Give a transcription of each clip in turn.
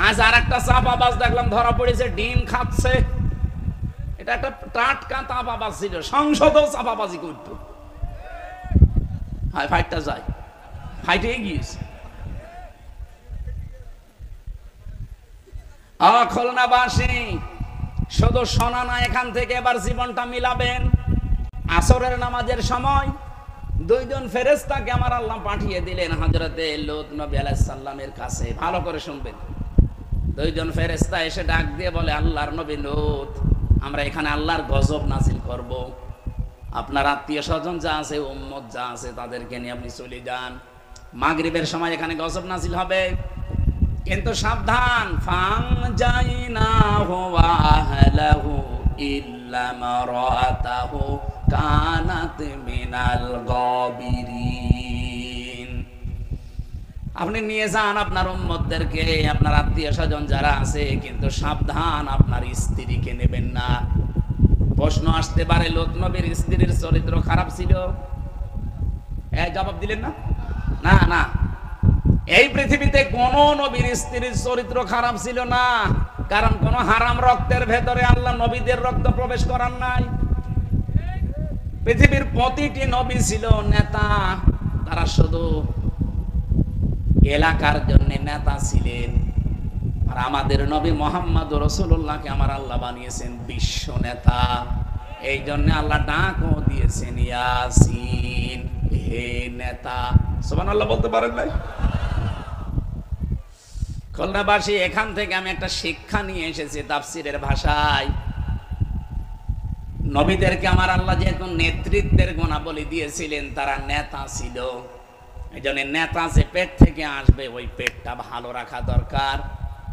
আজ আর একটা চাপাবাজ দেখলাম ধরা পড়েছে, ডিম খাচ্ছে। এটা একটা টাটকা চাপাবাজ ছিল, সংসদেও চাপাবাজি করতো। হায় ফাইটটা যায়, ফাইটে গিয়েছে। খুলনাবাসী শুধু শোনা না, এখান থেকে এবার জীবনটা মিলাবেন। আসরের নামাজের সময় দুইজন ফেরেশতাকে আমার আল্লাহ পাঠিয়ে দিলেন হযরতে লূত নবী আলাইহিস সালামের কাছে। ভালো করে শুনবেন। দুইজন ফেরেশতা এসে ডাক দিয়ে বলে, আল্লাহর নবী লূত, আমরা এখানে আল্লাহর গজব নাজিল করব। আপনার আত্মীয় স্বজন যা আছে, উম্মত যা আছে, তাদেরকে নিয়ে আপনি চলে যান। মাগরিবের সময় এখানে গজব নাজিল হবে, কিন্তু সাবধান। ফানজাইনাহু ওয়া আহলাহু ইল্লা মারাতাহু কানাত মিনাল গাবিরিন। আপনি নিয়ে যান আপনার উম্মতদেরকে, আপনার আত্মীয় স্বজন যারা আছে, কিন্তু সাবধান, আপনার স্ত্রীকে নেবেন না। প্রশ্ন আসতে পারে, লূত নবীর স্ত্রীর চরিত্র খারাপ ছিল? জবাব দিলেন না? না না, এই পৃথিবীতে কোন নবীর স্ত্রীর চরিত্র খারাপ ছিল না, কারণ কোন হারাম রক্তের ভেতরে আল্লাহ নবীদের রক্ত প্রবেশ করার নাই। পৃথিবীর প্রতিটি নবী ছিল নেতা, তারা শুধু এলাকার জন্য নেতা ছিলেন। আর আমাদের নবী মুহাম্মদ রাসূলুল্লাহকে আমার আল্লাহ বানিয়েছেন বিশ্ব নেতা। এই জন্য আল্লাহ ডাকও দিয়েছেন ইয়াসিন, হে নেতা। সুবহানাল্লাহ বলতে পারেন নাই? খুলনাবাসী, এখান থেকে আমি একটা শিক্ষা নিয়ে এসেছি তাফসীরের ভাষায়। নবীদেরকে আমার আল্লাহ যেহেতু নেতৃত্বের গুণাবলী দিয়েছিলেন, তারা নেতা ছিল। এই জন্য নেতা যে পেট থেকে আসবে, ওই পেটটা ভালো রাখা দরকার।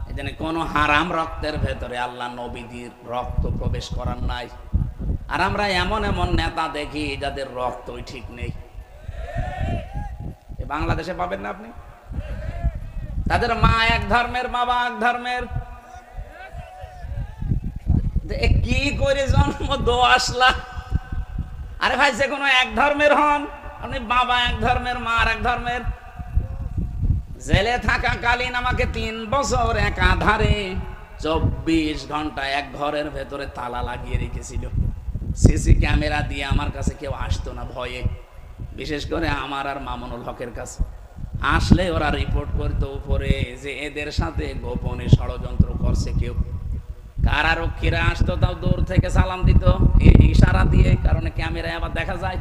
এই জন্য কোনো হারাম রক্তের ভেতরে আল্লাহ নবীদের রক্ত প্রবেশ করার নাই। আর আমরা এমন এমন নেতা দেখি যাদের রক্তই ঠিক নেই। বাংলাদেশে পাবেন না আপনি? তাদের মা এক ধর্মের, বাবা এক ধর্মের। কি করে জন্ম দোয়াশলা? আরে ভাই, যে কোনো এক ধর্মের হন, আপনি বাবা এক ধর্মের, মা আর এক ধর্মের। জেলে থাকাকালীন আমাকে 3 বছর একাধারে 24 ঘন্টা এক ঘরের ভেতরে তালা লাগিয়ে রেখেছিল। সিসি ক্যামেরা দিয়ে আমার কাছে কেউ আসতো না ভয়ে, বিশেষ করে আমার আর মামুনুল হকের কাছে। আসলে ওরা রিপোর্ট করতো উপরে যে এদের সাথে গোপনে ষড়যন্ত্র করছে কেউ। কারারক্ষীরা আসতো, তাও দূর থেকে সালাম দিত ইশারা দিয়ে, কারণ ক্যামেরায় আবার দেখা যায়।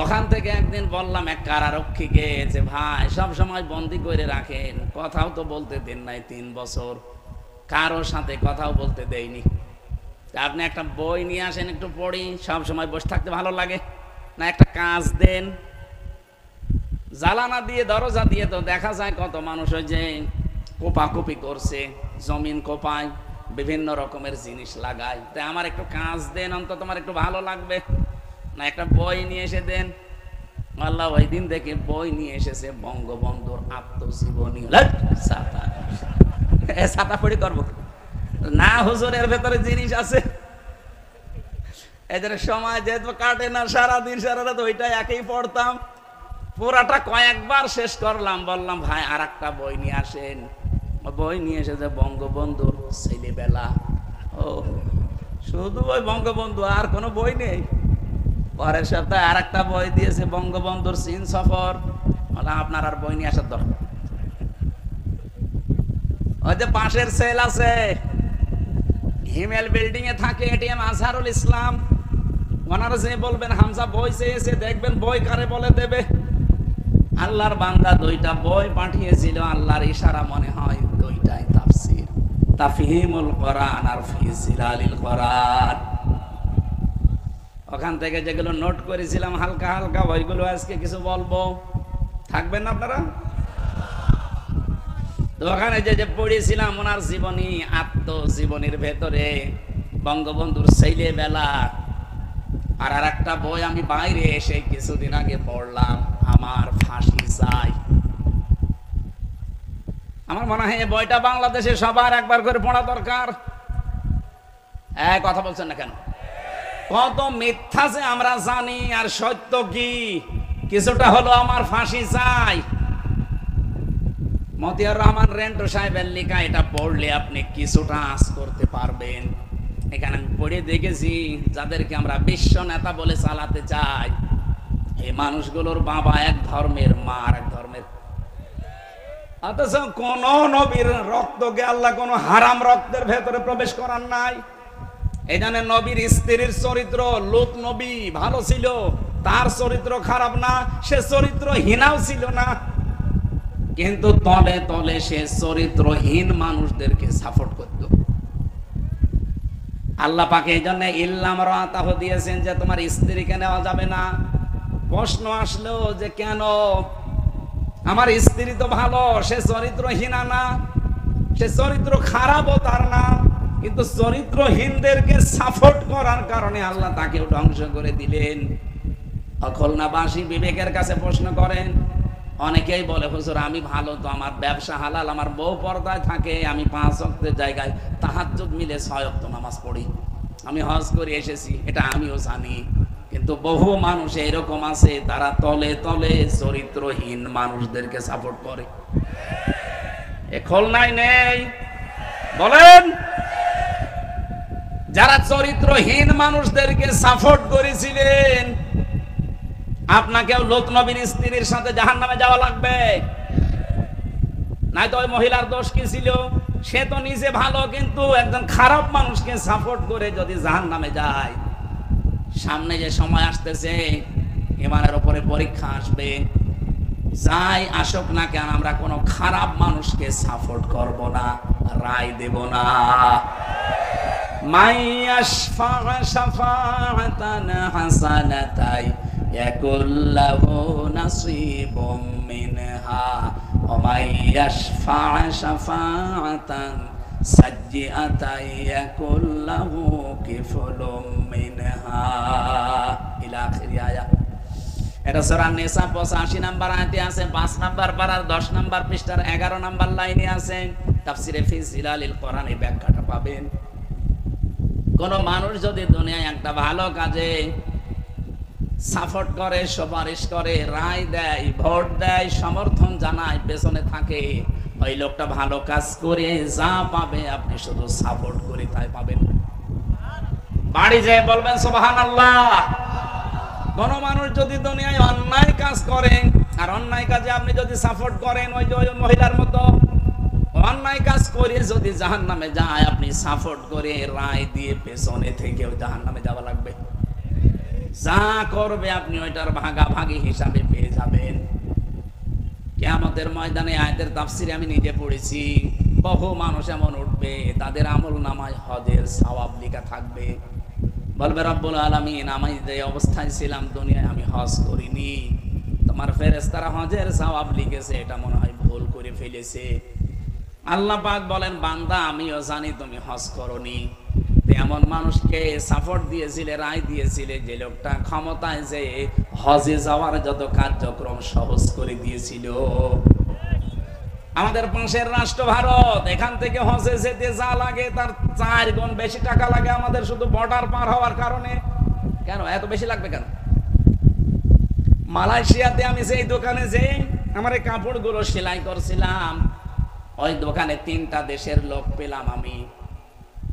ওখান থেকে একদিন বললাম এক কারারক্ষীকে যে, ভাই সব সময় বন্দি করে রাখেন, কথাও তো বলতে দেন নাই 3 বছর, কারোর সাথে কথাও বলতে দেয়নি। আপনি একটা বই নিয়ে আসেন, একটু পড়ি, সব সময় বসে থাকতে ভালো লাগে না, একটা কাজ দেন। জ্বালানা দিয়ে, দরজা দিয়ে তো দেখা যায় কত মানুষ ওই যে কোপাকুপি করছে, জমিন কোপায়, বিভিন্ন রকমের জিনিস লাগায়। তাই আমার একটু কাজ দেন, অন্তত তোমার একটু ভালো লাগবে। না, একটা বই নিয়ে এসে দেন। আল্লাহ ওই দিন দেখে বই নিয়ে এসেছে বঙ্গবন্ধুর আত্মজীবনী। ছাতা পড়ি করবো না, হুজুরের ভেতরে জিনিস আছে। এদের সময় যেহেতু কাটে না, সারাদিন সারা রাত ওইটাই একই পড়তাম। পুরাটা কয়েকবার শেষ করলাম। বললাম, ভাই আর একটা বই নিয়ে আসেন। বই নিয়ে এসেছে বঙ্গবন্ধুর ছেলেবেলা। ও, শুধু ওই বঙ্গবন্ধু, আর কোনো বই নেই। পরের সপ্তাহে আর একটা বই দিয়েছে বঙ্গবন্ধুর চীন সফর। বললাম, আপনার আর বই নিয়ে আসার দরকার। ওই যে পাশের সেল আছে, হিমেল বিল্ডিং এ থাকে এটিএম আজহারুল ইসলাম, ওনারা যে বলবেন হামজা বই চেয়েছে, দেখবেন বই কারে বলে দেবে। আল্লাহর বান্দা 2টা বই পাঠিয়েছিল, আল্লাহর ইশারা মনে হয় 2টাই তাফসীর, তাফহিমুল কোরআন আর ফি জিলালিল কোরআন। ওখান থেকে যেগুলো নোট করেছিলাম হালকা হালকা, ওইগুলো আজকে কিছু বলবো। থাকবেন না আপনারা? তো ওখানে যে পড়েছিলাম ওনার জীবনী, আত্মজীবনীর ভেতরে বঙ্গবন্ধুর ছেলেবেলা। আর একটা বই আমি বাইরে এসে কিছুদিন আগে পড়লাম, আমার ফাঁসি চাই। আমার মনে হয় এই বইটা বাংলাদেশে সবার একবার করে পড়া দরকার। কথা বলছেন না কেন? কত মিথ্যা যে আমরা জানি, আর সত্য কি কিছুটা হলো আমার ফাঁসি চাই। মতিয়ার রহমান রেন্টু সাহেবের লেখা, এটা পড়লে আপনি কিছুটা আঁচ করতে পারবেন। এখানে আমি পড়ে দেখেছি, যাদেরকে আমরা বিশ্ব নেতা বলে চালাতে চাই, এই মানুষগুলোর বাবা এক ধর্মের, মা আর এক ধর্মের। অথচ কোন নবীর রক্তকে আল্লাহ কোন হারাম রক্তের ভেতরে প্রবেশ করার নাই। এই জন্য নবীর স্ত্রীর চরিত্র, লূত নবী ভালো ছিল, তার চরিত্র খারাপ না, সে চরিত্রহীনাও ছিল না, কিন্তু তলে তলে সে চরিত্রহীন মানুষদেরকে সাপোর্ট করত। আল্লাহ পাক এই জন্য ইল্লাম রাতাহ দিয়েছেন যে তোমার স্ত্রীকে নেওয়া যাবে না। প্রশ্ন আসলো যে কেন? আমার স্ত্রী তো ভালো, সে চরিত্রহীনা না, সে চরিত্র খারাপও তার না, কিন্তু চরিত্রহীনদেরকে সাপোর্ট করার কারণে আল্লাহ তাকেও ধ্বংস করে দিলেন। অখলনাবাসী বিবেকের কাছে প্রশ্ন করেন, অনেকেই বলে হুজুর আমি ভালো তো, আমার ব্যবসা হালাল, আমার বউ পর্দায় থাকে, আমি 5 ওয়াক্তের জায়গায় তাহাজ্জুদ মিলে 6 ওয়াক্ত নামাজ পড়ি, আমি হজ করে এসেছি, এটা আমিও জানি। কিন্তু বহু মানুষ এরকম আছে, তারা তলে তলে চরিত্রহীন মানুষদেরকে সাপোর্ট করে। এ খুলনায় নেই? বলেন, যারা চরিত্রহীন মানুষদেরকে সাপোর্ট করেছিলেন, আপনাকেও লূত নবীর স্ত্রীর সাথে জাহান্নামে যাওয়া লাগবে। নাই তো ওই মহিলার দোষ কি ছিল? সে তো নিজে ভালো, কিন্তু একজন খারাপ মানুষকে সাপোর্ট করে যদি জাহান্নামে যায়, সামনে যে সময় আসতেছে, ইমানের উপরে পরীক্ষা আসবে, যাই আসুক না কেন আমরা কোনো খারাপ মানুষকে সাপোর্ট করব না, রায় দেব না। মাইয়াশফা শাফাআতান হাসানাতাই ইয়াকুল্লাহু নাসীবুম মিনহা ওয়া মাইয়াশফা শাফাআতান সাজ্জিআতাই ইয়াকুল্লাহু কিফলুম মিনহা ইলা আখির আয়াত। এটা সূরা নিসা 85 নম্বর আয়াতে আছে, 5 নম্বর পারার 10 নম্বর পৃষ্ঠার 11 নম্বর লাইনে আছে। তাফসিরে ফি জিলালিল কোরআনে ব্যাখ্যাটা পাবেন। কোন মানুষ যদি দুনিয়ায় একটা ভালো কাজে সাপোর্ট করে, সুপারিশ করে, রায় দেয়, ভোট দেয়, সমর্থন জানায়, পেছনে থাকে, ওই লোকটা ভালো কাজ করে যা পাবে আপনি শুধু সাপোর্ট করে তাই পাবেন। বাড়ি যেয়ে বলবেন সুবহানাল্লাহ। কোন মানুষ যদি দুনিয়ায় অন্যায় কাজ করে, আর অন্যায় কাজে আপনি যদি সাপোর্ট করেন, ওই যে ওই মহিলার মতো অন্যায় কাজ করে যদি জাহান্নামে যায়, আপনি সাপোর্ট করে রায় দিয়ে পেছনে থেকেও জাহান্নামে যাওয়া লাগবে। যা করবে আপনি ওইটার ভাগাভাগি হিসাবে পেয়ে যাবেন। কিয়ামতের ময়দানে আয়াতের তাফসিরে আমি নিজে পড়েছি, বহু মানুষ এমন উঠবে, তাদের আমল নামায় হজের সওয়াব লেখা থাকবে। বলবে রব্বুল আলামিন, আমি যে অবস্থায় ছিলাম দুনিয়ায় আমি হজ করিনি, তোমার ফেরেশতারা হজের সওয়াব লিখেছে, এটা মনে হয় ভুল করে ফেলেছে। আল্লাহ পাক বলেন, বান্দা আমিও জানি তুমি হজ করনি। এমন মানুষকে সাপোর্ট দিয়েছিলে, রায় দিয়েছিলে, যে লোকটা ক্ষমতায় যে হজে যাওয়ার যত কার্যক্রম সহজ করে দিয়েছিল। আমাদের পাশের রাষ্ট্র ভারত, এখান থেকে হজে যেতে যা লাগে তার 4 গুণ বেশি টাকা লাগে আমাদের শুধু বর্ডার পার হওয়ার কারণে। কেন এত বেশি লাগবে কেন? মালয়েশিয়াতে আমি সেই দোকানে যে আমার এই কাপড়গুলো সেলাই করছিলাম, ওই দোকানে 3টা দেশের লোক পেলাম আমি।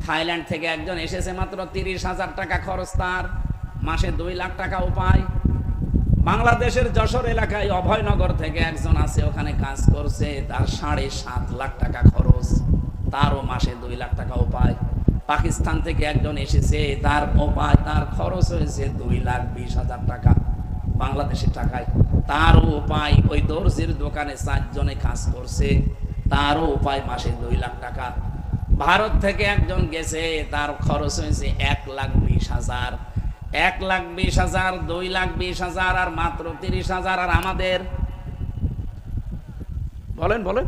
থাইল্যান্ড থেকে একজন এসেছে, মাত্র 30,000 টাকা খরচ, তার মাসে 2 লাখ টাকা উপায়। বাংলাদেশের যশোর এলাকায় অভয়নগর থেকে একজন আছে, ওখানে কাজ করছে, তার 7.5 লাখ টাকা খরচ, তারও মাসে 2 লাখ টাকা উপায়। পাকিস্তান থেকে একজন এসেছে, তার উপায়, তার খরচ হয়েছে 2,20,000 টাকা বাংলাদেশের টাকায়, তারও উপায়। ওই দর্জির দোকানে 4 জনে কাজ করছে, তারও উপায় মাসে 2 লাখ টাকা। ভারত থেকে একজন গেছে, তার খরচ হয়েছে 1,20,000, 1,20,000, 2,20,000 আর মাত্র 30,000। আর আমাদের বলেন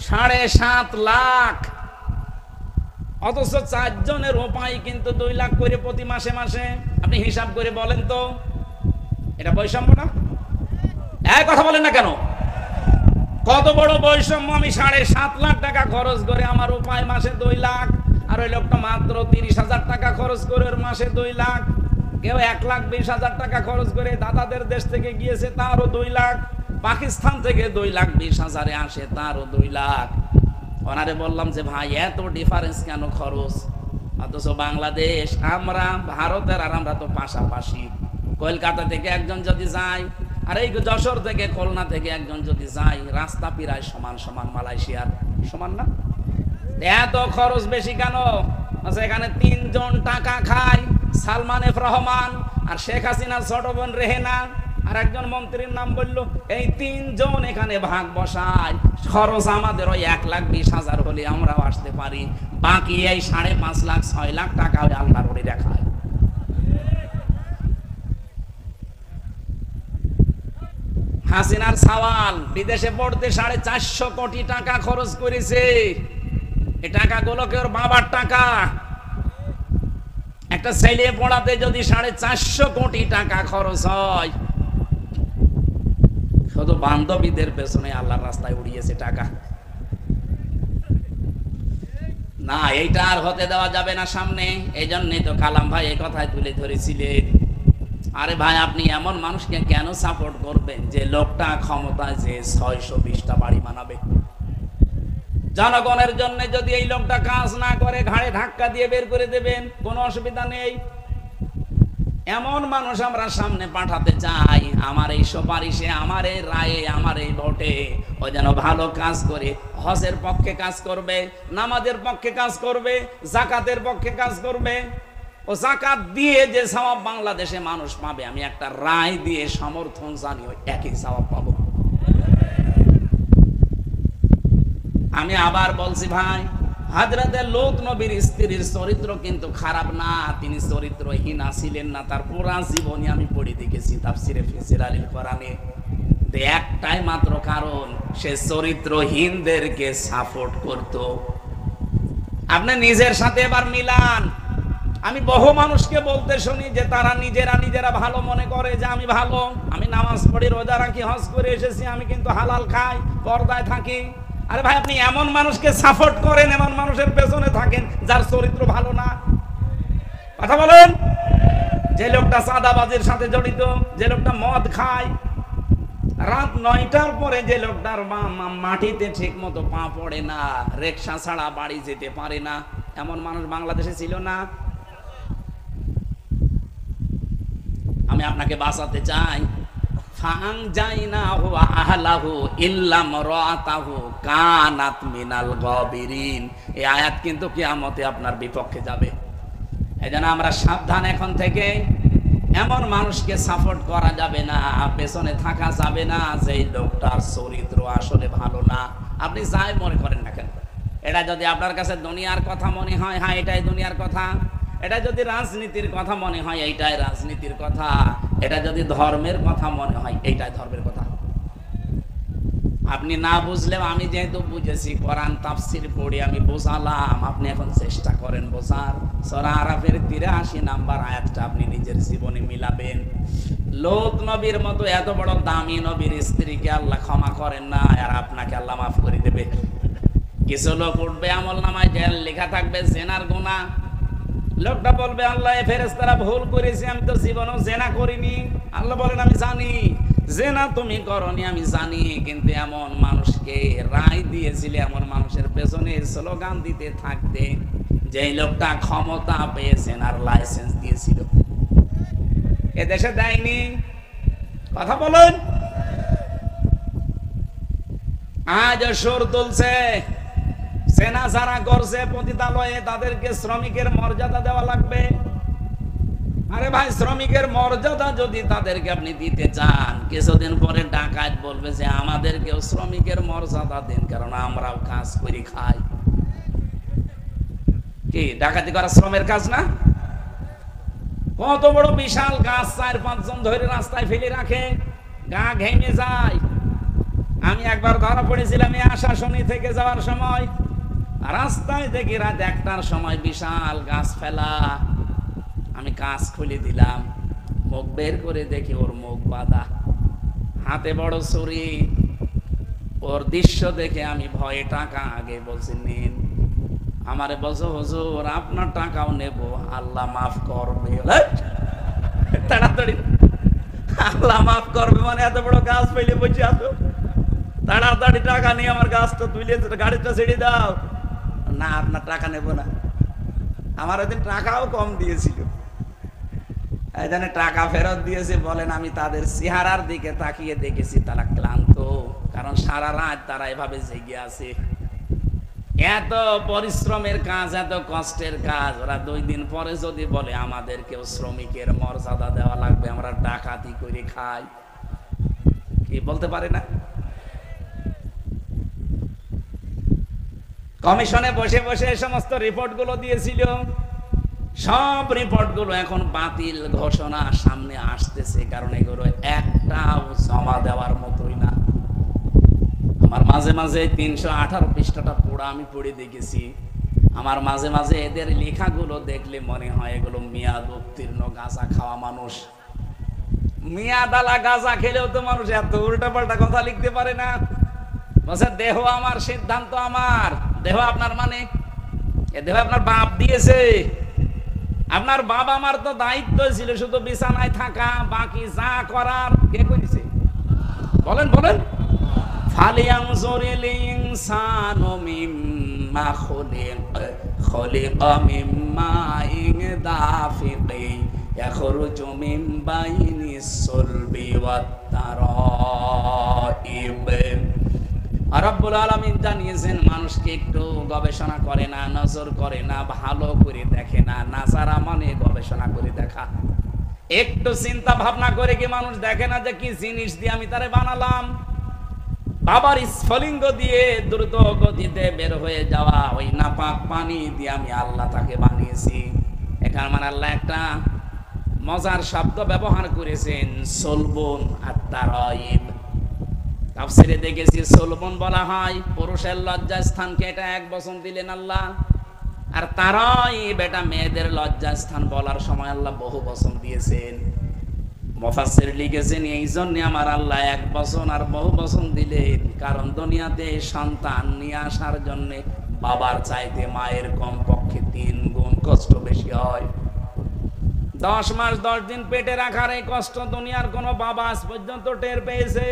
7.5 লাখ, অথচ 4 জনের উপায় কিন্তু 2 লাখ করে প্রতি মাসে মাসে। আপনি হিসাব করে বলেন তো, এটা বৈষম্য না? এক কথা বলেন না কেন? কত বড় বৈষম্য! আমি 7.5 লাখ টাকা খরচ করে আমার উপায় মাসে 2 লাখ, আর ওই লোকটা মাত্র 30,000 টাকা খরচ করে ওর মাসে 2 লাখ। কেউ 1,20,000 টাকা খরচ করে দাদাদের দেশ থেকে গিয়েছে, তারও 2 লাখ। পাকিস্তান থেকে 2,20,000 আসে, তারও 2 লাখ। ওনারে বললাম যে ভাই এত ডিফারেন্স কেন খরচ, অথচ বাংলাদেশ, আমরা ভারতের আর আমরা তো পাশাপাশি। কলকাতা থেকে একজন যদি যায় আর এই যশোর থেকে খুলনা থেকে একজন যদি যায়, রাস্তা প্রায় সমান সমান, মালয়েশিয়ার সমান না? এত খরচ বেশি কেন? আচ্ছা, এখানে 3 জন টাকা খায়, সালমান এফ রহমান আর শেখ হাসিনার ছোট বোন রেহেনা, আর একজন মন্ত্রীর নাম বললো, এই 3 জন এখানে ভাগ বসায়। খরচ আমাদের ওই 1,20,000 হলে আমরাও আসতে পারি, বাকি এই 5.5 লাখ 6 লাখ টাকা ওই আল্লাহর ওরে দেখায়। হাসিনার সাওয়াল বিদেশে পড়তে 450 কোটি টাকা খরচ করেছে। এই টাকাগুলোকে ওর বাবার টাকা। একটা ছেলে পড়াতে যদি 450 কোটি টাকা খরচ হয়, শুধু বান্ধবীদের পেছনে আল্লাহর রাস্তায় উড়িয়েছে টাকা। না, এইটা আর হতে দেওয়া যাবে না সামনে। এই জন্যই তো কালাম ভাই এই কথাই তুলে ধরেছিলেন, আরে ভাই আপনি এমন মানুষকে কেন সাপোর্ট করবেন যে লোকটা ক্ষমতায় যে 620টা বাড়ি বানাবে? জনগণের জন্য যদি এই লোকটা কাজ না করে, ঘাড়ে ধাক্কা দিয়ে বের করে দেবেন, কোনো অসুবিধা নেই। এমন মানুষ আমরা সামনে পাঠাতে চাই, আমার এই সুপারিশে, আমার এই রায়ে, আমার এই ভোটে ও যেন ভালো কাজ করে, হজের পক্ষে কাজ করবে, নামাজের পক্ষে কাজ করবে, যাকাতের পক্ষে কাজ করবে। ও যাকাত দিয়ে যে সওয়াব বাংলাদেশে মানুষ পাবে, আমি একটা রায় দিয়ে সমর্থন জানি ওই একই সওয়াব পাবো। আমি আবার বলছি ভাই, হযরতে লূত নবীর স্ত্রীর চরিত্র কিন্তু খারাপ না, তিনি চরিত্রহীন ছিলেন না। তার পুরা জীবনী আমি পড়ে দেখেছি তাফসিরে ফিসিরালিল কোরআনে। একটাই মাত্র কারণ, সে চরিত্রহীনদেরকে সাপোর্ট করত। আপনি নিজের সাথে এবার মিলান। আমি বহু মানুষকে বলতে শুনি যে তারা নিজেরা ভালো মনে করে যে আমি ভালো, আমি নামাজ পড়ি, রোজা রাখি, হজ করে এসেছি, আমি কিন্তু হালাল খাই, পর্দায় থাকি। আরে ভাই, আপনি এমন মানুষকে সাপোর্ট করেন, এমন মানুষের পেছনে থাকেন যার চরিত্র ভালো না। কথা বলেন। যে লোকটা চাঁদাবাজির সাথে জড়িত, যে লোকটা মদ খায়, রাত 9টার পরে যে লোকটার মাটিতে ঠিক মতো পা পড়ে না, রিকশা ছাড়া বাড়ি যেতে পারে না, এমন মানুষ বাংলাদেশে ছিল না? আমি আপনাকে বাঁচাতে চাই। ফাআনজাইনাহু ওয়া আহলাহু ইল্লা মারাতাহু কানাত মিনাল গাবিরিন। এই আয়াত কিন্তু কিয়ামতে আপনার বিপক্ষে যাবে। এজন্য আমরা সাবধান এখন থেকে। এমন মানুষকে সাপোর্ট করা যাবে না, পেছনে থাকা যাবে না যে লোকটার চরিত্র আসলে ভালো না। আপনি যাই মনে করেন না কেন, এটা যদি আপনার কাছে দুনিয়ার কথা মনে হয়, হ্যাঁ এটাই দুনিয়ার কথা। এটা যদি রাজনীতির কথা মনে হয়, এইটাই রাজনীতির কথা। এটা যদি ধর্মের কথা মনে হয়, এইটাই ধর্মের কথা। আপনি না বুঝলেও আমি যেহেতু বুঝেছি, কোরআন তাফসীর পড়ে আমি বোঝালাম, আপনি এখন চেষ্টা করেন বোঝার। সূরা আরাফের 83 নাম্বার আয়াতটা আপনি নিজের জীবনে মিলাবেন। লূত নবীর মতো এত বড় দামি নবীর স্ত্রীকে আল্লাহ ক্ষমা করেন না, আর আপনাকে আল্লাহ মাফ করে দেবে। কিছু লোক উঠবে, আমলনামায় জেল লেখা থাকবে জেনার গুনাহ। লোকটা বলবে, আল্লাহ ফেরেশতারা ভুল করেছে, আমি তো জীবনেও জেনা করিনি। আল্লাহ বলেন, আমি জানি জেনা তুমি করনি, আমি জানি, কিন্তু এমন মানুষকে রায় দিয়েছিলে, এমন মানুষের পেছনে স্লোগান দিতে থাকতে, যেই লোকটা ক্ষমতা পেয়েছেন আর লাইসেন্স দিয়েছিল, এদেশে দেয়নি। কথা বলুন। আজ সুর তুলছে, সেনা যারা করছে পতিতালয়ে, তাদেরকে শ্রমিকের মর্যাদা দেওয়া লাগবে। আরে ভাই, শ্রমিকের মর্যাদা যদি তাদেরকে আপনি দিতে চান, কিছুদিন পরে ডাকাত বলবে যে আমাদেরকেও শ্রমিকের মর্যাদা দেন, কারণ আমরাও কাজ করে খাই। কি ডাকাতি করা শ্রমের কাজ না? কত বড় বিশাল গাছ 4-5 জন ধরে রাস্তায় ফেলে রাখে, গা ঘেমে যায়। আমি একবার ধরা পড়েছিলাম এই আশাশুনি থেকে যাওয়ার সময়, রাস্তায় দেখি রাত 1টার সময় বিশাল গাছ ফেলা। আমি কাজ খুলে দিলাম, মুখ বের করে দেখি ওর মুখ বাঁধা, হাতে বড় ছুরি। ওর দৃশ্য দেখে আমি ভয়ে টাকা আগে বলছি নিন। আমারে বলছো, হুজুর আপনার টাকাও নেব, আল্লাহ মাফ করবে। তাড়াতাড়ি আল্লাহ মাফ করবে মানে এত বড় গাছ পেলে বসে আসো, তাড়াতাড়ি টাকা নিয়ে আমার গাছটা তুলে গাড়িটা ছেড়ে দাও। না, আপনার টাকা নেব না। আমার ওইদিন টাকাও কম দিয়েছিল, এই জন্য টাকা ফেরত দিয়েছে। বলেন আমি তাদের চেহারার দিকে তাকিয়ে দেখেছি তারা ক্লান্ত, কারণ সারা রাত তারা এভাবে জেগে আছে। এত পরিশ্রমের কাজ, এত কষ্টের কাজ, ওরা 2 দিন পরে যদি বলে আমাদেরকেও শ্রমিকের মর্যাদা দেওয়া লাগবে, আমরা ডাকাতি করে খাই, কি বলতে পারে না? কমিশনে বসে বসে এই সমস্ত রিপোর্ট গুলো দিয়েছিল, সব রিপোর্ট গুলো এখন বাতিল ঘোষণা সামনে আসতেছে, কারণ এগুলো একটাও জমা দেওয়ার মতোই না। আমার মাঝে মাঝে 318 পৃষ্ঠাটা পড়া আমি পড়ে দেখেছি। আমার মাঝে মাঝে এদের লেখাগুলো দেখলে মনে হয় এগুলো মেয়াদ উত্তীর্ণ গাঁজা খাওয়া মানুষ। মেয়াদালা গাঁজা খেলেও তো মানুষ এত উল্টা পাল্টা কথা লিখতে পারে না। বলছে দেহ আমার, সিদ্ধান্ত আমার। দেহ আপনার মানে এ দেহ আপনার বাপ দিয়েছে। আপনার বাবা আমার তো দায়িত্ব ছিল শুধু বিছানায় থাকা, বাকি যা করার কে করেছে? বলেন বলেন। ফালিয়ানজুরিল ইনসানু মিম্মা খুলিকা মিম্মা দাফিকি ইয়াখরুজু মিন বাইনিস সুলবি ওয়াত তারাইব। রব্বুল আলামিন জানিয়েছেন মানুষকে একটু গবেষণা করে না, নজর করে না, ভালো করে দেখে না। নাজারা মানে গবেষণা করে দেখা। একটু চিন্তা ভাবনা করে কি মানুষ দেখে না যে কি জিনিস দিয়ে আমি তারে বানালাম? বাবার স্ফলিঙ্গ দিয়ে দ্রুত গতিতে বের হয়ে যাওয়া ওই নাপাক পানি দিয়ে আমি আল্লাহ তাকে বানিয়েছি। এখানে মানে আল্লাহ একটা মজার শব্দ ব্যবহার করেছেন, সলবুন আর তারাইব। তাফসীরে দেখেছি সলবন বলা হয় পুরুষের লজ্জা স্থানকে, এটা 1 বচন দিলেন আল্লাহ। আর তারাইব এটা মেয়েদের লজ্জা স্থান বলার সময় আল্লাহ বহু বচন দিয়েছেন। মুফাসসির লিখেছেন এই জন্য আমার আল্লাহ 1 বচন আর বহু বচন দিলেন, কারণ দুনিয়াতে সন্তান নিয়ে আসার জন্য বাবার চাইতে মায়ের কমপক্ষে 3 গুণ কষ্ট বেশি হয়। 10 মাস 10 দিন পেটে রাখার এই কষ্ট দুনিয়ার কোনো বাবা আজ পর্যন্ত টের পেয়েছে?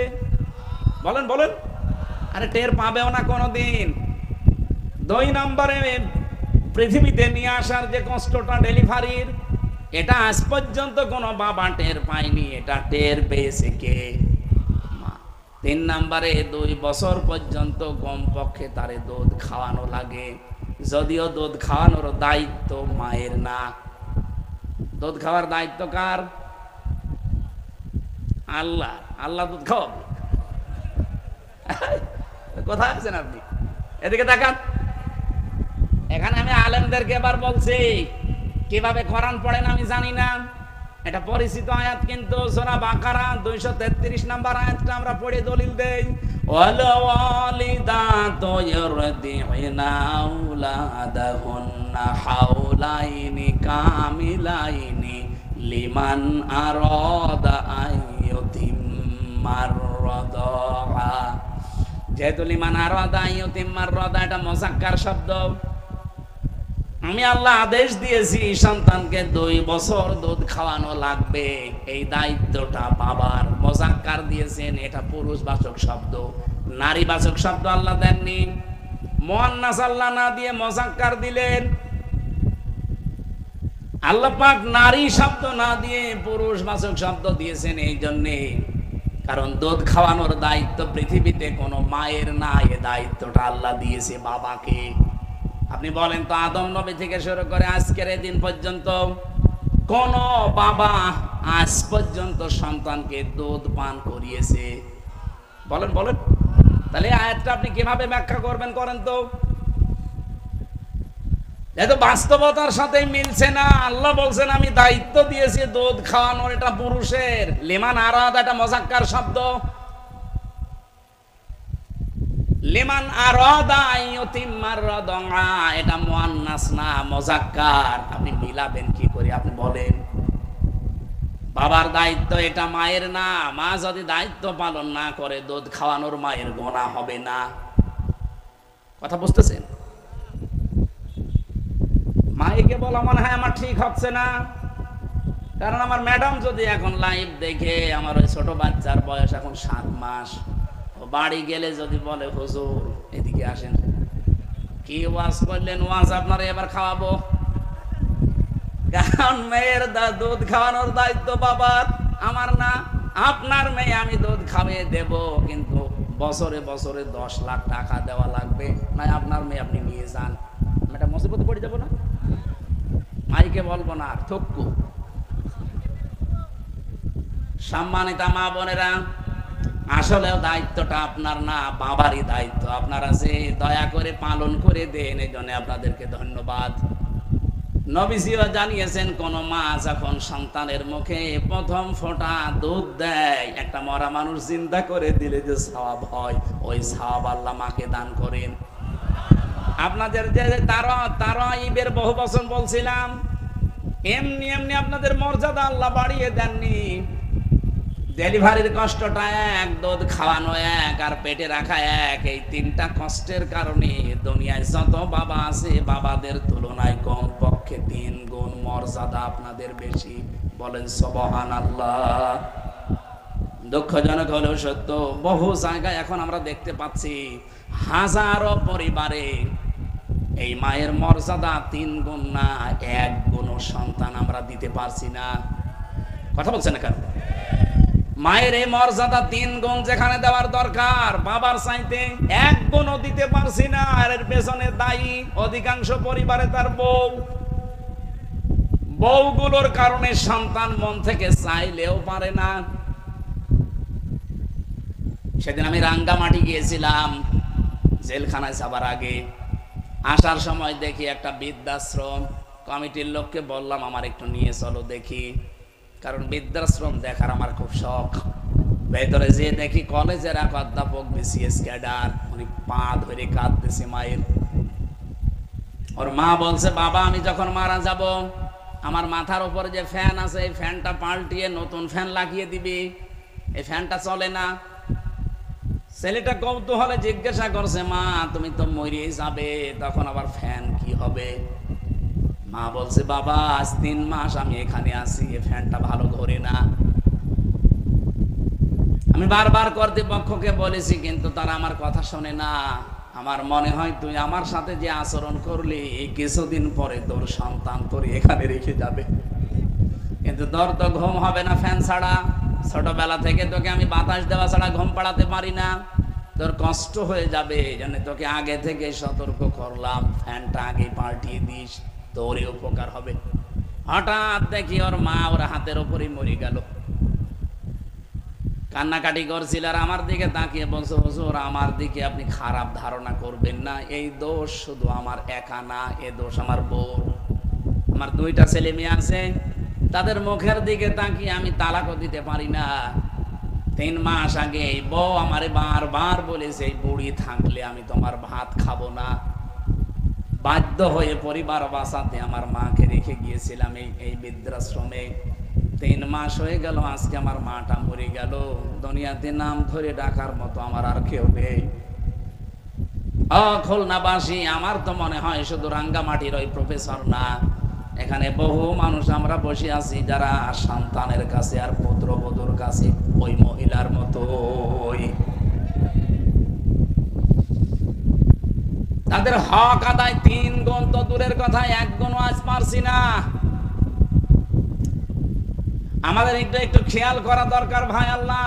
বলেন বলেন। আরে টের পাবেও না কোনোদিন। 2 নম্বরে পৃথিবীতে নিয়ে আসার যে কষ্টটা ডেলিভারির, এটা আজ পর্যন্ত কোনো বাবা টের পায়নি, এটা টের পেয়েছে কে? মা। 3 নম্বরে 2 বছর পর্যন্ত কমপক্ষে তারে দুধ খাওয়ানো লাগে, যদিও দুধ খাওয়ানোর দায়িত্ব মায়ের না। দুধ খাওয়ার দায়িত্ব কার? আল্লাহ। আল্লাহ দুধ খাওয়াবে। কোথায় আছেন আপনি? এদিকে তাকান। এখানে আমি আলেমদেরকে এবার বলছি কিভাবে কোরআন পড়েন আমি জানি না, এটা পরিচিত আয়াত, কিন্তু সূরা বাকারা 233 নম্বর আয়াতটা আমরা পড়ে দলিল দেই। ওয়াল ওয়ালিদাতু ইরদি'না আওলাদাহুন্না হাওলাইনি কামিলাইনি লিমান আরাদা আইয়ুতিম্মার রাদা। যেহেতু লিমান আরাদা আইয়ুতিম্মার রাদা এটা মুযাক্কার শব্দ, আমি আল্লাহ আদেশ দিয়েছি সন্তানকে 2 বছর দুধ খাওয়ানো লাগবে, এই দায়িত্বটা বাবার। মুযাক্কার দিয়েছেন, এটা পুরুষবাচক শব্দ, নারীবাচক শব্দ আল্লাহ দেননি। মুআন্নাস আল্লাহ না দিয়ে মুযাক্কার দিলেন। আল্লাহ পাক নারী শব্দ না দিয়ে পুরুষবাচক শব্দ দিয়েছেন এই জন্যে, কারণ দুধ খাওয়ানোর দায়িত্ব পৃথিবীতে কোনো মায়ের না, এ দায়িত্বটা আল্লাহ দিয়েছে বাবাকে। আপনি বলেন তো আদম নবী থেকে শুরু করে আজকের এই দিন পর্যন্ত কোন বাবা আজ পর্যন্ত সন্তানকে দুধ পান করিয়েছে? বলেন বলেন। তাহলে আয়াতটা আপনি কিভাবে ব্যাখ্যা করবেন করেন তো? যেহেতু বাস্তবতার সাথে মিলছে না। আল্লাহ বলছেন আমি দায়িত্ব দিয়েছি দুধ খাওয়ানোর, এটা পুরুষের। লিমান আরাদা এটা মুযাক্কার শব্দ, লিমান আরাদা আইয়ুতিম্মার রাদা এটা মুআন্নাস না, মুযাক্কার। আপনি মিলাবেন কি করে? আপনি বলেন। বাবার দায়িত্ব এটা মায়ের না। মা যদি দায়িত্ব পালন না করে দুধ খাওয়ানোর মায়ের গুনাহ হবে না। কথা বুঝতেছেন? মাইকে বলা মনে হয় আমার ঠিক হচ্ছে না, কারণ আমার ম্যাডাম যদি এখন লাইভ দেখে, আমার ওই ছোট বাচ্চার বয়স এখন 7 মাস, ও বাড়ি গেলে যদি বলে হুজুর এদিকে আসেন, কি ওয়াজ করলেন, ওয়াজ আপনারা এবার খাওয়াবো। কারণ মেয়ের দুধ খাওয়ানোর দায়িত্ব বাবার, আমার না। আপনার মেয়ে আমি দুধ খাইয়ে দেব, কিন্তু বছরে বছরে 10 লাখ টাকা দেওয়া লাগবে, না আপনার মেয়ে আপনি নিয়ে যান। এটা মুসিবতে পড়ে যাবো না? মাইকে বলবো না, আর থক্কু। সম্মানিতা মা বোনেরা, আসলেও দায়িত্বটা আপনার না, বাবারই দায়িত্ব। আপনারা যে দয়া করে পালন করে দেন, এই জন্য আপনাদেরকে ধন্যবাদ। নবীজিও জানিয়েছেন, কোন মা যখন সন্তানের মুখে প্রথম ফোঁটা দুধ দেয়, একটা মরা মানুষ চিন্তা করে দিলে যে সওয়াব হয়, ওই সওয়াব আল্লাহ মাকে দান করেন। আপনাদের যে তারাইবের বহু বছর বলছিলাম, এমনি এমনি আপনাদের মর্যাদা আল্লাহ বাড়িয়ে দেননি। ডেলিভারির কষ্টটা এক, দুধ খাওয়ানো এক, আর পেটে রাখা এক, এই 3টা কষ্টের কারণে দুনিয়ায় যত বাবা আছে, বাবাদের তুলনায় কম পক্ষে 3 গুণ মর্যাদা আপনাদের বেশি। বলেন সুবহানাল্লাহ। দুঃখজনক হলেও সত্য, বহু জায়গায় এখন আমরা দেখতে পাচ্ছি হাজারো পরিবারে এই মায়ের মর্যাদা 3 গুণ না, 1 গুণ সন্তান আমরা দিতে পারছি না। কথা বলছেন না কেন? মায়ের এই মর্যাদা 3 গুণ যেখানে দেওয়ার দরকার, বাবার চাইতে 1 গুণও দিতে পারছি না। আর এর পেছনে দায়ী অধিকাংশ পরিবারে তার বউগুলোর কারণে সন্তান মন থেকে চাইলেও পারে না। সেদিন আমি রাঙ্গামাটি গিয়েছিলাম, জেলখানায় যাবার আগে। আসার সময় দেখি একটা বৃদ্ধাশ্রম। কমিটির লোককে বললাম, আমার একটু নিয়ে চলো দেখি, কারণ বৃদ্ধাশ্রম দেখার আমার খুব শখ। ভেতরে যেয়ে দেখি কলেজের এক অধ্যাপক, বিসিএস ক্যাডার, উনি পা ধরে কাঁদতেছে মায়ের। ওর মা বলছে, বাবা আমি যখন মারা যাব, আমার মাথার উপরে যে ফ্যান আছে, এই ফ্যানটা পাল্টিয়ে নতুন ফ্যান লাগিয়ে দিবি, এই ফ্যানটা চলে না। ছেলেটা কৌতূহলে জিজ্ঞাসা করছে, মা তুমি তো মরিয়ে যাবে, তখন আবার ফ্যান কি হবে? মা বলছে, বাবা আজ 3 মাস আমি এখানে আছি, এই ফ্যানটা ভালো ঘোরে না। আমি বারবার কর্তৃপক্ষকে বলেছি, কিন্তু তারা আমার কথা শোনে না। আমার মনে হয় তুই আমার সাথে যে আচরণ করলি, কিছুদিন পরে তোর সন্তান তোর এখানে রেখে যাবে, কিন্তু তোর তো ঘুম হবে না ফ্যান ছাড়া। ছোটবেলা থেকে তোকে আমি বাতাস দেওয়া ছাড়া ঘুম পাড়াতে পারি না, তোর কষ্ট হয়ে যাবে, এই জন্য তোকে আগে থেকে সতর্ক করলাম, ফ্যানটা আগে পাল্টিয়ে দিস, তোরই উপকার হবে। হঠাৎ দেখি ওর মা ওর হাতের উপরই মরে গেল। কান্নাকাটি করছিল, আর আমার দিকে তাকিয়ে বলছে, হুজুর আমার দিকে আপনি খারাপ ধারণা করবেন না, এই দোষ শুধু আমার একা না, এ দোষ আমার বউ। আমার 2টা ছেলে মেয়ে আছে, তাদের মুখের দিকে তাকিয়ে আমি তালাকও দিতে পারি না। 3 মাস আগে এই বউ আমারে বারবার বলেছে, এই বুড়ি থাকলে আমি তোমার ভাত খাবো না। বাধ্য হয়ে পরিবার বাঁচাতে আমার মাকে রেখে গিয়েছিলাম এই বৃদ্ধাশ্রমে। 3 মাস হয়ে গেল, আজকে আমার মাটা মরে গেল। দুনিয়াতে নাম ধরে ডাকার মতো আমার আর কেউ নেই। খুলনাবাসী, আমার তো মনে হয় শুধু রাঙ্গামাটির ওই প্রফেসর না, এখানে বহু মানুষ আমরা বসে আছি যারা সন্তানের কাছে আর পুত্রবধূর কাছে ওই মহিলার মতো। তাদের হক আদায় 3 গুণ তো দূরের কথা, 1 গুণও আজ পারছি না। আমাদের একটু খেয়াল করা দরকার ভাই। আল্লাহ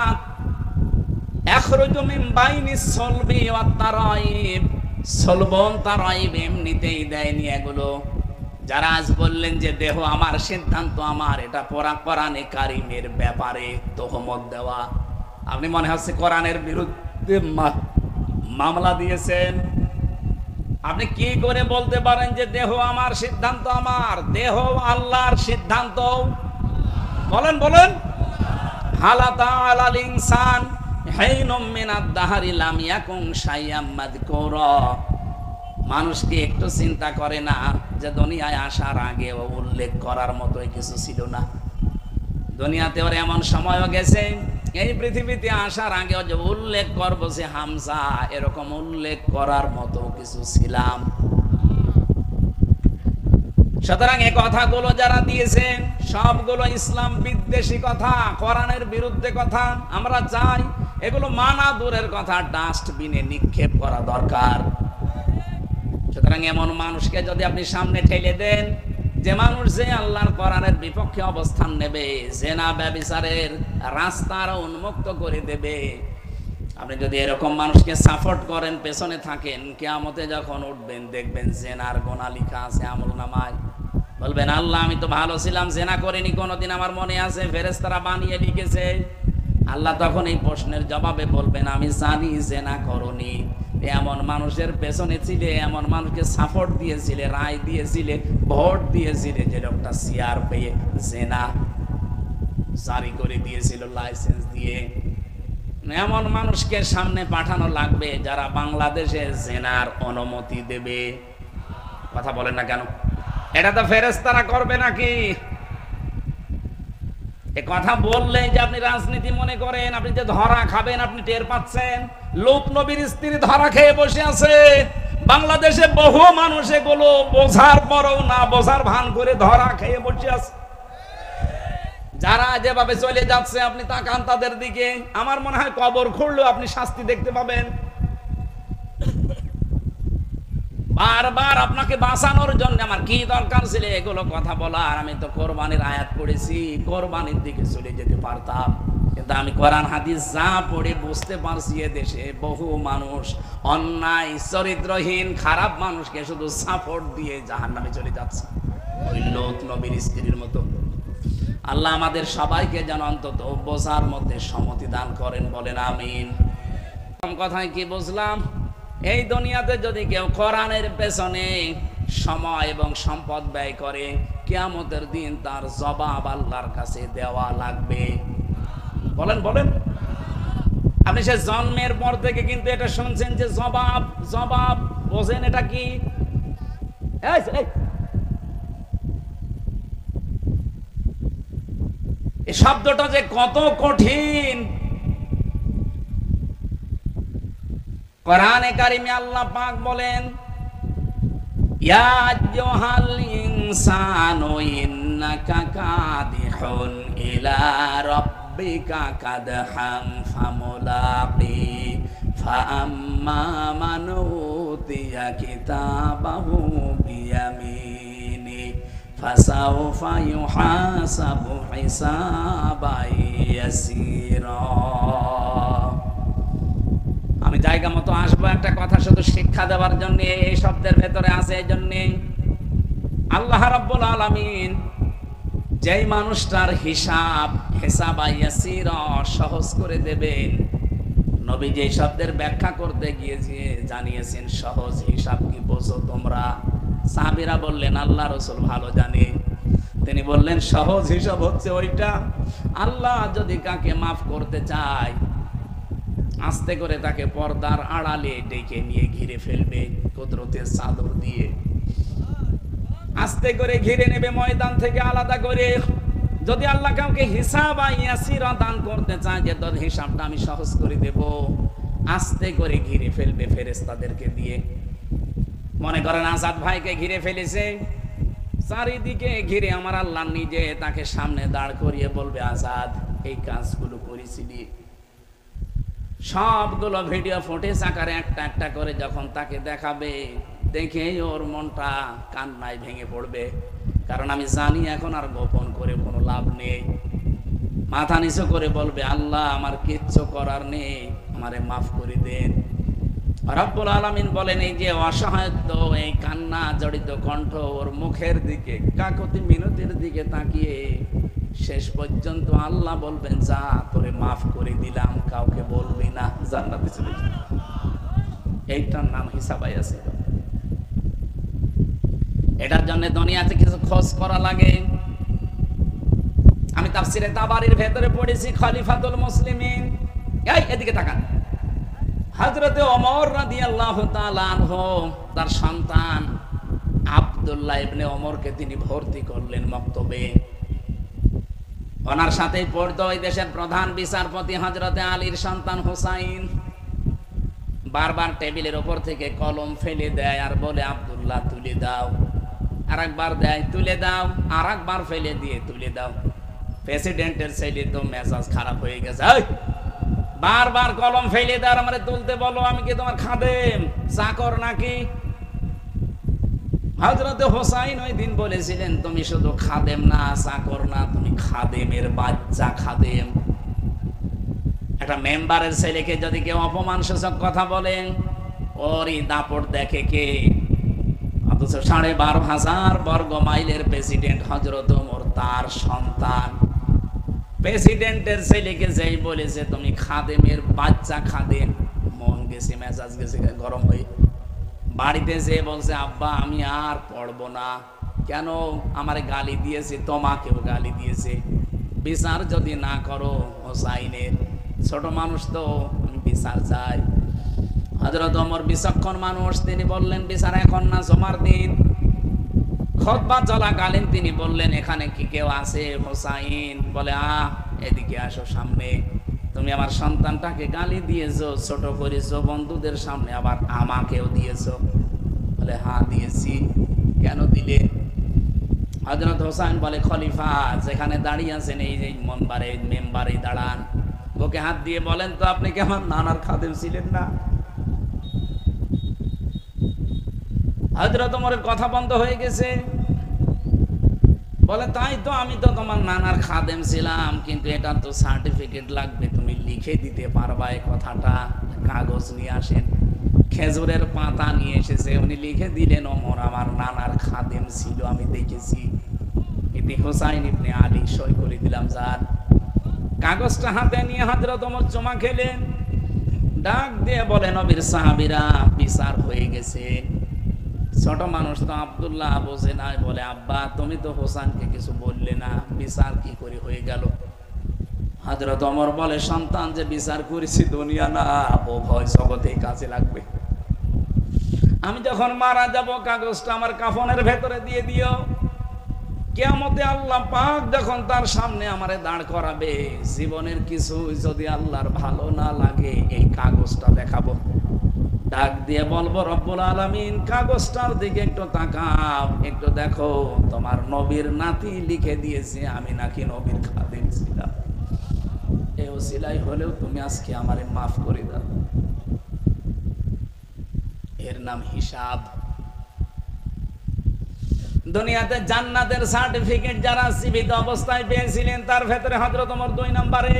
এমনিতেই দেয়নি এগুলো। যারা আজ বললেন যে দেহ আমার, সিদ্ধান্ত আমার, এটা কোরআনে কারিমের ব্যাপারে তহমত দেওয়া। আপনি মনে হচ্ছে কোরআনের বিরুদ্ধে মামলা দিয়েছেন। আপনি কি করে বলতে পারেন যে দেহ আমার, সিদ্ধান্ত আমার? দেহ আল্লাহর সিদ্ধান্ত। বলেন বলেন। হালাতা আলাল ইনসান হাইনুম মিনাদ দাহরি লাম ইয়াকুন শাইয়াম মাযকুরা। মানুষ কি একটু চিন্তা করে না যে দুনিয়ায় আসার আগে ও উল্লেখ করার মতোই কিছু ছিল না? দুনিয়াতে ওর এমন সময়ও গেছে, এই পৃথিবীতে আসার আগে যে উল্লেখ করবো যে হামজা, এরকম উল্লেখ করার মতো কিছু ছিলাম। সুতরাং এই কথাগুলো যারা দিয়েছেন সবগুলো ইসলাম বিদ্বেষী কথা, কোরআনের বিরুদ্ধে কথা। আমরা চাই এগুলো মানা দূরের কথা, ডাস্টবিনে নিক্ষেপ করা দরকার। সুতরাং এমন মানুষকে যদি আপনি সামনে ঠেলে দেন, যে মানুষ যে আল্লাহর কোরআনের বিপক্ষে অবস্থান নেবে, জেনা ব্যভিচারের রাস্তার উন্মুক্ত করে দেবে, আপনি যদি এরকম মানুষকে সাপোর্ট করেন, পেছনে থাকেন, কিয়ামতে যখন উঠবেন দেখবেন জেনার গোনা লেখা আছে আমলনামায়। বলবেন আল্লাহ আমি তো ভালো ছিলাম, জেনা করিনি কোনোদিন, আমার মনে আছে, ফেরেশতারা বানিয়ে লিখেছে। আল্লাহ তখন এই প্রশ্নের জবাবে বলবেন আমি জানি জেনা করনি। এমন মানুষের পেছনে ছিলে, এমন মানুষকে সাপোর্ট দিয়েছিলে, রায় দিয়েছিলে, ভোট দিয়েছিলে, যে লোকটা সিআর পেয়ে জেনা জারি করে দিয়েছিল লাইসেন্স দিয়ে। এমন মানুষকে সামনে পাঠানো লাগবে যারা বাংলাদেশে জেনার অনুমতি দেবে। কথা বলেন না কেন? এটা তো ফেরেশতারা করবে নাকি? এ কথা বললে যে আপনি রাজনীতি মনে করেন, আপনি যে ধরা খাবেন আপনি টের পাচ্ছেন। লূত নবীর স্ত্রী ধরা খেয়ে বসে আছে। বাংলাদেশে বহু মানুষ এগুলো বোঝার পরও না বোঝার ভান করে ধরা খেয়ে বসে আছে। যারা যেভাবে চলে যাচ্ছে আপনি তাকান তাদের দিকে, আমার মনে হয় কবর খুঁড়লেও আপনি শাস্তি দেখতে পাবেন। বারবার আপনাকে বাঁচানোর জন্য আমার কি দরকার ছিল এগুলো কথা বলার? আমি তো কোরবানির আয়াত পড়েছি, কোরবানির দিকে চলে যেতে পারতাম, কিন্তু আমি কোরআন হাদিস যা পড়ে বুঝতে পারছি দেশে বহু মানুষ অন্যায় চরিত্রহীন খারাপ মানুষকে শুধু সাপোর্ট দিয়ে জাহান্নামে চলে যাচ্ছে, ওই লূত নবীর স্ত্রীর মতো। আল্লাহ আমাদের সবাইকে যেন অন্তত বোঝার মধ্যে সম্মতি দান করেন, বলেন আমিন। কথায় কি বুঝলাম? এই দুনিয়াতে যদি কেউ কোরআনের পেছনে সময় এবং সম্পদ ব্যয় করে, কিয়ামতের দিন তার জবাব আল্লাহর কাছে দেওয়া লাগবে। বলেন বলেন। আপনি সে জন্মের পর থেকে কিন্তু এটা শুনছেন যে জবাব জবাব, বোঝেন এটা কি? এই শব্দটা যে কত কঠিন। কোরআনে কারিমে আল্লাহ পাক বলেন ইয়া আইয়ুহাল ইনসানু ইন্নাকা কাদিহুন ইলা রাব্বিকা কাদহান ফামুলাকি ফাআম্মা মান উতিয়া কিতাবাহু বিয়ামিনি ফাসাউফা ইউহাসাবু হিসাবান ইয়াসীরা। আমি জায়গা মতো আসবো, একটা কথা শুধু শিক্ষা দেওয়ার জন্য এই শব্দের ভেতরে আছে। এই জন্য আল্লাহ রাব্বুল আলামিন যেই মানুষটার হিসাব ইয়াসীরা সহজ করে দেবেন, নবী যেই শব্দের ব্যাখ্যা করতে গিয়েছে জানিয়েছেন সহজ হিসাব কি বোঝো তোমরা? সাহাবীরা বললেন আল্লাহ রাসূল ভালো জানে। তিনি বললেন সহজ হিসাব হচ্ছে ওইটা, আল্লাহ যদি কাকে মাফ করতে চায় আস্তে করে তাকে পর্দার আড়ালে ডেকে নিয়ে ঘিরে ফেলবে কুদরতের চাদর দিয়ে, আস্তে করে ঘিরে নেবে ময়দান থেকে আলাদা করে। যদি আল্লাহ কাউকে হিসাব ইয়াসীরা দান করতে চায়, যে তোর হিসাবটা আমি সহজ করে দেব, আস্তে করে ঘিরে ফেলবে ফেরেশতাদেরকে দিয়ে। মনে করেন আসাদ ভাইকে ঘিরে ফেলেছে, চারিদিকে ঘিরে আমার আল্লাহ নিজে তাকে সামনে দাঁড় করিয়ে বলবে আসাদ এই কাজগুলো করেছিলি। সবগুলো ভিডিও ফুটেজ আকারে একটা একটা করে যখন তাকে দেখাবে, দেখে ওর মনটা কান্নায় ভেঙে পড়বে। কারণ আমি জানি এখন আর গোপন করে কোনো লাভ নেই। মাথা নিচু করে বলবে আল্লাহ আমার কিচ্ছু করার নেই, আমারে মাফ করে দেন। রব্বুল আলামিন বলেন এই যে অসহায়ত্ব, এই কান্না জড়িত কণ্ঠ, ওর মুখের দিকে কাকতি মিনতির দিকে তাকিয়ে শেষ পর্যন্ত আল্লাহ বলবেন যা তোরে মাফ করে দিলাম, কাউকে বলবি না, জান্নাতে চলে যা। এইটার নাম হিসাব ইয়াসীরা। এটার জন্য দুনিয়াতে কিছু খোঁজ করা লাগে। আমি তাফসীরে তাবারির ভেতরে পড়েছি খলিফাতুল মুসলিমিন, এই এদিকে তাকান, হযরতে ওমর রাদিয়াল্লাহু তাআলা আনহু তার সন্তান আব্দুল্লাহ ইবনে ওমরকে তিনি ভর্তি করলেন মক্তবে। ওনার সাথেই পড়তো ওই দেশের প্রধান বিচারপতি হযরতে আলীর সন্তান হুসাইন। বারবার টেবিলের উপর থেকে কলম ফেলে দেয় আর বলে আব্দুল্লাহ তুলে দাও। আর একবার দেয়, তুলে দাও, আর একবার ফেলে দিয়ে তুলে দাও। প্রেসিডেন্টের ছেলে তো মেজাজ খারাপ হয়ে গেছে, বারবার কলম ফেলে দাও, আমারে তুলতে বলো, আমি কি তোমার খাদেম চাকর নাকি? হযরত হোসাইন ওই দিন বলেছিলেন, তুমি শুধু খাদেম না, চাকর না, তুমি খাদেমের বাচ্চা খাদেম। একটা মেম্বারের ছেলেকে যদি কেউ অপমানসূচক কথা বলেন, ওরই দাপট দেখে কে? অথচ 12,500 বর্গ মাইলের প্রেসিডেন্ট হযরত ওমর, তার সন্তান। প্রেসিডেন্টের ছেলেকে যেই বলেছে তুমি খাদেমের বাচ্চা খাদেম, মন গেছে, মেজাজ গেছে গরম হয়ে। বাড়িতে যেয়ে বলছে, আব্বা আমি আর পড়বো না। কেন? আমারে গালি দিয়েছে, তোমাকেও গালি দিয়েছে, বিচার যদি না করো হোসাইনের, ছোট মানুষ তো, আমি বিচার চাই। হযরত ওমর বিচক্ষণ মানুষ, তিনি বললেন বিচার এখন না, জমার দিন। খুতবা চলাকালীন তিনি বললেন, এখানে কি কেউ আছে? হোসাইন বলে, এদিকে আসো সামনে। তুমি আমার সন্তানটাকে গালি দিয়েছো, ছোট করেছো বন্ধুদের সামনে, আবার আমাকেও দিয়েছো। বলে, হ্যাঁ দিয়েছি। কেন দিলে? হযরত হোসাইন বলে, খলিফা যেখানে দাঁড়িয়ে আছেন, এই যে মেম্বারে দাঁড়ান, ওকে হাত দিয়ে বলেন তো, আপনি কি আমার নানার খাদেম ছিলেন না? হযরত ওমরের কথা বন্ধ হয়ে গেছে। বলে, তাই তো, আমি তো তোমার নানার খাদেম ছিলাম, কিন্তু এটা তো সার্টিফিকেট লাগবে, তুমি লিখে দিতে পারবা এই কথাটা? কাগজ নিয়ে আসেন। খেজুরের পাতা নিয়ে এসেছে, উনি লিখে দিলেন, ওমর আমার নানার খাদেম ছিল, আমি দেখেছি। এতে হোসাইন ইবনে আলী সই করে দিলাম। যার কাগজটা হাতে নিয়ে হযরত ওমর চুমা খেলেন, ডাক দিয়ে বলে, নবীর সাহাবীরা, বিচার হয়ে গেছে। ছোট মানুষ তো আব্দুল্লাহ বোঝে নাই, বলে, আব্বা তুমি তো হোসেনকে কিছু বললে না, বিচার কি করে হয়ে গেল? হযরত ওমর বলে, সন্তান যে বিচার করেছি দুনিয়া না, ও ভয় জগতে কাজে লাগবে। আমি যখন মারা যাব, কাগজটা আমার কাফনের ভেতরে দিয়ে দিও। কিয়ামতে আল্লাহ পাক যখন তার সামনে আমারে দাঁড় করাবে, জীবনের কিছু যদি আল্লাহর ভালো না লাগে, এই কাগজটা দেখাবো, ডাক দিয়ে বলবো, রব্বুল আলামিন কাগজটার দিকে একটু তাকাও, একটু দেখো, তোমার নবীর নাতি লিখে দিয়েছে আমি নাকি নবীর খাদেম ছিলাম। এই ওসিলাই হলেও তুমি আজকে আমারে মাফ করে দাও। এর নাম হিসাব। দুনিয়াতে জান্নাতের সার্টিফিকেট যারা জীবিত অবস্থায় পেয়েছিলেন, তার ভেতরে হযরত ওমর 2 নম্বরে।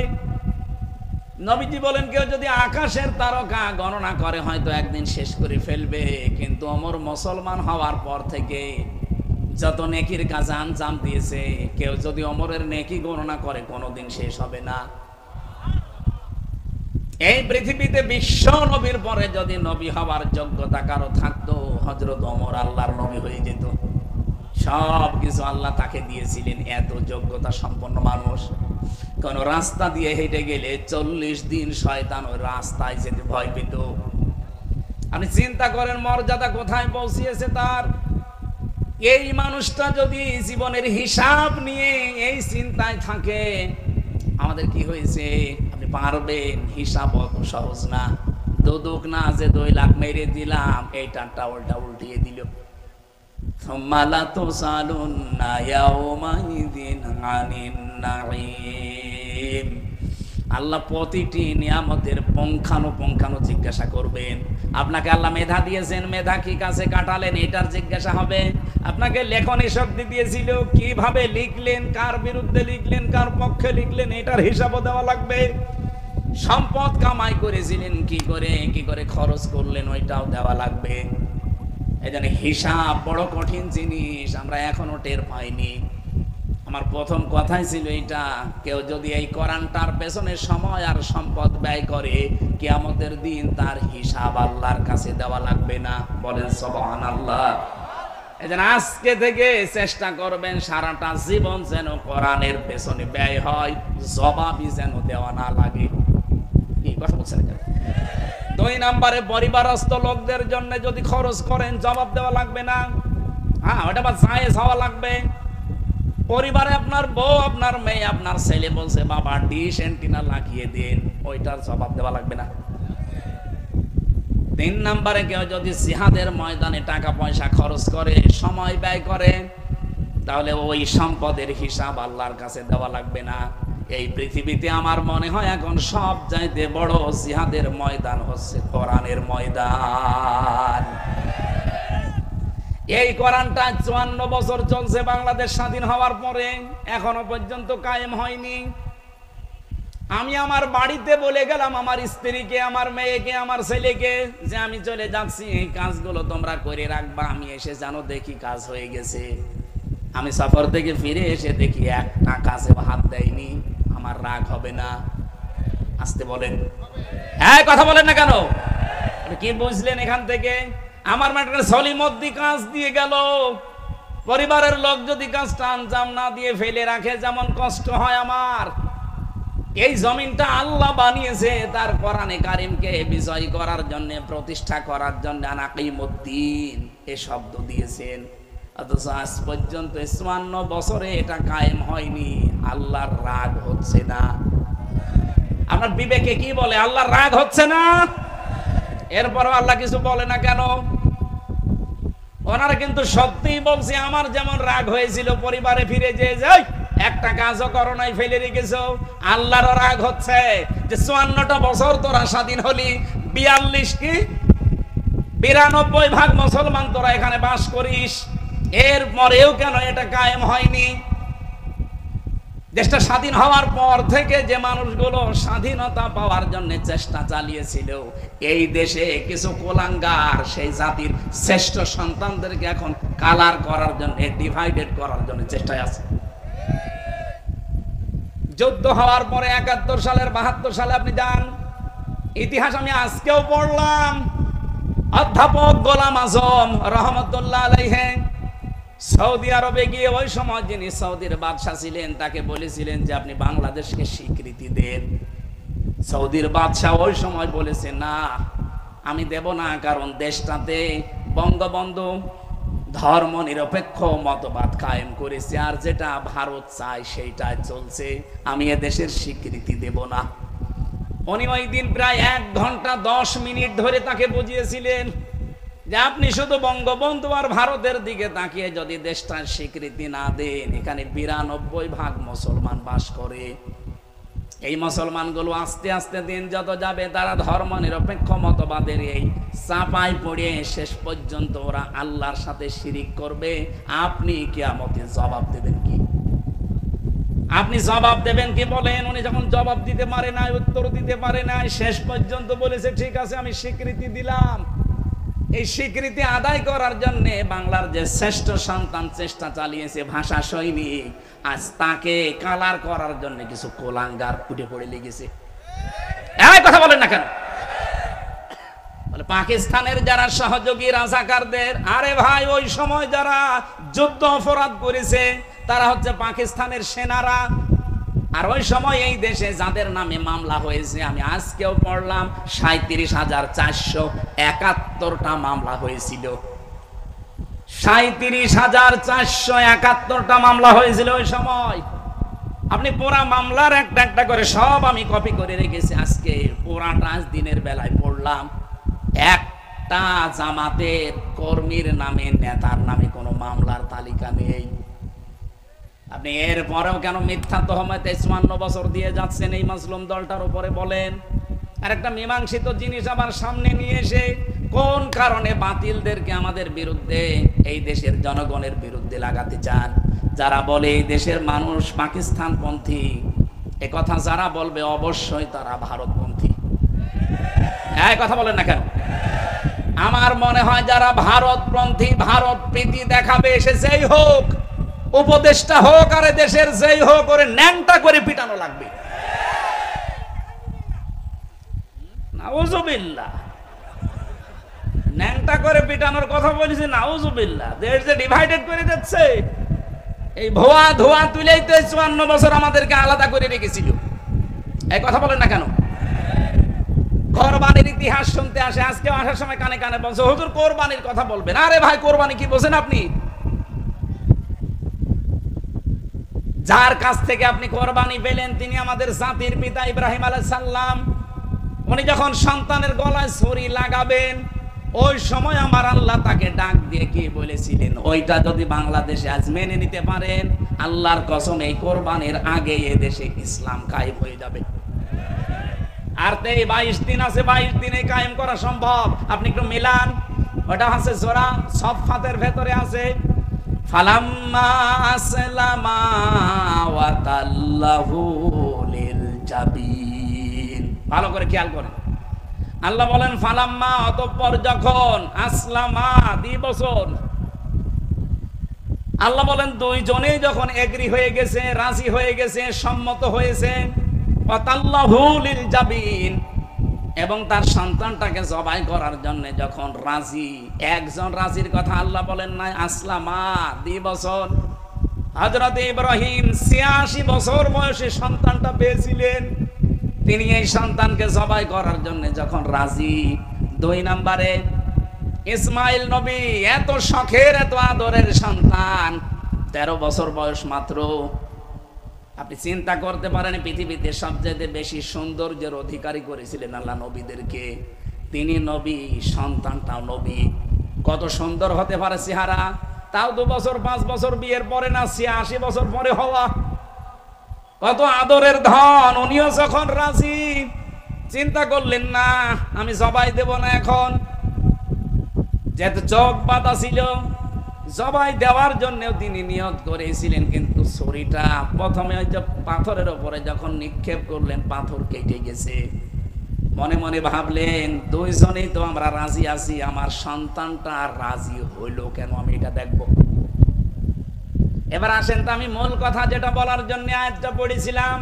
নবীজি বলেন, কেউ যদি আকাশের তারকা গণনা করে হয়তো একদিন শেষ করে ফেলবে, কিন্তু ওমর মুসলমান হওয়ার পর থেকে যত নেকির কাজ আঞ্জাম দিয়েছে, কেউ যদি ওমরের নেকি গণনা করে কোনোদিন শেষ হবে না। এই পৃথিবীতে বিশ্ব নবীর পরে যদি নবী হওয়ার যোগ্যতা কারো থাকতো, হযরত ওমর আল্লাহর নবী হয়ে যেত। সব কিছু আল্লাহ তাকে দিয়েছিলেন, এত যোগ্যতা সম্পন্ন মানুষ। কোন রাস্তা দিয়ে হেঁটে গেলে 40 দিন শয়তান ওই রাস্তায় যেতে ভয় পেত। আপনি চিন্তা করেন মর্যাদা কোথায় পৌঁছিয়েছে তার। এই মানুষটা যদি জীবনের হিসাব নিয়ে এই চিন্তায় থাকে, আমাদের কি হয়েছে? আপনি পারবেন? হিসাব অত সহজ না। দুদুক না যে 2 লাখ মেরে দিলাম, এই টানটা উল্টা উল্টিয়ে দিল। আল্লাহ প্রতিটি নিয়ামতের পুঙ্খানুপুঙ্খানু জিজ্ঞাসা করবেন। আপনাকে আল্লাহ মেধা দিয়েছেন, মেধা কি কাছে কাটালেন, এটার জিজ্ঞাসা হবে। আপনাকে লেখনী শক্তি দিয়েছিল, কিভাবে লিখলেন, কার বিরুদ্ধে লিখলেন, কার পক্ষে লিখলেন, এটার হিসাবও দেওয়া লাগবে। সম্পদ কামাই করেছিলেন, কি করে খরচ করলেন, ওইটাও দেওয়া লাগবে। এই জন্য হিসাব বড় কঠিন জিনিস, আমরা এখনো টের পাইনি। আমার প্রথম কথাই ছিল এইটা, কেউ যদি এই কোরআনটার পেছনে সময় আর সম্পদ ব্যয় করে, কিয়ামতের দিন তার হিসাব আল্লাহর কাছে দেওয়া লাগবে না। বলেন সুবহানাল্লাহ। এই জন্য আজকে থেকে চেষ্টা করবেন সারাটা জীবন যেন কোরআনের পেছনে ব্যয় হয়, জবাবই যেন দেওয়া না লাগে। কি কথা বলছেন? 2 নম্বরে, পরিবারস্থ লোকদের জন্য যদি খরচ করেন, জবাব দেওয়া লাগবে না। হ্যাঁ, ওটা বা জায়েজ হওয়া লাগবে। পরিবারে আপনার বউ, আপনার মেয়ে, আপনার ছেলে বলছে বাবা ডিশ অ্যান্টিনা লাগিয়ে দিন, ওইটার জবাব দেওয়া লাগবে না। তিন নম্বরে কেউ যদি জিহাদের ময়দানে টাকা পয়সা খরচ করে, সময় ব্যয় করে, তাহলে ওই সম্পদের হিসাব আল্লাহর কাছে দেওয়া লাগবে না। এই পৃথিবীতে আমার মনে হয় এখন সব চাইতে বড় জিহাদের ময়দান হচ্ছে কোরআনের ময়দান। এই কোরআনটা 54 বছর চলছে বাংলাদেশ স্বাধীন হওয়ার পরে, এখনো পর্যন্ত কায়েম হয়নি। আমি আমার বাড়িতে বলে গেলাম আমার স্ত্রীকে, আমার মেয়েকে, আমার ছেলেকে যে আমি চলে যাচ্ছি, এই কাজগুলো তোমরা করে রাখবা, আমি এসে জানো দেখি কাজ হয়ে গেছে। আমি সফর থেকে ফিরে এসে দেখি একটা কাজে হাত দেয়নি, আমার রাগ হবে না? আসতে বলেন, হ্যাঁ কথা বলেন না কেন? কি বুঝলেন এখান থেকে? আমার মাঠে সলিমদ্দি কাজ দিয়ে গেল, পরিবারের লোক যদি কাজটা আঞ্জাম না দিয়ে ফেলে রাখে যেমন কষ্ট হয় আমার। এই জমিনটা আল্লাহ বানিয়েছে তার কোরআনে কারিমকে বিজয় করার জন্য, প্রতিষ্ঠা করার জন্য। আনাকিমুদ্দিন এ শব্দ দিয়েছেন, অথচ আজ পর্যন্ত 54 বছরে এটা কায়েম হয়নি। আল্লাহর রাগ হচ্ছে না? আপনার বিবেকে কি বলে আল্লাহর রাগ হচ্ছে না? এরপরও আল্লাহ কিছু বলে না কেন? ওনারা কিন্তু সত্যিই বলছে, আমার যেমন রাগ হয়েছিল পরিবারে ফিরে যে যাই একটা কাজও করো নাই, ফেলে রেখেছো। আল্লাহরও রাগ হচ্ছে যে 54টা বছর তোরা স্বাধীন হলি, 92% মুসলমান তোরা এখানে বাস করিস, এরপরেও কেন এটা কায়েম হয়নি? দেশটা স্বাধীন হওয়ার পর থেকে যে মানুষগুলো স্বাধীনতা পাওয়ার জন্য চেষ্টা চালিয়েছিল, এই দেশে কিছু কোলাঙ্গার সেই জাতির শ্রেষ্ঠ সন্তানদেরকে এখন কালার করার জন্য, ডিভাইডেড করার জন্য চেষ্টায় আছে। যুদ্ধ হওয়ার পরে 71 সালের 72 সালে আপনি যান, ইতিহাস আমি আজকেও পড়লাম, অধ্যাপক গোলাম আজম রহমতুল্লাহ আলাইহি সৌদি আরবে গিয়ে ওই সময় যিনি সৌদির বাদশা ছিলেন তাকে বলেছিলেন যে আপনি বাংলাদেশকে স্বীকৃতি দেন। সৌদির বাদশা ওই সময় বলেছে না, আমি দেব না, কারণ দেশটাতে বঙ্গবন্ধু ধর্ম নিরপেক্ষ মতবাদ কায়েম করেছে, আর যেটা ভারত চায় সেইটাই চলছে, আমি এ দেশের স্বীকৃতি দেব না। উনি ওই দিন প্রায় 1 ঘন্টা 10 মিনিট ধরে তাকে বুঝিয়েছিলেন যে আপনি শুধু বঙ্গবন্ধু আর ভারতের দিকে তাকিয়ে যদি দেশটার স্বীকৃতি না দেন, এখানে 92% মুসলমান বাস করে। এই মুসলমানগুলো আস্তে আস্তে দিন যত যাবে তারা ধর্ম নিরপেক্ষ মতবাদের এই চাপায় পড়ে শেষ পর্যন্ত ওরা আল্লাহর সাথে শিরিক করবে। আপনি কিয়ামতে জবাব দেবেন কি? আপনি জবাব দেবেন কি বলেন? উনি যখন জবাব দিতে পারে না, উত্তর দিতে পারে না, শেষ পর্যন্ত বলেছে ঠিক আছে আমি স্বীকৃতি দিলাম। এই স্বীকৃতি আদায় করার জন্য বাংলার যে শ্রেষ্ঠ সন্তান চেষ্টা চালিয়েছে, ভাষা সৈনিক, আজ তাকে কালার করার জন্য কিছু কোলাঙ্গার উঠে পড়ে লেগেছে। এই কথা বলেন না কেন? বলে পাকিস্তানের যারা সহযোগী রাজাকারদের, আরে ভাই ওই সময় যারা যুদ্ধ অপরাধ করেছে তারা হচ্ছে পাকিস্তানের সেনারা। আর ওই সময় এই দেশে যাদের নামে মামলা হয়েছে, আমি আজকেও পড়লাম 37,471টা মামলা হয়েছিল। 37,471টা মামলা হয়েছিল ওই সময়। আপনি পুরা মামলার একটা একটা করে সব আমি কপি করে রেখেছি, আজকে পুরাটা দিনের বেলায় পড়লাম। একটা জামাতের কর্মীর নামে, নেতার নামে কোনো মামলার তালিকা নেই। আপনি এরপরেও কেন মিথ্যা তহমতে 54 বছর দিয়ে যাচ্ছেন এই মাজলুম দলটার উপরে বলেন? আর একটা মীমাংসিত জিনিস আমার সামনে নিয়ে এসে কোন কারণে বাতিলদেরকে আমাদের বিরুদ্ধে, এই দেশের জনগণের বিরুদ্ধে লাগাতে চান? যারা বলে এই দেশের মানুষ পাকিস্তানপন্থী, এ কথা যারা বলবে অবশ্যই তারা ভারতপন্থী। এই কথা বলেন না কেন? আমার মনে হয় যারা ভারতপন্থী, ভারত প্রীতি দেখাবে, এসে যেই হোক, উপদেষ্টা হোক আর দেশের যেই হোক, করে ন্যাংটা করে পিটানো লাগবে। নাউজুবিল্লাহ, ন্যাংটা করে পিটানোর কথা বলেছে। নাউজুবিল্লাহ, দেশ যে ডিভাইডেড করে দিচ্ছে, এই ভুয়া ধোয়া তুলেই তো 54 বছর আমাদেরকে আলাদা করে রেখেছিল। এই কথা বলেন না কেন? কোরবানির ইতিহাস শুনতে আসে, আজকে আসার সময় কানে কানে বলছে হুজুর কোরবানির কথা বলবেন। আরে ভাই, কোরবানি কি বোঝেন আপনি? যার কাছ থেকে আপনি কোরবানি পেলেন তিনি আমাদের জাতির পিতা ইব্রাহিম আলাইহিস সালাম। উনি যখন সন্তানের গলায় ছুরি লাগাবেন, ওই সময় আমার আল্লাহ তাকে ডাক দিয়ে কি বলেছিলেন, ওইটা যদি বাংলাদেশে আজ মেনে নিতে পারেন, আল্লাহর কসম এই কোরবানির আগে এ দেশে ইসলাম কায়েম হয়ে যাবে। আর 22 দিন আছে, 22 দিনে কায়েম করা সম্ভব। আপনি একটু মিলান, ওটা আছে সূরা সফফাতের ভেতরে আছে, ফালাম্মা আসলামা ওয়া তাল্লাহু লিল জাবিন। ভালো করে খেয়াল করেন, আল্লাহ বলেন ফালাম্মা, অতঃপর যখন, আসলামা 2 বছর, আল্লাহ বলেন দুইজনেই যখন এগ্রি হয়ে গেছে, রাজি হয়ে গেছে, সম্মত হয়েছে, ওয়াতাল্লাহু লিল জাবিন, এবং তার সন্তানটাকে জবাই করার জন্য যখন রাজি, একজন রাজির কথা আল্লাহ বলেন নাই, আসলামা 2 বছর। হযরত ইব্রাহিম 86 বছর বয়সে সন্তানটা পেয়েছিলেন, তিনি এই সন্তানকে জবাই করার জন্য যখন রাজি। 2 নম্বরে ইসমাইল নবী, এত শখের এত আদরের সন্তান, 13 বছর বয়স মাত্র। আপনি চিন্তা করতে পারেন, পৃথিবীতে সবচেয়ে বেশি সৌন্দর্যের অধিকারী করেছিলেন আল্লাহ নবীদেরকে, তিনি নবী, সন্তানটাও নবী। কত সুন্দর হতে পারে চেহারা, তাও 2 বছর 5 বছর বিয়ের পরে না, 86 বছর পরে হওয়া, কত আদরের ধন। উনিও যখন রাজি, চিন্তা করলেন না আমি জবাই দেব না এখন, যেহেতু চোখ বাঁধা ছিল, জবাই দেওয়ার জন্য তিনি নিয়ত করেছিলেন, কিন্তু ছুরিটা প্রথমে ওই যে পাথরের উপরে যখন নিক্ষেপ করলেন, পাথর কেটে গেছে। মনে মনে ভাবলেন দুইজনেই তো আমরা রাজি আছি, আমার সন্তানটা রাজি হইল কেন, আমি এটা দেখব। এবার আসেন তো আমি মূল কথা যেটা বলার জন্য আয়াতটা পড়েছিলাম,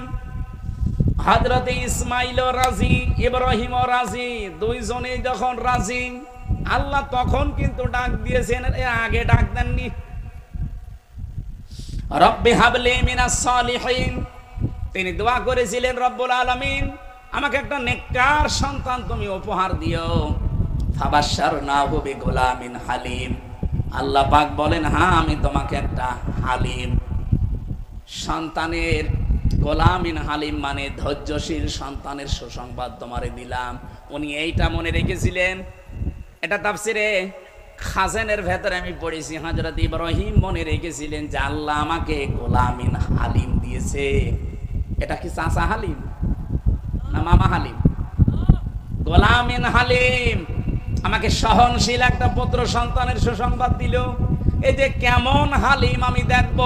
হযরত ইসমাইলও রাজি, ইব্রাহিমও রাজি, দুইজনেই যখন রাজি, আল্লাহ তখন কিন্তু ডাক দিয়েছেন, এর আগে ডাক দেননি। রব্বি হাবলি মিনাস সালিহিন, তিনি দোয়া করেছিলেন, রব্বুল আলামিন আমাকে একটা নেককার সন্তান তুমি উপহার দিও। ফাবাশশারনাহু বিগুলামিন হালিম, আল্লাহ পাক বলেন হ্যাঁ আমি তোমাকে একটা হালিম সন্তানের, গোলামিন হালিম মানে ধৈর্যশীল সন্তানের সুসংবাদ তোমারে দিলাম। উনি এইটা মনে রেখেছিলেন। এটা তাফসিরে খাজেনের ভেতরে আমি পড়েছি, হযরত ইব্রাহিম মনে রেখেছিলেন যে আল্লাহ আমাকে গোলামিন হালিম দিয়েছে। এটা কি চাচা হালিম না মামা হালিম? গোলামিন হালিম, আমাকে সহনশীল একটা পুত্র সন্তানের সুসংবাদ দিল। এই যে কেমন হালিম আমি দেখব।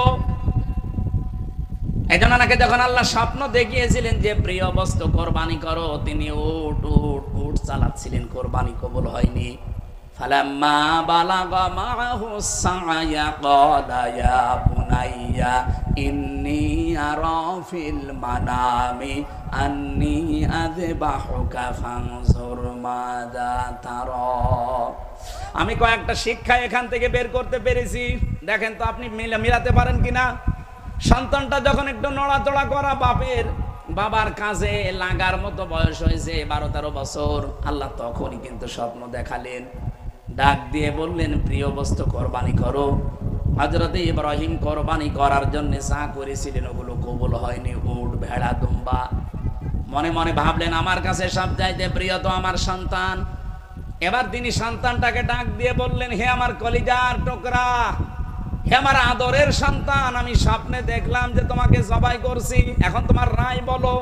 এই জন্য নাকি যখন আল্লাহ স্বপ্ন দেখিয়েছিলেন যে প্রিয় বস্তু কোরবানি করো, তিনি উট উট উট চালাচ্ছিলেন, কোরবানি কবুল হয়নি। ফালাম্মা বালাগা মাআহু সা'য়া ক্বালা ইয়া বুনাইয়া ইন্নী আরা ফিল মানামি আন্নী আযবাহুকা ফানজুর মাযা তারা। আমি কয়েকটা শিক্ষা এখান থেকে বের করতে পেরেছি, দেখেন তো আপনি মিলাতে পারেন কিনা। সন্তানটা যখন একটু নড়াচড়া করা, বাবার কাজে লাগার মতো বয়স হয়েছে, 12-13 বছর, আল্লাহ তখনই কিন্তু স্বপ্ন দেখালেন, ডাক দিয়ে বললেন প্রিয় বস্তু কোরবানি করো। হযরত ইব্রাহিম কোরবানি করার জন্য যা করেছিলেন ওগুলো কবুল হয়নি, উট ভেড়া দুম্বা। মনে মনে ভাবলেন আমার কাছে সব চাইতে প্রিয় তো আমার সন্তান। এবার তিনি সন্তানটাকে ডাক দিয়ে বললেন, হে আমার কলিজার টুকরা, হে আমার আদরের সন্তান, আমি স্বপ্নে দেখলাম যে তোমাকে জবাই করছি, এখন তোমার রায় বলো।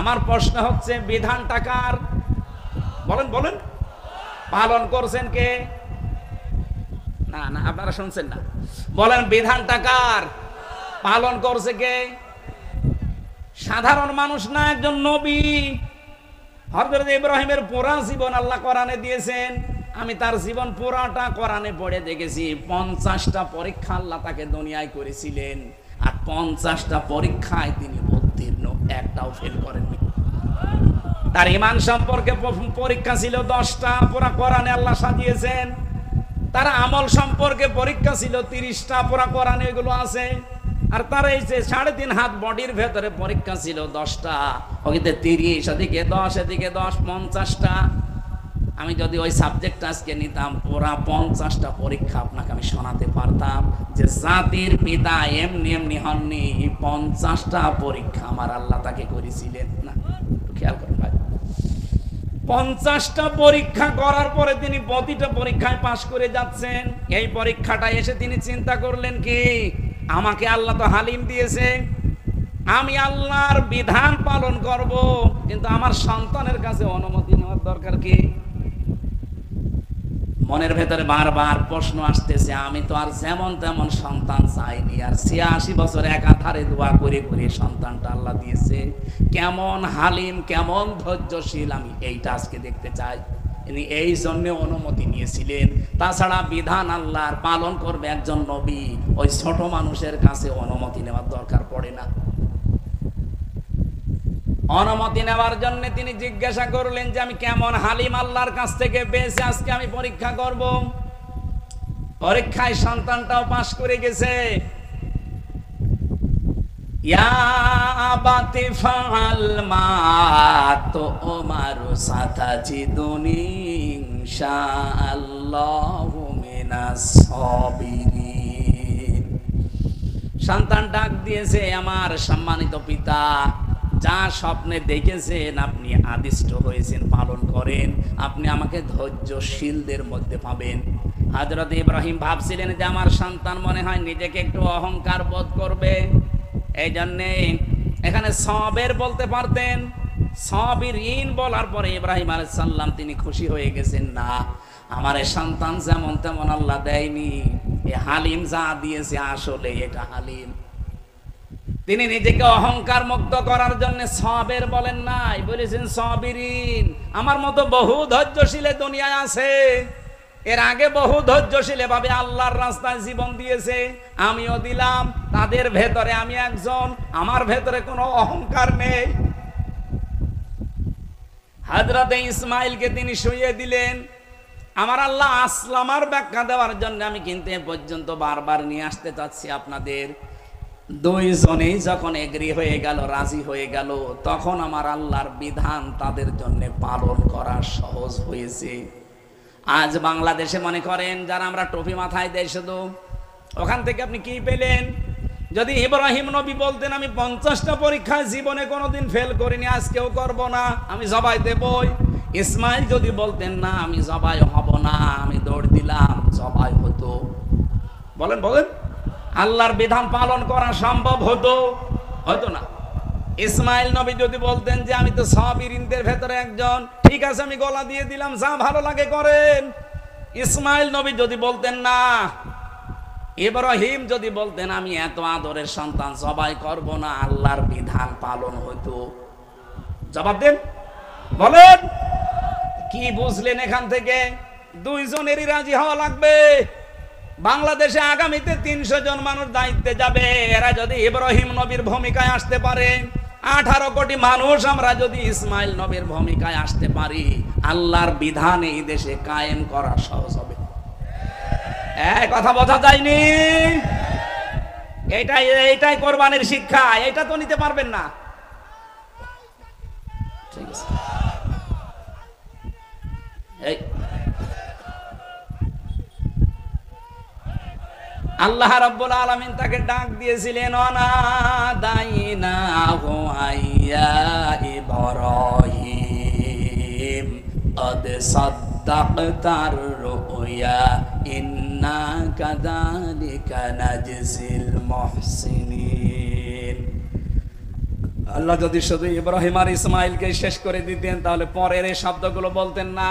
আমার প্রশ্ন হচ্ছে বিধানটা কার? বলেন বলেন, পালন করছেন কে? না না আপনারা শুনছেন না, বলেন বিধানটা কার? পালন করছে কে? সাধারণ মানুষ না, একজন নবী। হযরত ইব্রাহিমের পুরা জীবন আল্লাহ কোরআনে দিয়েছেন, আমি তার জীবন পুরাটা কোরআনে পড়ে দেখেছি। 50টা পরীক্ষা আল্লাহ তাকে দুনিয়ায় করেছিলেন, আর 50টা পরীক্ষায় তিনি উত্তীর্ণ, একটাও ফেল করেননি। তার ঈমান সম্পর্কে পরীক্ষা ছিল 10টা, পুরা কোরআনে আল্লাহ সাজিয়েছেন। তার আমল সম্পর্কে পরীক্ষা ছিল 30টা, পুরা কোরআনে এগুলো আছে। আর তার এই যে 3.5 হাত বডির ভেতরে পরীক্ষা ছিল 10টা, ওকে 30, এদিকে 10, এদিকে 10, 50টা। আমি যদি ওই সাবজেক্ট আজকে নিতাম, পুরা 50টা পরীক্ষা আপনাকে আমি শোনাতে পারতাম যে জাতির পিতা এমনি এমনি হননি, 50টা পরীক্ষা আমার আল্লাহ তাকে করেছিলেন। না, খেয়াল করেন ভাই, 50টা পরীক্ষা করার পরে তিনি প্রতিটা পরীক্ষায় পাশ করে যাচ্ছেন। এই পরীক্ষাটা এসে তিনি চিন্তা করলেন কি, আমাকে আল্লাহ তো হালিম দিয়েছে, আমি আল্লাহর বিধান পালন করব, কিন্তু আমার সন্তানের কাছে অনুমতি নেওয়ার দরকার কি? মনের ভেতরে বারবার প্রশ্ন আসতেছে, আমি তো আর যেমন তেমন সন্তান চাইনি, আর 86 বছর একাধারে দোয়া করে করে সন্তানটা আল্লাহ দিয়েছে, কেমন হালিম কেমন ধৈর্যশীল আমি এইটা আজকে দেখতে চাই। ইনি এই জন্য অনুমতি নিয়েছিলেন। তাছাড়া বিধান আল্লাহর পালন করবে একজন নবী, ওই ছোট মানুষের কাছে অনুমতি নেওয়ার দরকার পড়ে না। অনুমতি নেওয়ার জন্য তিনি জিজ্ঞাসা করলেন যে আমি কেমন হালিম আল্লাহর কাছ থেকে পেয়েছি, আজকে আমি পরীক্ষা করব। পরীক্ষায় সন্তানটাও পাশ করে গেছে। ইয়া আবাতি ফাআল মা তুমারু সাতাজিদুনি ইনশাআল্লাহু মিনাস সাবিরিন। সন্তান ডাক দিয়েছে, আমার সম্মানিত পিতা, যা স্বপ্নে দেখেছেন আপনি আদিষ্ট হয়েছেন পালন করেন, আপনি আমাকে ধৈর্যশীলদের মধ্যে পাবেন। হযরত ইব্রাহিম ভাবছিলেন যে আমার সন্তান মনে হয় নিজেকে একটু অহংকার বোধ করবে, এই জন্যে এখানে সবের বলতে পারতেন, সাবিরিন বলার পরে ইব্রাহিম আলাইহিস সালাম তিনি খুশি হয়ে গেছেন, না আমার এই সন্তান যেমন তেমন আল্লাহ দেয়নি, এ হালিম যা দিয়েছে আসলে এটা হালিম। তিনি নিজেকে অহংকার মুক্ত করার জন্য সবের বলেন নাই, বলেছেন সাবিরিন। আমার মতো বহু ধৈর্যশীল দুনিয়ায় আছে, এর আগে বহু ধৈর্যশীল ভাবে আল্লাহর রাস্তায় জীবন দিয়েছে, আমিও দিলাম, তাদের ভেতরে আমি একজন, আমার ভেতরে কোনো অহংকার নেই। হযরত ইসমাইলকে তিনি শুইয়ে দিলেন। আমার আল্লাহ আসলামার ব্যাখ্যা দেওয়ার জন্য আমি কিন্তু এ পর্যন্ত বারবার নিয়ে আসতে চাচ্ছি আপনাদের। দুইজনেই যখন এগ্রি হয়ে গেল, রাজি হয়ে গেল, তখন আমার আল্লাহর বিধান তাদের জন্য পালন করা সহজ হয়েছে। আজ বাংলাদেশে মনে করেন যারা আমরা টুপি মাথায় দেই শুধু, ওখান থেকে আপনি কি পেলেন? যদি ইব্রাহিম নবী বলতেন আমি 50টা পরীক্ষায় জীবনে কোনোদিন ফেল করিনি, আজকেও করব না, আমি জবাই দেবই। ইসমাইল যদি বলতেন না আমি জবাই হব না, আমি দৌড় দিলাম, জবাই হতো। বলেন বলেন, আল্লাহর বিধান পালন করা সম্ভব হতো? হতো না। ইসমাইল নবী যদি বলতেন যে আমি তো সাবিরিনদের ভেতরে একজন, ঠিক আছে আমি গলা দিয়ে দিলাম, যা ভালো লাগে করেন। ইসমাইল নবী যদি বলতেন না, ইব্রাহিম যদি বলতেন আমি এত আদরের সন্তান জবাই করব না, আল্লাহর বিধান পালন হতো? জবাব দেন, বলেন কি বুঝলেন এখান থেকে? দুইজনেরই রাজি হওয়া লাগবে। বাংলাদেশে আগামীতে 300 জন মানুষ দায়িত্বে যাবে, এরা যদি ইব্রাহিম নবীর ভূমিকায় আসতে পারে, 18 কোটি মানুষ আমরা যদি ইসমাইল নবীর ভূমিকায় আসতে পারি, আল্লাহর বিধান এই দেশে কায়েম করা সহজ হবে। কথা বোঝা যায়নি? এইটাই কোরবানির শিক্ষা, এটা তো নিতে পারবেন না। ঠিক আছে, আল্লাহ রাব্বুল আলামিন তাকে ডাক দিয়েছিলেন, অনাদাইনাহু আইয়া ইব্রাহিম কদ সাদ্দাকতার রুয়া ইন্না কাযালিকা নাজজিল মুহসিনিন। আল্লাহ যদি শুধু ইব্রাহিম আর ইসমাইলকে শেষ করে দিতেন তাহলে পরের এই শব্দগুলো বলতেন না।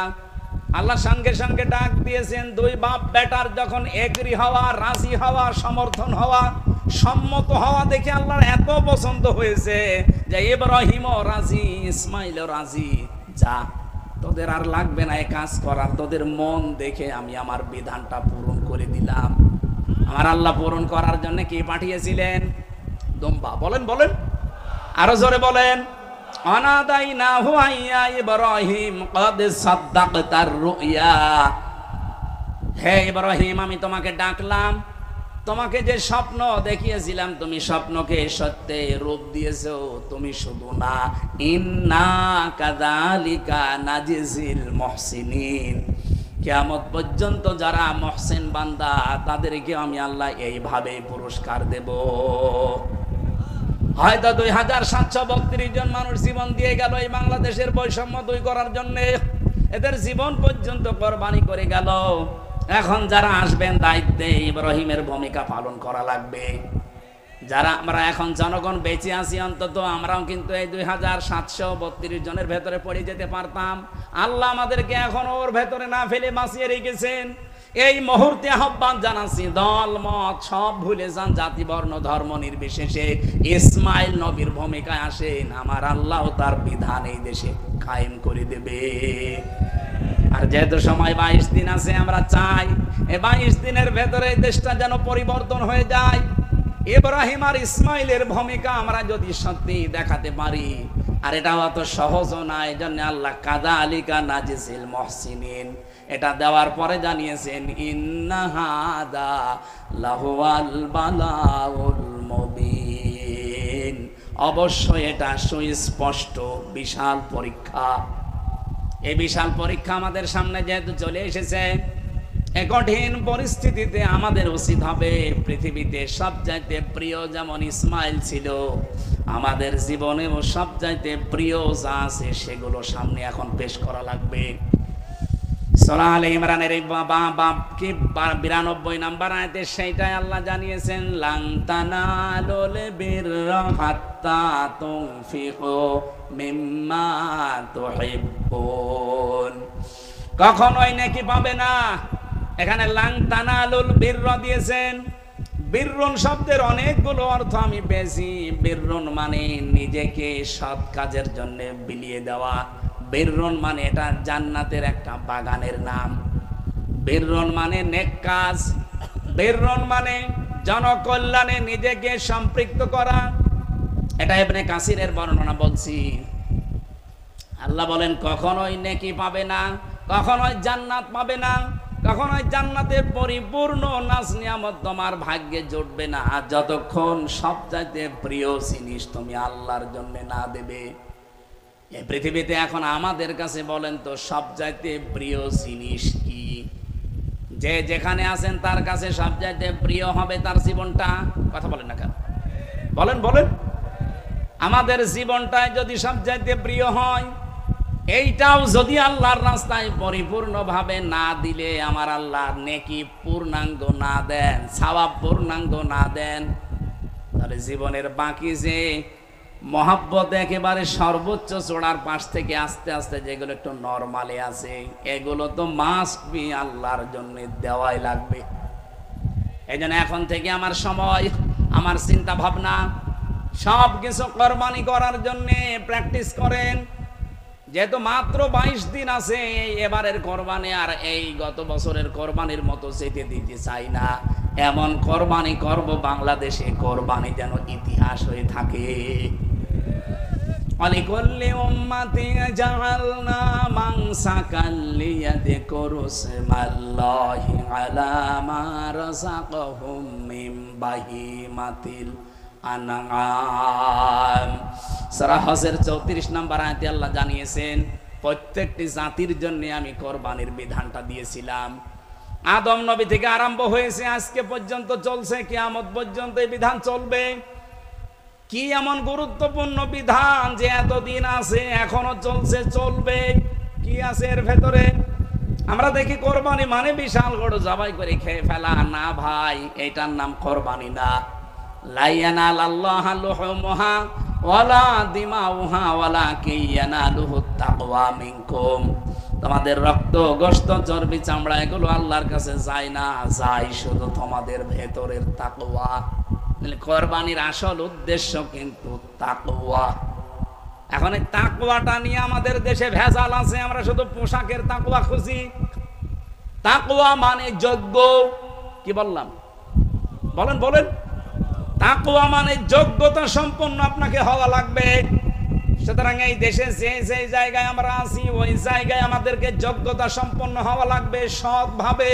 আল্লাহ সঙ্গে সঙ্গে ডাক দিয়েছেন, দুই বাপ বেটার যখন এগ্রি হওয়া, রাজি হওয়া, সমর্থন হওয়া, সম্মত হওয়া দেখে আল্লাহর এত পছন্দ হয়েছে যে ইব্রাহিমও রাজি, ইসমাইলও রাজি, যা তোদের আর লাগবে না এই কাজ করার, তোদের মন দেখে আমি আমার বিধানটা পূরণ করে দিলাম। আমার আল্লাহ পূরণ করার জন্য কি পাঠিয়েছিলেন? দুম্বা। বলেন বলেন, আরো জোরে বলেন, অনাদাইনাহু আইয়া ইব্রাহিম কদ সাদ্দাকতার রুয়া। হে ইব্রাহিম, আমি তোমাকে ডাকলাম, তোমাকে যে স্বপ্ন দেখিয়েছিলাম তুমি স্বপ্নকে সত্যে রূপ দিয়েছো। তুমি শুধু না, ইন্না কাযালিকা নাজিজিল মুহসিনিন, কিয়ামত পর্যন্ত যারা মুহসিন বান্দা তাদেরকে আমি আল্লাহ এইভাবে পুরস্কার দেব। হয়তো 2732 জন মানুষ জীবন দিয়ে গেল এই বাংলাদেশের বৈষম্য দূর করার জন্য, এদের জীবন পর্যন্ত কোরবানি করে গেল। এখন যারা আসবেন দায়িত্বে, ইব্রাহিমের ভূমিকা পালন করা লাগবে। যারা আমরা এখন জনগণ বেঁচে আছি, অন্তত আমরাও কিন্তু এই 2732 জনের ভেতরে পড়ে যেতে পারতাম। আল্লাহ আমাদেরকে এখন ওর ভেতরে না ফেলে বাঁচিয়ে রেখেছেন। এই মুহূর্তে আহ্বান জানাচ্ছি, দল মত সব ভুলে যান, জাতি বর্ণ ধর্ম নির্বিশেষে ইসমাইল নবীর ভূমিকায় আসেন। আমার আল্লাহ তার বিধান এই দেশে কায়েম করে দেবে। আর যেহেতু সময় 22 দিন আছে, আমরা চাই এই 22 দিনের ভেতরে দেশটা যেন পরিবর্তন হয়ে যায়। ইব্রাহিম আর ইসমাইলের ভূমিকা আমরা যদি সত্যি দেখাতে পারি, আর এটা অত সহজ না, এই জন্য আল্লাহ কাযালিকা নাজিসিল মুহসিনিন এটা দেওয়ার পরে জানিয়েছেন, ইন্না হাদা লাহুয়াল বালাউল মুবিন, অবশ্যই এটা সুস্পষ্ট বিশাল পরীক্ষা। এই বিশাল পরীক্ষা আমাদের সামনে যেহেতু চলে এসেছে, এই কঠিন পরিস্থিতিতে আমাদের উচিত হবে পৃথিবীতে সবচাইতে প্রিয় যেমন ইসমাইল ছিল, আমাদের জীবনেও সবচাইতে প্রিয় যা আছে সেগুলো সামনে এখন পেশ করা লাগবে। সূরা আলে ইমরানের 92 নম্বর আয়াতে সেইটাই আল্লাহ জানিয়েছেন, লান তানালুল বিররা হাত্তা তুনফিকু মিম্মা তুহিব্বুন, কখনোই নেকি পাবে না। এখানে লান তানালুল বিররা দিয়েছেন। বিররুন শব্দের অনেকগুলো অর্থ আমি পেয়েছি। বিররুন মানে নিজেকে সৎ কাজের জন্য বিলিয়ে দেওয়া। বিররুন মানে এটা জান্নাতের একটা বাগানের নাম। বিররুন মানে নেক কাজ। বিররুন মানে জনকল্যাণে নিজেকে সম্পৃক্ত করা। এটা ইবনে কাসিরের বর্ণনা বলছি। আল্লাহ বলেন কখনোই নেকি পাবে না, কখনোই জান্নাত পাবে না, কখনোই জান্নাতের পরিপূর্ণ নাজ নিয়ামত তোমার ভাগ্যে জুটবে না যতক্ষণ সবচাইতে প্রিয় জিনিস তুমি আল্লাহর জন্য না দেবে। এই পৃথিবীতে এখন আমাদের কাছে বলেন তো সবচাইতে প্রিয় জিনিস কি? যে যেখানে আছেন তার কাছে সবচাইতে প্রিয় হবে তার জীবনটা। কথা বলেন না কেন? বলেন বলেন। আমাদের জীবনটাই যদি সবচাইতে প্রিয় হয়, এইটাও যদি আল্লাহর রাস্তায় পরিপূর্ণভাবে না দিলে, আমার আল্লাহ নেকি পূর্ণাঙ্গ না দেন, সওয়াব পূর্ণাঙ্গ না দেন, তাহলে জীবনের বাকি যে মহাব্বত একেবারে সর্বোচ্চ চূড়ার পাশ থেকে আস্তে আস্তে যেগুলো একটু নরমালে আছে, এগুলো তো মাস্ট বি আল্লাহর জন্য দেওয়াই লাগবে। এই জন্য এখন থেকে আমার সময়, আমার চিন্তা ভাবনা সব কিছু কোরবানি করার জন্য প্র্যাকটিস করেন। যেহেতু মাত্র 22 দিন আছে এবারের কোরবানি, আর এই গত বছরের কোরবানির মতো যেতে দিতে চাই না। এমন কোরবানি করব বাংলাদেশে কোরবানি যেন ইতিহাস হয়ে থাকে। আলিকুল্লি উম্মাতি জাআলনা মানসাকাল লিয়াযকুরু ইসমাল্লাহি আলা মা রাযাকাহুম মিন বাহিমাতিল আনআম। সূরা হজের 34 নম্বর আয়াতে আল্লাহ জানিয়েছেন, প্রত্যেকটি জাতির জন্য আমি কোরবানির বিধানটা দিয়েছিলাম। আদম নবী থেকে আরম্ভ হয়েছে, আজকে পর্যন্ত চলছে, কিয়ামত পর্যন্ত এই বিধান চলবে। কি এমন গুরুত্বপূর্ণ বিধান যে এতদিন আছে, এখনো চলছে, চলবে? কি আছে এর ভেতরে? আমরা দেখি কোরবানি মানে বিশাল গরু জবাই করে খেয়ে ফেলা। না ভাই, এটার নাম কোরবানি না। লা ইয়ানালাল্লাহু লুহুমুহা ওয়ালা দিমাউহা ওয়ালাকিন ইয়ানালুহুত তাকওয়া মিনকুম। তোমাদের রক্ত, গোশত, চর্বি, চামড়া এগুলো আল্লাহর কাছে যায় না, যায় শুধু তোমাদের ভেতরের তাকওয়া। কোরবানির আসল উদ্দেশ্য কিন্তু তাকওয়া। এখন এই তাকওয়াটা নিয়ে আমাদের দেশে ভেজাল আছে। আমরা শুধু পোশাকের তাকওয়া খুঁজি। তাকওয়া মানে যোগ্য। কি বললাম? বলেন বলেন। তাকওয়া মানে যোগ্যতা সম্পন্ন আপনাকে হওয়া লাগবে। সুতরাং এই দেশে যে যে জায়গায় আমরা আছি, ওই জায়গায় আমাদেরকে যোগ্যতা সম্পন্ন হওয়া লাগবে সৎভাবে।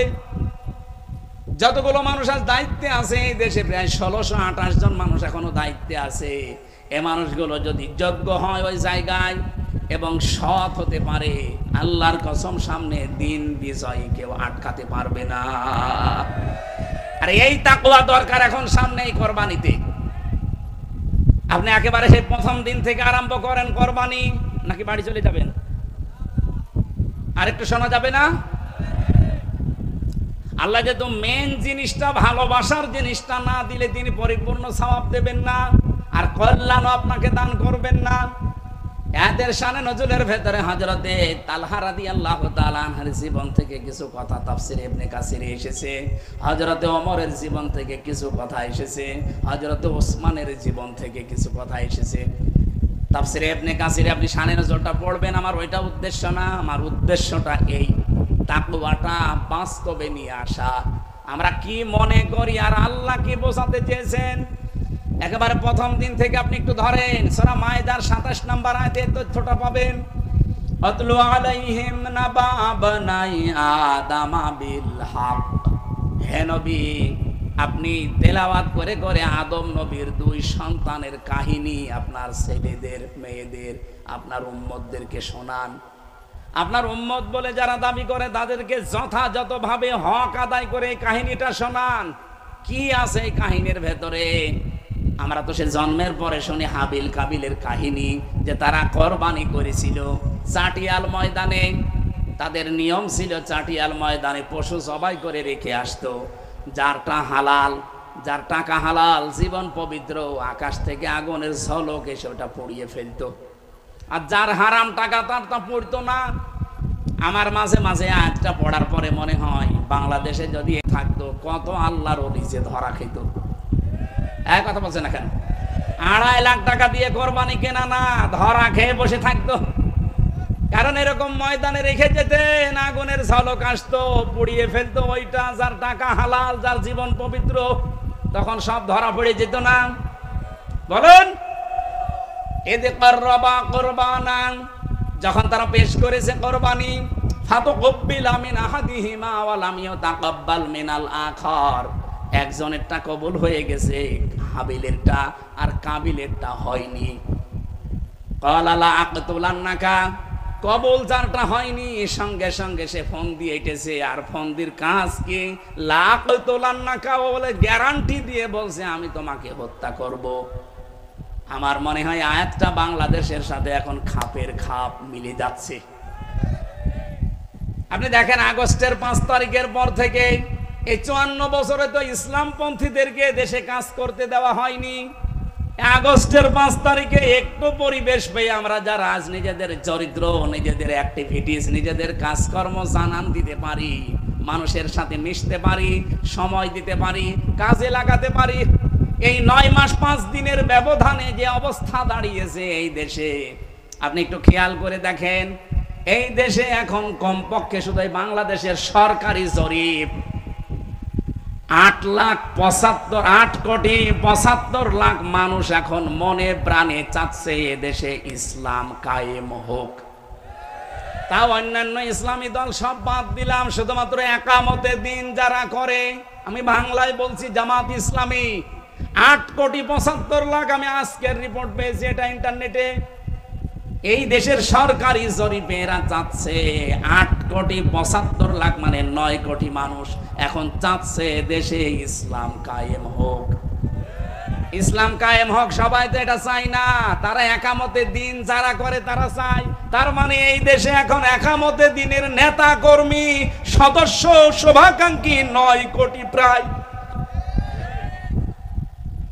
যতগুলো মানুষ আজ দায়িত্বে আছে এই দেশে, প্রায় 1628 জন মানুষ এখনো দায়িত্বে আছে। এ মানুষগুলো যদি যোগ্য হয় ওই জায়গায় এবং সৎ হতে পারে, আল্লাহর কসম সামনে দিন বিজয় কেউ আটকাতে পারবে না। আর এই তাকওয়া দরকার এখন সামনে এই কোরবানিতে। আপনি একেবারে সেই প্রথম দিন থেকে আরম্ভ করেন কোরবানি, নাকি বাড়ি চলে যাবেন? আরেকটু শোনা যাবে না? আল্লাহ যেহেতু মেন জিনিসটা, ভালোবাসার জিনিসটা না দিলে তিনি পরিপূর্ণ সওয়াব দেবেন না, আর কল্যাণ আপনাকে দান করবেন না। এদের শানে নজরুলের ভেতরে হযরতে তালহা রাদিয়াল্লাহু তাআলা আনহুর জীবন থেকে কিছু কথা তাফসীর ইবনে কাসিরে এসেছে, হযরতে ওমরের জীবন থেকে কিছু কথা এসেছে, হযরতে ওসমানের জীবন থেকে কিছু কথা এসেছে। তাফসীরে ইবনে কাসিরে আপনি শানে নজরটা পড়বেন, আমার ওইটা উদ্দেশ্য না। আমার উদ্দেশ্যটা এই তাকওয়াটা বাস্তবে নিয়ে আসা। আমরা কি মনে করি আর আল্লাহ কি বোঝাতে চেয়েছেন, একেবারে প্রথম দিন থেকে আপনি একটু ধরেন। সূরা মায়েদার ২৭ নম্বর আয়াতে তথ্যটা পাবেন। আতলু আলাইহিম নাবা বানাই আদামা বিল হক। হে নবী, আপনি তেলাওয়াত করে করে আদম নবীর ২ সন্তানের কাহিনী আপনার ছেলেদের, মেয়েদের, আপনার উম্মতদেরকে শোনান। আপনার উম্মত বলে যারা দাবি করে তাদেরকে যথাযথভাবে হক আদায় করে এই কাহিনীটা শোনান। কি আছে এই কাহিনীর ভেতরে? আমরা তো সে জন্মের পরে শুনি হাবিল কাবিলের কাহিনী, যে তারা কোরবানি করেছিল চাটিয়াল ময়দানে। তাদের নিয়ম ছিল চাটিয়াল ময়দানে পশু জবাই করে রেখে আসতো। যারটা হালাল, যার টাকা হালাল, জীবন পবিত্র, আকাশ থেকে আগুনের ঝলক এসে ওটা পুড়িয়ে ফেলতো। আর যার হারাম টাকা তার তা পড়তো না। আমার মাঝে মাঝে আয়াতটা পড়ার পরে মনে হয় বাংলাদেশে যদি থাকতো কত আল্লাহর ওলি যে ধরা খেত। এক কথা বলছে না কেন? ২.৫ লাখ টাকা দিয়ে কোরবানি কেনা না, ধরা খেয়ে বসে থাকতো। কারণ এরকম ময়দানে রেখে যেতেন, আগুনের ঝলক আসতো, পুড়িয়ে ফেলতো ওইটা। যার টাকা হালাল, যার জীবন পবিত্র, তখন সব ধরা পড়ে যেত না? বলুন, এদে কাররাবা কুরবানান, যখন তারা পেশ করেছে কোরবানি, ফাতাকাব্বালা মিন আহাদিহিমা ওয়া লাম ইয়াতাকাব্বাল মিনাল আখার, একজনেরটা কবুল হয়ে গেছে, হাবিলেরটা আর কাবিলেরটা হয়নি। ক্বালা লা আকতুলান্নাকা, কবুল যারটা হয়নি সঙ্গে সঙ্গে সে ফোন দিয়ে এটেছে। আর ফোন দির কাজ কি? লা আকতুলান্নাকা, ও বলে গ্যারান্টি দিয়ে বলছে আমি তোমাকে হত্যা করব। আমার মনে হয় আয়াতটা বাংলাদেশের সাথে এখন খাপের খাপ মিলে যাচ্ছে। আপনি দেখেন আগস্টের ৫ তারিখের পর থেকে এই ৫৪ বছরে তো ইসলামপন্থীদেরকে দেশে কাজ করতে দেওয়া হয়নি। আগস্টের ৫ তারিখে একটু পরিবেশ পেয়ে আমরা যারা আজ নিজেদের চরিত্র, নিজেদের অ্যাক্টিভিটিস, নিজেদের কাজকর্ম জানান দিতে পারি, মানুষের সাথে মিশতে পারি, সময় দিতে পারি, কাজে লাগাতে পারি, এই ৯ মাস ৫ দিনের ব্যবধানে যে অবস্থা দাঁড়িয়েছে এই দেশে, আপনি একটু খেয়াল করে দেখেন। এই দেশে এখন কমপক্ষে শুধু বাংলাদেশের সরকারি জরিপ ৮,৭৫,৮,৭৫,০০,০০০ মানুষ এখন মনে প্রাণে চাচ্ছে এদেশে ইসলাম কায়েম হোক। তাও অন্যান্য ইসলামী দল সব বাদ দিলাম, শুধুমাত্র একামতে দিন যারা করে, আমি বাংলায় বলছি জামাত ইসলামী, ৮,৭৫,০০,০০০। আমি আজকের রিপোর্ট পেয়েছি, এটা ইন্টারনেটে। এই দেশের সরকারি জরিপে এরা চাচ্ছে ৮,৭৫,০০,০০০, মানে ৯ কোটি মানুষ এখন চাচ্ছে দেশে ইসলাম কায়েম হোক। ইসলাম কায়েম হোক, সবাই তো এটা চায় না। তারা একামতে দিন যারা করে তারা চায়। তার মানে এই দেশে এখন একামতে দিনের নেতা কর্মী, সদস্য, শুভাকাঙ্ক্ষী ৯ কোটি প্রায়।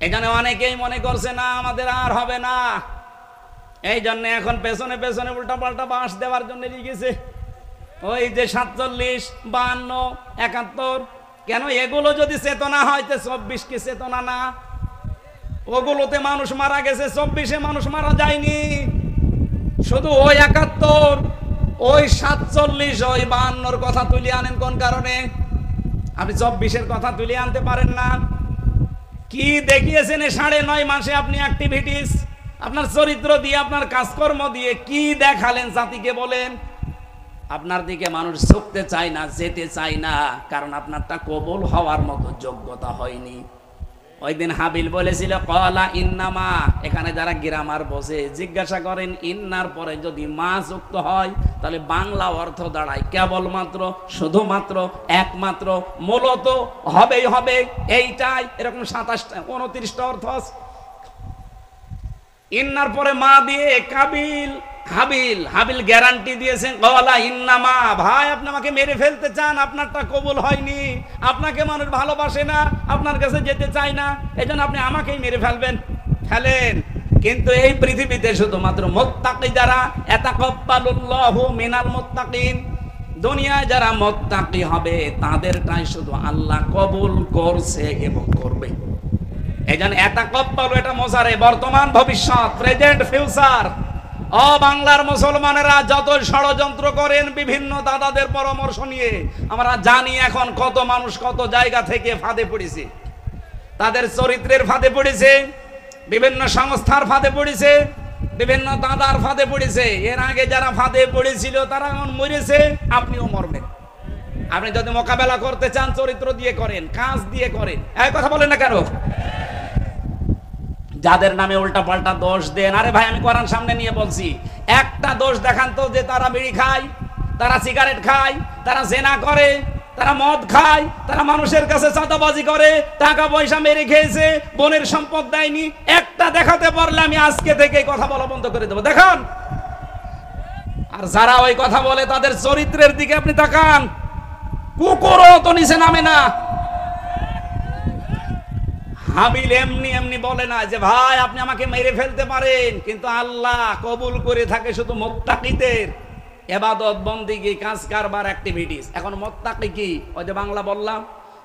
এখানে অনেকেই মনে করছে না আমাদের আর হবে না, এই জন্য এখন পেছনে পেছনে উল্টা পাল্টা বাঁশ দেওয়ার জন্য লিখেছে ওই যে ৪৭, ৫২, ৭১। কেন? এগুলো যদি চেতনা হয় তো ২৪ কি চেতনা না? ওগুলোতে মানুষ মারা গেছে, ২৪-এ মানুষ মারা যায়নি। শুধু ওই ৭১, ওই ৪৭, ওই ৫২-র কথা তুলে আনেন কোন কারণে? আপনি ২৪-এর কথা তুলে আনতে পারেন না। কি দেখিয়েছেন এই ৯.৫ মাসে আপনি অ্যাক্টিভিটিস, আপনার চরিত্র দিয়ে, আপনার কাজকর্ম দিয়ে কি দেখালেন জাতিকে বলেন? আপনার দিকে মানুষ ঝুঁকতে চায় না, যেতে চায় না, কারণ আপনারটা কবুল হওয়ার মতো যোগ্যতা হয়নি। ওই দিন হাবিল বলেছিল ক্বালা ইন্নামা, এখানে যারা গ্রামার বোঝে জিজ্ঞাসা করেন ইন্নার পরে যদি মা যুক্ত হয় তাহলে বাংলা অর্থ দাঁড়ায় কেবলমাত্র, শুধুমাত্র, একমাত্র, মূলত, হবেই হবে, এইটাই, এরকম ২৭টা ২৯টা অর্থ আছে। ইন্নার পরে মা দিয়ে কাবিল হাবিল, হাবিল গ্যারান্টি দিয়েছেন কওয়ালা ইন্নামা, ভাই আপনি আমাকে মেরে ফেলতে চান, আপনারটা কবুল হয়নি, আপনাকে মানুষ ভালোবাসে না, আপনার কাছে যেতে চায় না, এজন্য আপনি আমাকেই মেরে ফেলবেন, ফেলেন। কিন্তু এই পৃথিবীতে শুধুমাত্র মুত্তাকি যারা, ইয়াতাকাব্বালুল্লাহু মিনাল মুত্তাকিন, দুনিয়ায় যারা মুত্তাকি হবে তাদেরটাই শুধু আল্লাহ কবুল করছে এবং করবে। এজন্য ইয়াতাকাব্বালু এটা মোজারে, বর্তমান ভবিষ্যৎ, প্রেজেন্ট ফিউচার। ও বাংলার মুসলমানেরা যত ষড়যন্ত্র করেন বিভিন্ন দাদাদের পরামর্শ নিয়ে, আমরা জানি এখন কত মানুষ কত জায়গা থেকে ফাঁদে পড়েছে, তাদের চরিত্রের ফাঁদে পড়েছে, বিভিন্ন সংস্থার ফাঁদে পড়েছে, বিভিন্ন দাদার ফাঁদে পড়েছে। এর আগে যারা ফাঁদে পড়েছিল তারা এখন মরেছে, আপনিও মরবেন। আপনি যদি মোকাবেলা করতে চান চরিত্র দিয়ে করেন, কাজ দিয়ে করেন। এই কথা বলেন না কেন? যাদের নামে উল্টা পাল্টা দোষ দেন, আরে ভাই আমি কোরআন সামনে নিয়ে বলছি, একটা দোষ দেখান তো যে তারা বিড়ি খায়, তারা সিগারেট খায়, তারা জেনা করে, তারা মদ খায়, তারা মানুষের কাছে চাঁদাবাজি করে, টাকা পয়সা মেরে খেয়েছে, বোনের সম্পদ দেয়নি, একটা দেখাতে পারলে আমি আজকে থেকে কথা বলা বন্ধ করে দেবো, দেখান। আর যারা ওই কথা বলে তাদের চরিত্রের দিকে আপনি তাকান, কুকুরও তো নিচে নামে না। হাবিল এমনি এমনি বলে না যে ভাই আপনি আমাকে মেরে ফেলতে পারেন, কিন্তু আল্লাহ কবুল করে থাকে শুধু মুত্তাকিদের ইবাদত বন্দেগী কাজ কারবার অ্যাক্টিভিটিস। এখন মুত্তাকি কি? ওই যে বাংলা বললাম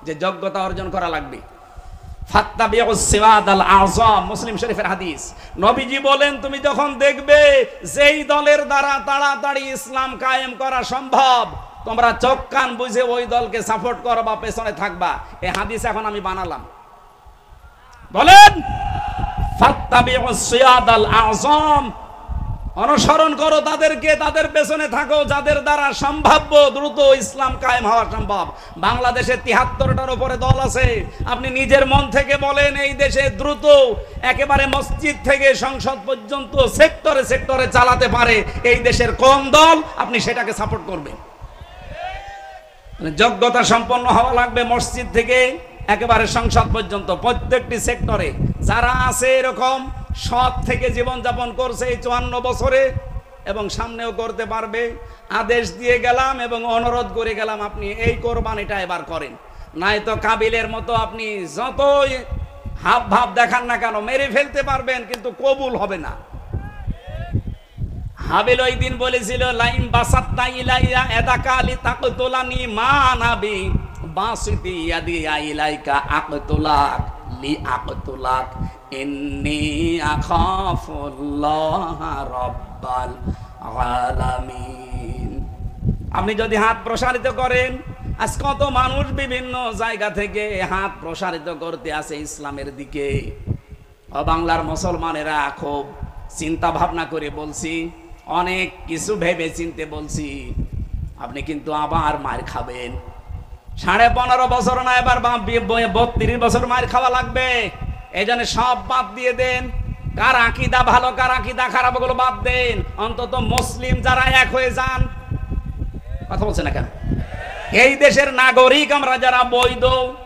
যে যোগ্যতা অর্জন করা লাগবে। ফাত্তাবিউস সিরাতাল আযম, মুসলিম শরীফের হাদিস। নবীজি বলেন তুমি যখন দেখবে যেই দলের দ্বারা তাড়াতাড়ি ইসলাম কায়েম করা সম্ভব, তোমরা চোখ কান বুঝে ওই দলকে সাপোর্ট করবা, পেছনে থাকবা। এই হাদিস এখন আমি বানালাম। বলেন ফাত্তাবিউস সিরাতাল আযম, অনুসরণ করো তাদেরকে, তাদের পেছনে থাকো যাদের দ্বারা সম্ভাব্য দ্রুত ইসলাম কায়েম হওয়া সম্ভব। বাংলাদেশে ৭৩টার উপরে দল আছে। আপনি নিজের মন থেকে বলেন এই দেশে দ্রুত একেবারে মসজিদ থেকে সংসদ পর্যন্ত সেক্টরে সেক্টরে চালাতে পারে এই দেশের কোন দল, আপনি সেটাকে সাপোর্ট করবেন। যোগ্যতা সম্পন্ন হওয়া লাগবে মসজিদ থেকে একেবারে সংসদ পর্যন্ত প্রত্যেকটি সেক্টরে যারা আছে এরকম সৎ থেকে জীবন যাপন করছে এই ৫৪ বছরে এবং সামনেও করতে পারবে। আদেশ দিয়ে গেলাম এবং অনুরোধ করে গেলাম আপনি এই কোরবানিটা এবার করেন, নাই তো কাবিলের মতো আপনি যতই হাব ভাব দেখান না কেন মেরে ফেলতে পারবেন কিন্তু কবুল হবে না। হাবিল ওই দিন বলেছিল লাইম বাসাত্তা ইলাইয়া এদাকা লিতাকতুলানি মা নাবি বাসিতি ইয়াদি ইলাইকা আকতুলাক লি আকতুলাক ইন্নী আখাফুল্লাহ রাব্বাল আলামিন। আপনি যদি হাত প্রসারিত করেন, আজ কত মানুষ বিভিন্ন জায়গা থেকে হাত প্রসারিত করতে আসে ইসলামের দিকে। ও বাংলার মুসলমানেরা খুব চিন্তা ভাবনা করে বলছি, অনেক কিছু ভেবে চিনতে বলছি, আপনি কিন্তু আবার মার খাবেন। ১৫.৫ বছর না, এবার ৩২ বছর মার খাওয়া লাগবে। এই জন্য সব বাদ দিয়ে দেন, কার আকীদা ভালো কার আকীদা খারাপ ওগুলো বাদ দেন। অন্তত মুসলিম যারা এক হয়ে যান। কথা বলছে না কেন? এই দেশের নাগরিক আমরা যারা বৈধ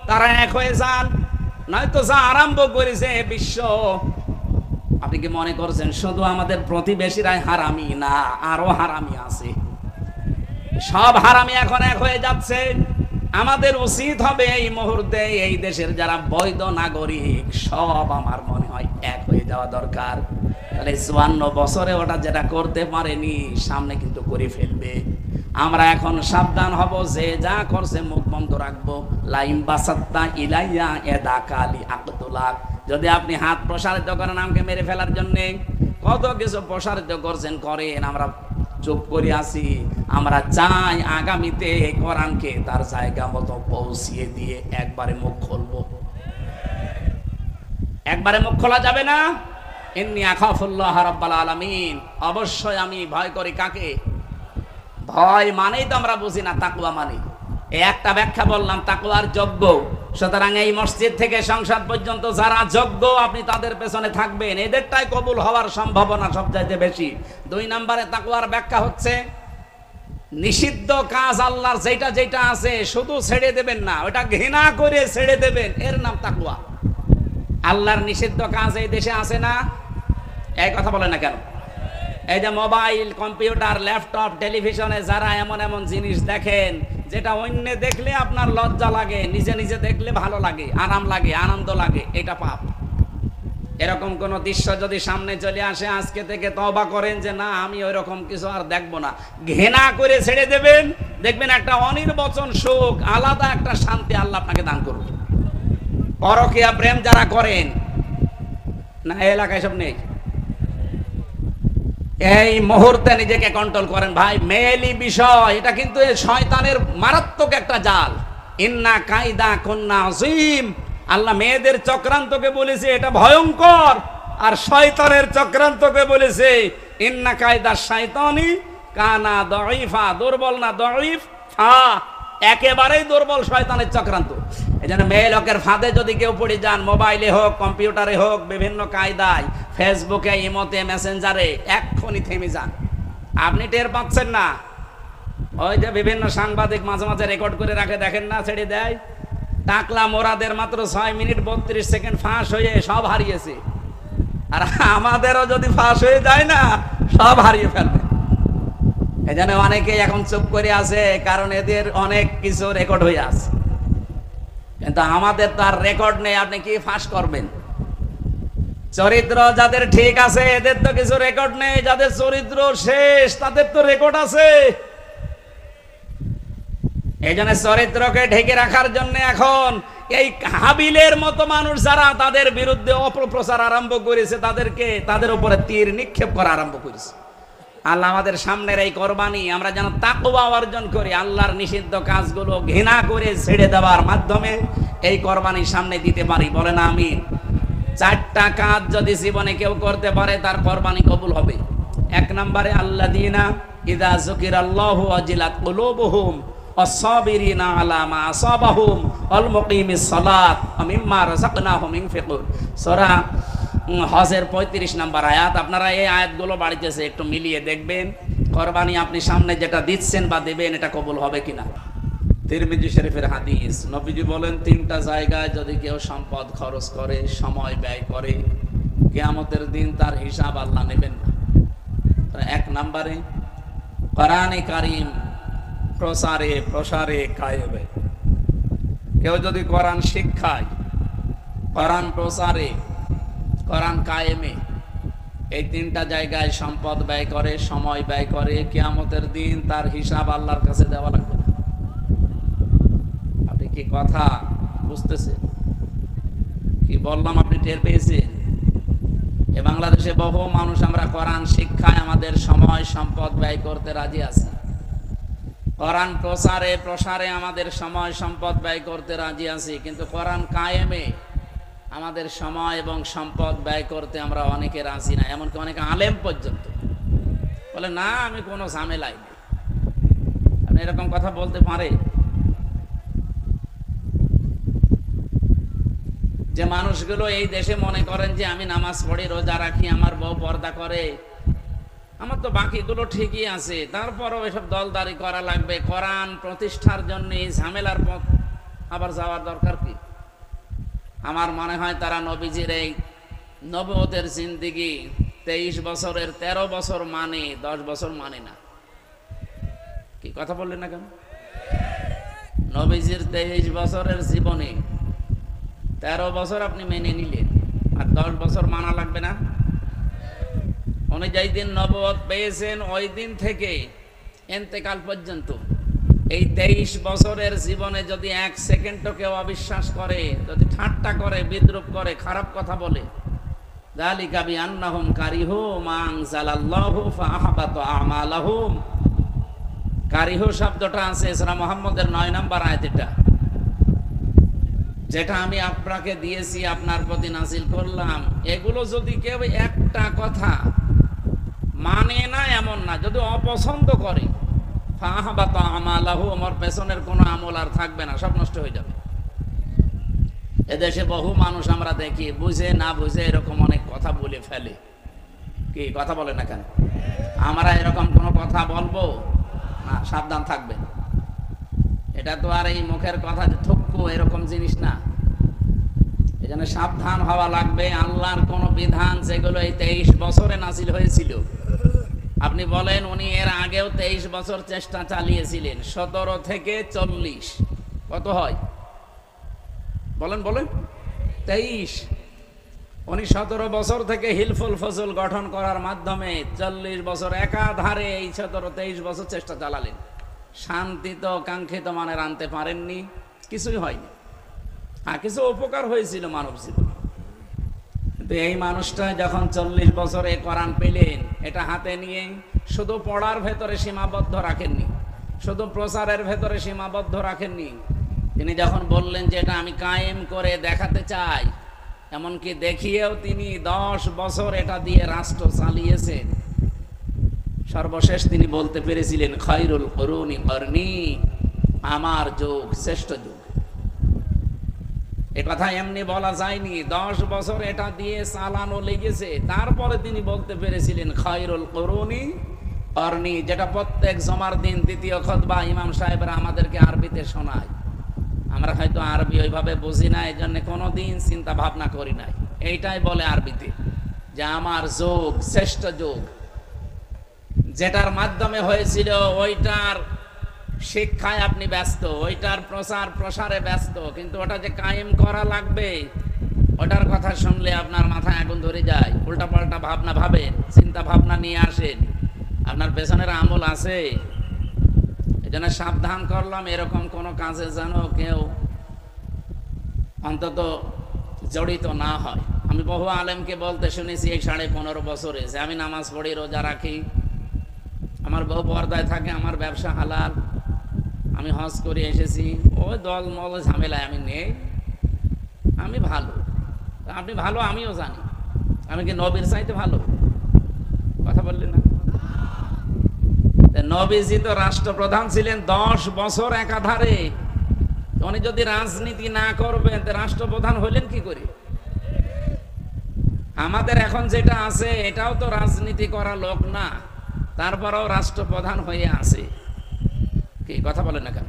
তারা এক হয়ে যান, নয়তো যা আরম্ভ করেছে বিশ্ব। আপনি কি মনে করছেন শুধু আমাদের প্রতিবেশীরাই হারামি? না, আরো হারামি আছে। সব হারামি এখন এক হয়ে যাচ্ছে। আমাদের উচিত হবে এই মুহূর্তে এই দেশের যারা বৈধ নাগরিক সব আমার মনে হয় এক হয়ে যাওয়া দরকার। তাহলে ৫৪ বছরে ওটা যেটা করতে পারেনি সামনে কিন্তু করে ফেলবে। আমরা এখন সাবধান হব, যে যা করছে মুখ বন্ধ রাখবো। লাইম বাসাত্তা ইলাইয়া এদাকা লি আকতুলাক, যদি আপনি হাত প্রসারিত করেন আমাকে মেরে ফেলার জন্য, কত কিছু প্রসারিত করছেন করেন, আমরা চুপ করে আছি। আমরা চাই আগামীতে কোরআনকে তার জায়গা মতো পৌঁছিয়ে দিয়ে একবারে মুখ খুলবো। একবারে মুখ খোলা যাবে না। ইন্নী আখাফুল্লাহ রাব্বাল আলামিন, অবশ্যই আমি ভয় করি কাকে? ভয় মানেই তো আমরা বুঝি না তাকওয়া মানে। এই একটা ব্যাখ্যা বললাম তাকওয়ার যোগ্য। সুতরাং এই মসজিদ থেকে সংসদ পর্যন্ত যারা যোগ্য আপনি তাদের পেছনে থাকবেন, এদেরটাই কবুল হওয়ার সম্ভাবনা সবচাইতে বেশি। ২ নম্বরে তাকওয়ার ব্যাখ্যা হচ্ছে নিষিদ্ধ কাজ আল্লাহর যেটা যেটা আছে শুধু ছেড়ে দেবেন না, ওটা ঘৃণা করে ছেড়ে দেবেন, এর নাম তাকওয়া। আল্লাহর নিষিদ্ধ কাজ এই দেশে আছে না? এই কথা বলে না কেন? এই যে মোবাইল, কম্পিউটার, ল্যাপটপ, টেলিভিশনে যারা এমন এমন জিনিস দেখেন যেটা অন্য দেখলে আপনার লজ্জা লাগে, নিজে নিজে দেখলে ভালো লাগে, আরাম লাগে, আনন্দ লাগে, এটা পাপ। এরকম কোন দৃশ্য যদি সামনে চলে আসে, আজকে থেকে তওবা করেন যে না, আমি ওই রকম কিছু আর দেখবো না। ঘৃণা করে ছেড়ে দেবেন, দেখবেন একটা অনির্বচন সুখ, আলাদা একটা শান্তি আল্লাহ আপনাকে দান করবে। পরকীয়া প্রেম যারা করেন না, এই এলাকায় সব নেই, এই মুহূর্তে নিজেকে কন্ট্রোল করেন ভাই। মেয়েলি বিষয় এটা কিন্তু শয়তানের মারাত্মক একটা জাল। ইন্না কায়দা কুন্না আযীম। আল্লাহ মেয়েদের চক্রান্তকে বলেছে এটা ভয়ঙ্কর, আর শয়তানের চক্রান্তকে বলেছে ইন্না কায়দা শাইতানি কানা দাঈফা। দুর্বল না দাঈফ, একেবারেই দুর্বল শয়তানের চক্রান্ত। এজন্য মেয়ে লোকের ফাঁদে যদি কেউ পড়ে যান, মোবাইলে হোক, কম্পিউটারে হোক, বিভিন্ন কায়দায়, ফেসবুকে, ইমোতে, মেসেঞ্জারে, এক্ষুনি থেমে যান। আপনি টের পাচ্ছেন না? ওই যে বিভিন্ন সাংবাদিক মাঝে মাঝে রেকর্ড করে রাখে, দেখেন না, ছেড়ে দেয়। টাকলা মোরাদের মাত্র 6 মিনিট 32 সেকেন্ড ফাঁস হয়ে সব হারিয়েছে। আর আমাদেরও যদি ফাঁস হয়ে যায় না, সব হারিয়ে ফেলবে। এজন্য অনেকেই এখন চুপ করে আছে, কারণ এদের অনেক কিছু রেকর্ড হয়ে আছে। কিন্তু আমাদের তো আর রেকর্ড নেই, আপনি কি ফাঁস করবেন? চরিত্র যাদের ঠিক আছে এদের তো কিছু রেকর্ড নেই, যাদের চরিত্র শেষ তাদের তো রেকর্ড আছে। এই জন্য চরিত্রকে ঢেকে রাখার জন্য এখন এই হাবিলের মতো মানুষ যারা তাদের বিরুদ্ধে অপপ্রচার আরম্ভ করেছে, তাদের উপরে তীর নিক্ষেপ করা আরম্ভ করেছে। আল্লাহ আমাদের সামনের এই কোরবানি আমরা যেন তাকওয়া অর্জন করি, আল্লাহর নিষিদ্ধ কাজগুলো ঘৃণা করে ছেড়ে দেওয়ার মাধ্যমে এই কোরবানি সামনে দিতে পারি। বলেন আমিন। 4টা কাজ যদি জীবনে কেউ করতে পারে তার কোরবানি কবুল হবে। 1 নম্বরে আল্লাযীনা ইযা যুকিরাল্লাহু ওয়াজিলাত কুলুবুহুম ওয়াস-সাবিরিনা আলা মা আসাবাহুম ওয়াল মুকিমিস সালাত ওয়া মিম্মা রাযাকনাহুম ইনফিকুন। সূরা হজের 35 নম্বর আয়াত। আপনারা এই আয়াতগুলো বাড়িতেছে একটু মিলিয়ে দেখবেন, কোরবানি আপনি সামনে যেটা দিচ্ছেন বা দেবেন এটা কবুল হবে কিনা। তিরমিজি শরীফের হাদিস, নবীজি বলেন 3টা জায়গায় যদি কেউ সম্পদ খরচ করে, সময় ব্যয় করে, কিয়ামতের দিন তার হিসাব আল্লাহ নেবেন না। 1 নম্বরে কোরআনে কারীম প্রসারে প্রসারে কায়েমে। কেউ যদি কোরআন শিক্ষায়, কোরআন প্রসারে, কোরআন কায়েমে, এই 3টা জায়গায় সম্পদ ব্যয় করে, সময় ব্যয় করে, কিয়ামতের দিন তার হিসাব আল্লাহর কাছে দেওয়া লাগবে না। আপনি কি কথা বুঝতেছেন? কি বললাম আপনি টের পেয়েছেন? এ বাংলাদেশে বহু মানুষ আমরা কোরআন শিক্ষায় আমাদের সময় সম্পদ ব্যয় করতে রাজি আছি, কোরআন প্রসারে প্রসারে আমাদের সময় সম্পদ ব্যয় করতে রাজি আছি, কিন্তু কোরআন কায়েমে আমাদের সময় এবং সম্পদ ব্যয় করতে আমরা অনেকে রাজি না। এমনকি অনেকে আলেম পর্যন্ত বলে না, আমি কোনো ঝামেলাই নেই। আপনি এরকম কথা বলতে পারে? যে মানুষগুলো এই দেশে মনে করেন যে আমি নামাজ পড়ি, রোজা রাখি, আমার বউ পর্দা করে, আমার তো বাকিগুলো ঠিকই আছে, তারপরও এসব দলদারি করা লাগবে, কোরআন প্রতিষ্ঠার জন্য এই ঝামেলার পথ আবার যাওয়ার দরকার কি? আমার মনে হয় তারা নবীজির এই নবুয়তের জিন্দেগি 23 বছরের 13 বছর মানে 10 বছর মানে না। কি কথা বললেন না কেন? নবীজির 23 বছরের জীবনে 13 বছর আপনি মেনে নিলেন, আর 10 বছর মানা লাগবে না? উনি যেই দিন নবুয়ত পেয়েছেন ওই দিন থেকে ইন্তেকাল পর্যন্ত এই 23 বছরের জীবনে যদি 1 সেকেন্ডও কেউ অবিশ্বাস করে, যদি ঠাট্টা করে, বিদ্রুপ করে, খারাপ কথা বলে, যালিকা বিআন্নাহুম কারিহু মা আনজালাল্লাহু ফাআহবাতা আমালাহুম। কারিহু শব্দটা আছে সূরা মুহাম্মদের 9 নম্বর আয়াত। এটা যেটা আমি আপনাকে দিয়েছি, আপনার প্রতি নাজিল করলাম, এগুলো যদি কেউ একটা কথা মানে না এমন না, যদি অপছন্দ করে, ফাআহবাতা আমালাহু, আমার পেছনের কোনো আমল আর থাকবে না, সব নষ্ট হয়ে যাবে। এদেশে বহু মানুষ আমরা দেখি বুঝে না বুঝে এরকম অনেক কথা বলে ফেলে। কি কথা বলে না কেন? আমরা এরকম কোনো কথা বলবো না, সাবধান থাকবেন। এটা তো আর এই মুখের কথা যে থুক্কু এরকম জিনিস না। এই জন্য এজন্য সাবধান হওয়া লাগবে। আল্লাহর কোন বিধান যেগুলো এই 23 বছরে নাযিল হয়েছিল, আপনি বলেন উনি এর আগেও 23 বছর চেষ্টা চালিয়েছিলেন, 17 থেকে 40 কত হয় বলেন বলেন? 23। উনি 17 বছর থেকে হিলফুল ফজল গঠন করার মাধ্যমে 40 বছর একাধারে এই 17-23 বছর চেষ্টা চালালেন। শান্তি তো কাঙ্ক্ষিত মানের আনতে পারেননি, কিছুই হয়নি। হ্যাঁ, কিছু উপকার হয়েছিল মানব জীবনে, কিন্তু এই মানুষটা যখন 40 বছরে কোরআন পেলেন, এটা হাতে নিয়ে শুধু পড়ার ভেতরে সীমাবদ্ধ রাখেননি, শুধু প্রচারের ভেতরে সীমাবদ্ধ রাখেননি। তিনি যখন বললেন যে এটা আমি কায়েম করে দেখাতে চাই, এমনকি দেখিয়েও তিনি 10 বছর এটা দিয়ে রাষ্ট্র চালিয়েছেন। সর্বশেষ তিনি বলতে পেরেছিলেন খায়রুল কুরুনি করনি, আমার যুগ শ্রেষ্ঠ যুগ। এ কথা এমনি বলা যায়নি, 10 বছর এটা দিয়ে চালানো লেগেছে। তারপরে তিনি বলতে পেরেছিলেন খায়রুল কুরুনি করনি, যেটা প্রত্যেক জুমার দিন দ্বিতীয় খুতবা ইমাম সাহেবরা আমাদেরকে আরবিতে শোনায়। আমরা হয়তো আরবি ওইভাবে বুঝি না, এই জন্য কোনোদিন চিন্তা ভাবনা করি নাই। এইটাই বলে আরবিতে যে আমার যুগ শ্রেষ্ঠ যুগ। যেটার মাধ্যমে হয়েছিল ওইটার শিক্ষায় আপনি ব্যস্ত, ওইটার প্রচার প্রসারে ব্যস্ত, কিন্তু ওটা যে কায়েম করা লাগবে ওটার কথা শুনলে আপনার মাথায় আগুন ধরে যায়। উল্টাপাল্টা ভাবনা ভাবেন, চিন্তা ভাবনা নিয়ে আসেন, আপনার পেছনের আমল আছে। এজন্য সাবধান করলাম এরকম কোন কাজে যেন কেউ অন্তত জড়িত না হয়। আমি বহু আলেমকে বলতে শুনেছি এই 15.5 বছরে যে আমি নামাজ পড়ি, রোজা রাখি, আমার বউ পর্দায় থাকে, আমার ব্যবসা হালাল, আমি হজ করে এসেছি, ওই দলমল ঝামেলায় আমি নেই, আমি ভালো। আপনি ভালো, আমিও জানি। আমি কি নবীর চাইতে ভালো? কথা বললেন না? নবীজি তো রাষ্ট্রপ্রধান ছিলেন 10 বছর একাধারে। উনি যদি রাজনীতি না করবেন তো রাষ্ট্রপ্রধান হইলেন কি করে? আমাদের এখন যেটা আছে এটাও তো রাজনীতি করা লোক না, তারপরেও রাষ্ট্রপ্রধান হয়ে আছে। কি কথা বলেন না কেন?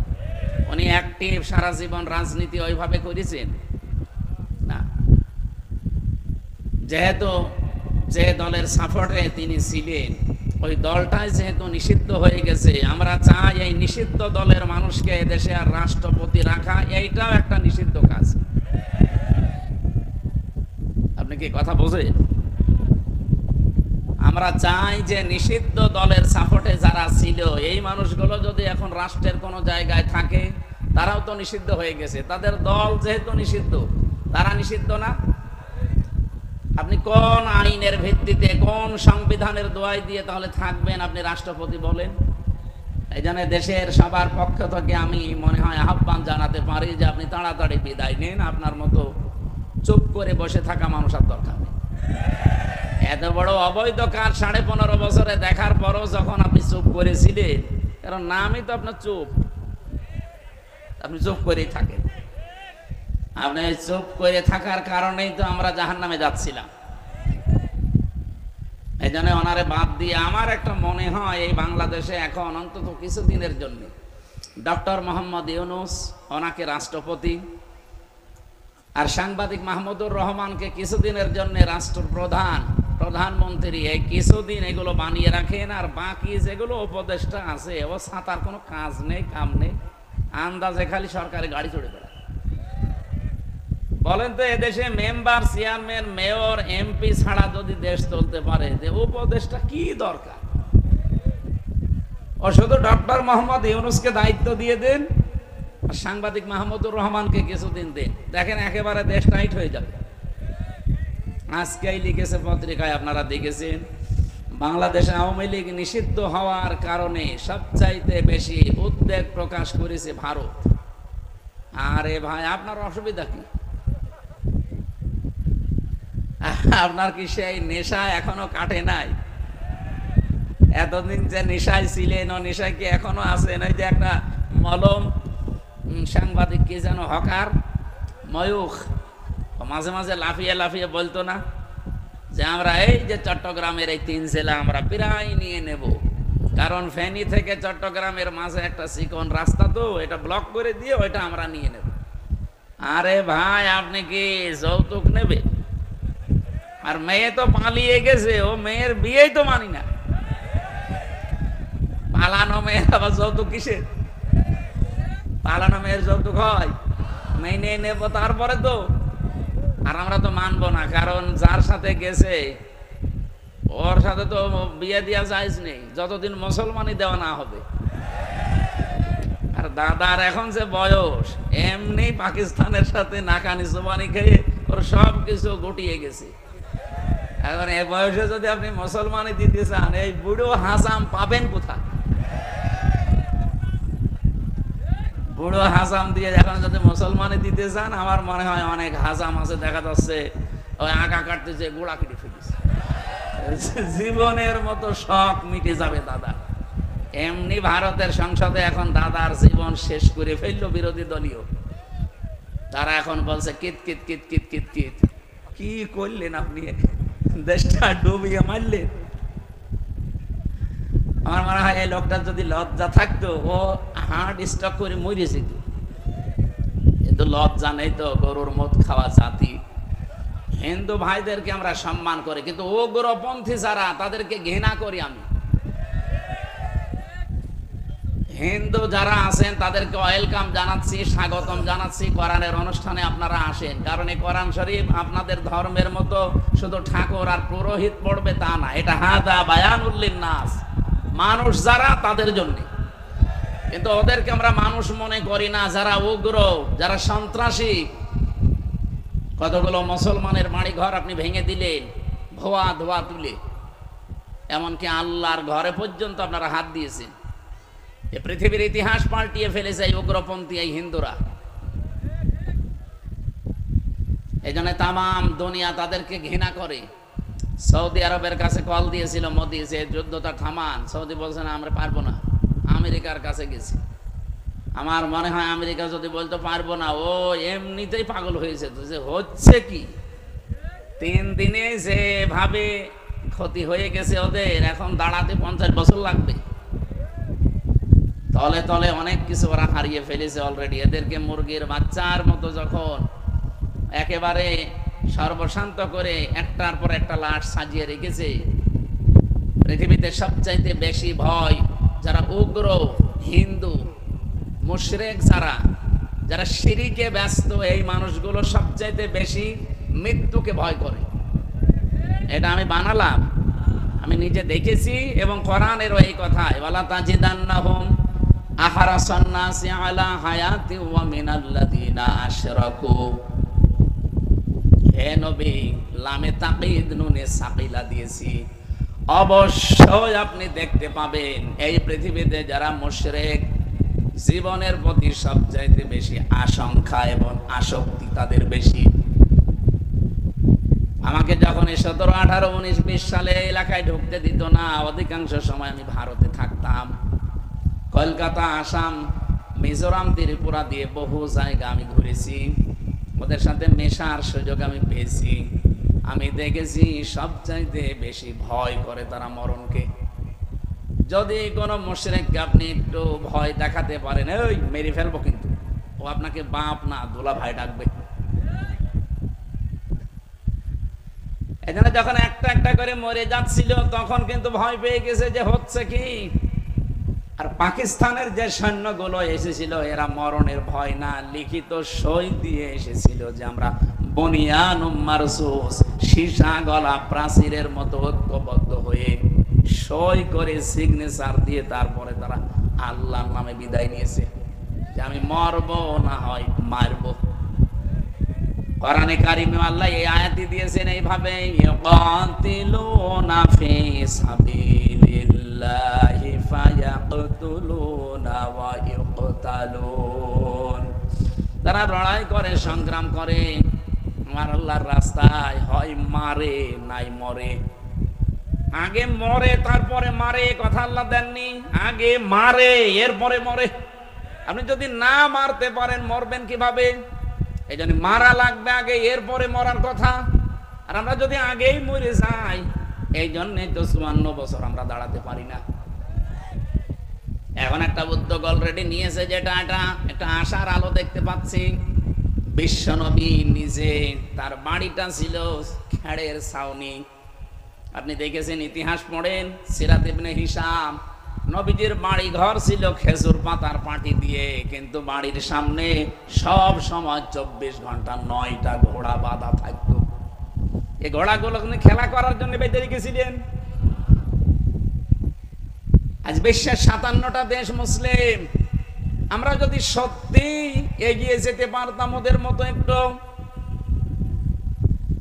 উনি অ্যাক্টিভ, সারা জীবন রাজনীতি ওইভাবে করেছেন না। যেহেতু যে দলের সাপোর্টে তিনি ছিলেন ওই দলটাই যেহেতু নিষিদ্ধ হয়ে গেছে, আমরা চাই এই নিষিদ্ধ দলের মানুষকে দেশে আর রাষ্ট্রপতি রাখা, এইটাও একটা নিষিদ্ধ কাজ। আপনি কি কথা বোঝেন? আমরা চাই যে নিষিদ্ধ দলের সাপোর্টে যারা ছিল এই মানুষগুলো যদি এখন রাষ্ট্রের কোনো জায়গায় থাকে, তারাও তো নিষিদ্ধ হয়ে গেছে। তাদের দল যেহেতু নিষিদ্ধ, তারা নিষিদ্ধ না? আপনি কোন আইনের ভিত্তিতে, কোন সংবিধানের দোয়াই দিয়ে তাহলে থাকবেন আপনি রাষ্ট্রপতি বলেন? এই জন্য দেশের সবার পক্ষ থেকে আমি মনে হয় আহ্বান জানাতে পারি যে আপনি তাড়াতাড়ি বিদায় নিন। আপনার মতো চুপ করে বসে থাকা মানুষ আর দরকার নেই। এত বড় অবৈধ কাজ 15.5 বছরে দেখার পরও যখন আপনি চুপ করেছিলেন, কারণ নামই তো আপনার চুপ, আপনি চুপ করেই থাকেন। আপনি চুপ করে থাকার কারণেই তো আমরা জাহান্নামে যাচ্ছিলাম। এই জন্য ওনারে বাদ দিয়ে আমার একটা মনে হয় এই বাংলাদেশে এখন অন্তত কিছুদিনের জন্য ডক্টর মোহাম্মদ ইউনূস ওনাকে রাষ্ট্রপতি, আর সাংবাদিক মাহমুদুর রহমানকে কিছুদিনের জন্য রাষ্ট্রপ্রধান, প্রধানমন্ত্রী, এই কিছুদিন এগুলো বানিয়ে রাখেন। আর বাকি যেগুলো উপদেষ্টা আছে ও ছাতার কোনো কাজ নেই, কাম নেই, আন্দাজে খালি সরকারি গাড়ি চড়ে বেড়ায়। বলেন তো এদেশে মেম্বার, চেয়ারম্যান, মেয়র, এমপি ছাড়া যদি দেশ চলতে পারে, যে উপদেষ্টা কি দরকার? ও শুধু ডক্টর মোহাম্মদ ইউনূসকে দায়িত্ব দিয়ে দেন, আর সাংবাদিক মাহমুদুর রহমানকে কিছুদিন দেন, দেখেন একেবারে দেশ টাইট হয়ে যাবে। আজকেই লিখেছে পত্রিকায়, আপনারা দেখেছেন, বাংলাদেশে আওয়ামী লীগ নিষিদ্ধ হওয়ার কারণে সবচাইতে বেশি উদ্বেগ প্রকাশ করেছে ভারত। আরে ভাই, আপনার অসুবিধা কি? আপনার কি সেই নেশা এখনো কাটে নাই? এতদিন যে নেশায় ছিলেন ও নেশায় কি এখনো আছেন? ওই যে একটা মলম সাংবাদিক কি যেন হকার ময়ূখ মাঝে মাঝে লাফিয়ে লাফিয়ে বলতো না যে আমরা এই যে চট্টগ্রামের এই 3 জেলা আমরা প্রায় নিয়ে নেব, কারণ ফেনী থেকে চট্টগ্রামের মাঝে একটা চিকন রাস্তা, তো এটা ব্লক করে দিয়ে ওইটা আমরা নিয়ে নেব। আরে ভাই, আপনি কি যৌতুক নেবে? আর মেয়ে তো পালিয়ে গেছে, ও মেয়ের বিয়েই তো মানি না। পালানো মেয়ের আবার যৌতুক কিসের? পালানো মেয়ের যৌতুক হয়? মেনে নেব তারপরে তো। আর আমরা তো মানবো না, কারণ যার সাথে গেছে ওর সাথে তো বিয়ে দেওয়া জায়েজ নেই যতদিন মুসলমানই দেওয়া না হবে। আর দাদার এখন যে বয়স, এমনি পাকিস্তানের সাথে নাকানি জবানি খেয়ে ওর সব কিছু গুটিয়ে গেছে। এখন এই বয়সে যদি আপনি মুসলমানই দিতে চান, এই বুড়ো হাসাম পাবেন কোথায়? বুড়ো হাসাম দিয়ে এখন যদি মুসলমানই দিতে চান, আমার মনে হয় অনেক হাসাম আছে, দেখা যাচ্ছে ওই আঁকা কাটতেছে, গোড়া কেটে ফেলেছে। জীবনের মতো শখ মিটে যাবে দাদা। এমনি ভারতের সংসদে এখন দাদার জীবন শেষ করে ফেললো বিরোধী দলীয়। তারা এখন বলছে কিত কিত কিত কিত কিত কিত। কি করলেন আপনি? দেশটা ডুবিয়ে মারলেন। আমার মনে হয় এই লোকটার যদি লজ্জা থাকতো, ও হার্ট স্ট্রোক করে মরেছে। কিন্তু লজ্জা নেই তো, গরুর মদ খাওয়া জাতি। হিন্দু ভাইদেরকে আমরা সম্মান করি, কিন্তু উগ্রপন্থী যারা, তাদেরকে ঘৃণা করি আমি। হিন্দু যারা আছেন তাদেরকে ওয়েলকাম জানাচ্ছি, স্বাগতম জানাচ্ছি। কোরআনের অনুষ্ঠানে আপনারা আসেন, কারণ এই কোরআন শরীফ আপনাদের ধর্মের মতো শুধু ঠাকুর আর পুরোহিত পড়বে তা না। এটা হাদা বায়ানুল লিন্নাস, মানুষ যারা তাদের জন্য। কিন্তু ওদেরকে আমরা মানুষ মনে করি না, যারা উগ্র, যারা সন্ত্রাসী। কতগুলো মুসলমানের বাড়ি ঘর আপনি ভেঙে দিলেন ধোয়া ধোয়া তুলে, এমনকি আল্লাহর ঘরে পর্যন্ত আপনারা হাত দিয়েছেন। এ পৃথিবীর ইতিহাস পাল্টিয়ে ফেলেছে এই উগ্রপন্থী এই হিন্দুরা। এই জন্য তামাম দুনিয়া তাদেরকে ঘৃণা করে। সৌদি আরবের কাছে কল দিয়েছিল মোদি, যে যুদ্ধটা থামান। সৌদি বলছে না, আমরা পারবো না। আমেরিকার কাছে গেছি। আমার মনে হয় আমেরিকা যদি বলতে পারবো না, ও এমনিতেই পাগল হয়েছে। যে হচ্ছে কি, 3 দিনে যেভাবে ক্ষতি হয়ে গেছে ওদের, এখন দাঁড়াতে 50 বছর লাগবে। তলে তলে অনেক কিছু ওরা হারিয়ে ফেলেছে অলরেডি। এদেরকে মুরগির বাচ্চার মতো যখন একেবারে সর্বশান্ত করে একটার পর একটা লাশ সাজিয়ে রেখেছে। পৃথিবীতে সবচাইতে বেশি ভয় যারা উগ্র হিন্দু মুশরিক, যারা শিরকে ব্যস্ত, এই মানুষগুলো সবচাইতে বেশি মৃত্যুকে ভয় করে। এটা আমি বানালাম, আমি নিজে দেখেছি, এবং কোরআনেরও এই কথায় ওয়ালা তাজিদান্নাহুম আহরাসান নাসি আলা হায়াতি ওয়া মিনাল্লাযিনা আশরাকু। হে নবী, লামে তাকিদ নুনে সাকিলা দিয়েছি। অবশ্যই আপনি দেখতে পাবেন এই পৃথিবীতে যারা মুশরিক, জীবনের প্রতি সবচাইতে বেশি আশঙ্কা এবং আসক্তি তাদের বেশি। আমাকে যখন 17, 18, 19, 20 সালে এলাকায় ঢুকতে দিত না, অধিকাংশ সময় আমি ভারতে থাকতাম। কলকাতা, আসাম, মিজোরাম, ত্রিপুরা দিয়ে বহু জায়গা আমি ঘুরেছি। ওদের সাথে মেশার সুযোগ আমি পেয়েছি। আমি দেখেছি সবচাইতে বেশি ভয় করে তারা মরণকে। যদি কোনো মুশরিককে আপনি একটু ভয় দেখাতে পারেন, ওই মেরে ফেলবো, কিন্তু ও আপনাকে বাপ না দুলা ভাই ডাকবে। এখানে যখন একটা একটা করে মরে যাচ্ছিল, তখন কিন্তু ভয় পেয়ে গেছে যে হচ্ছে কি। আর পাকিস্তানের যে সৈন্যগুলো এসেছিল, এরা মরণের ভয় না, লিখিত সই দিয়ে এসেছিল যে আমরা বুনিয়ানুম মারসুস, সীসা গলা প্রাচীরের মতো ঐক্যবদ্ধ হয়ে সই করে সিগনেচার দিয়ে তারপরে তারা আল্লাহর নামে বিদায় নিয়েছে যে আমি মরবো না হয় মারবো। কোরআনে কারিমে আল্লাহ এই আয়াতই দিয়েছেন এইভাবে, ইউকাতিলুনা ফি সাবিলিল্লাহি ফায়াকতুলুনা ওয়া ইউকতালুন। তারা লড়াই করে, সংগ্রাম করে আমার আল্লাহর রাস্তায়, হয় মারে নাই মরে। আগে মরে তারপরে মারে, কথা আল্লাহ দেননি। আগে মারে এরপরে মরে। আপনি যদি না মারতে পারেন, মরবেন কিভাবে? এই জন্য মারা লাগবে আগে, এরপরে মরার কথা। আর আমরা যদি আগেই মরে যাই, এই জন্যই তো 54 বছর আমরা দাঁড়াতে পারি না। এখন একটা উদ্যোগ অলরেডি নিয়েছে, যেটা একটা আশার আলো দেখতে পাচ্ছি। বিশ্বনবী নিজে তার বাড়িটা ছিল খেড়ের ছাউনি। আপনি দেখেছেন, ইতিহাস পড়েন, সিরাত ইবনে হিশাম, নবীজির বাড়ি ঘর ছিল খেজুর পাতার পাটি দিয়ে, কিন্তু বাড়ির সামনে সব সময় 24 ঘন্টা 9টা ঘোড়া বাঁধা থাকতো। এই ঘোড়াগুলো খেলা করার জন্য বেঁধে রেখেছিলেন। আজ বিশ্বের 57টা দেশ মুসলিম। আমরা যদি সত্যি এগিয়ে যেতে পারতাম ওদের মতো একটু,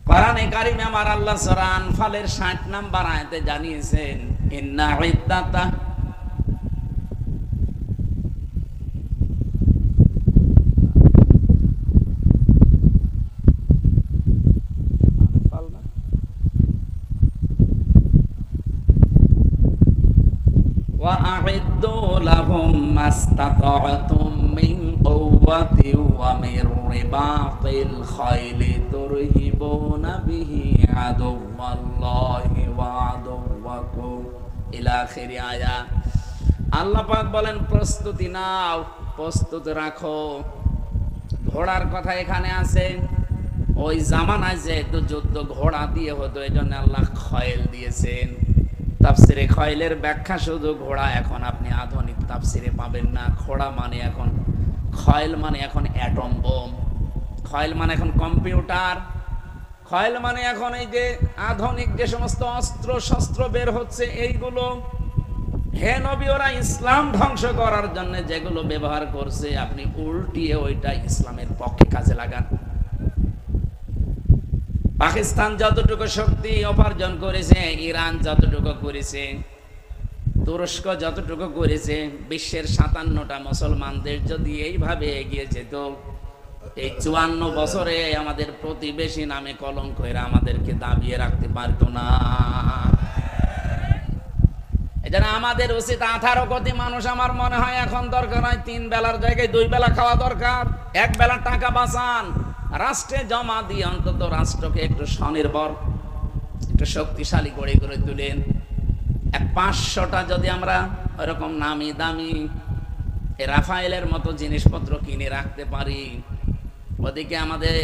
কোরআনে কারিমে আমার আল্লাহ সূরা আনফালের 60 নম্বর আয়াতে জানিয়েছেন, ইন্না ইদ্দাতা ওয়া আ'ইদ্দু লাহুম মাস্তাতা'তুম মিন কুওয়াতিন ওয়া মির রিবাতিল খাইলি তুরহিবুনা বিহি আদুওয়াল্লাহি ওয়া আদুওয়াকুম ইলা আখির আয়াত। আল্লাহ পাক বলেন, প্রস্তুতি নাও, প্রস্তুত রাখো। ঘোড়ার কথা এখানে আছে। ওই জামানায় যেহেতু যুদ্ধ ঘোড়া দিয়ে হতো, এজন্য আল্লাহ খয়েল দিয়েছেন। তাফসিরে খয়েলের ব্যাখ্যা শুধু ঘোড়া, এখন আপনি আধুনিক তাফসিরে পাবেন না। ঘোড়া মানে এখন, খয়েল মানে এখন অ্যাটম বোম, খয়েল মানে এখন কম্পিউটার, খয়েল মানে এখন এই যে আধুনিক যে সমস্ত অস্ত্র শস্ত্র বের হচ্ছে এইগুলো। হে নবী, ওরা ইসলাম ধ্বংস করার জন্য যেগুলো ব্যবহার করছে, আপনি উল্টিয়ে ওইটা ইসলামের পক্ষে কাজে লাগান। পাকিস্তান যতটুকু শক্তি উপার্জন করেছে, ইরান যতটুকু করেছে, তুরস্ক যতটুকু করেছে, বিশ্বের 57টা মুসলমানদের যদি এইভাবে এগিয়ে যেত, এই 54 বছরে আমাদের প্রতিবেশী নামে কলঙ্ক এরা আমাদেরকে দাবিয়ে রাখতে পারতো না। এজন্য আমাদের উচিত 18 কোটি মানুষ, আমার মনে হয় এখন দরকার হয় 3 বেলার জায়গায় 2 বেলা খাওয়া দরকার। 1 বেলা টাকা বাঁচান, রাষ্ট্রে জমা দিয়ে অন্তত রাষ্ট্রকে একটু স্বনির্ভর, একটু শক্তিশালী করে তুলেন। 500টা যদি আমরা ওরকম নামি দামি রাফায়েলের মতো জিনিসপত্র কিনে রাখতে পারি, ওদিকে আমাদের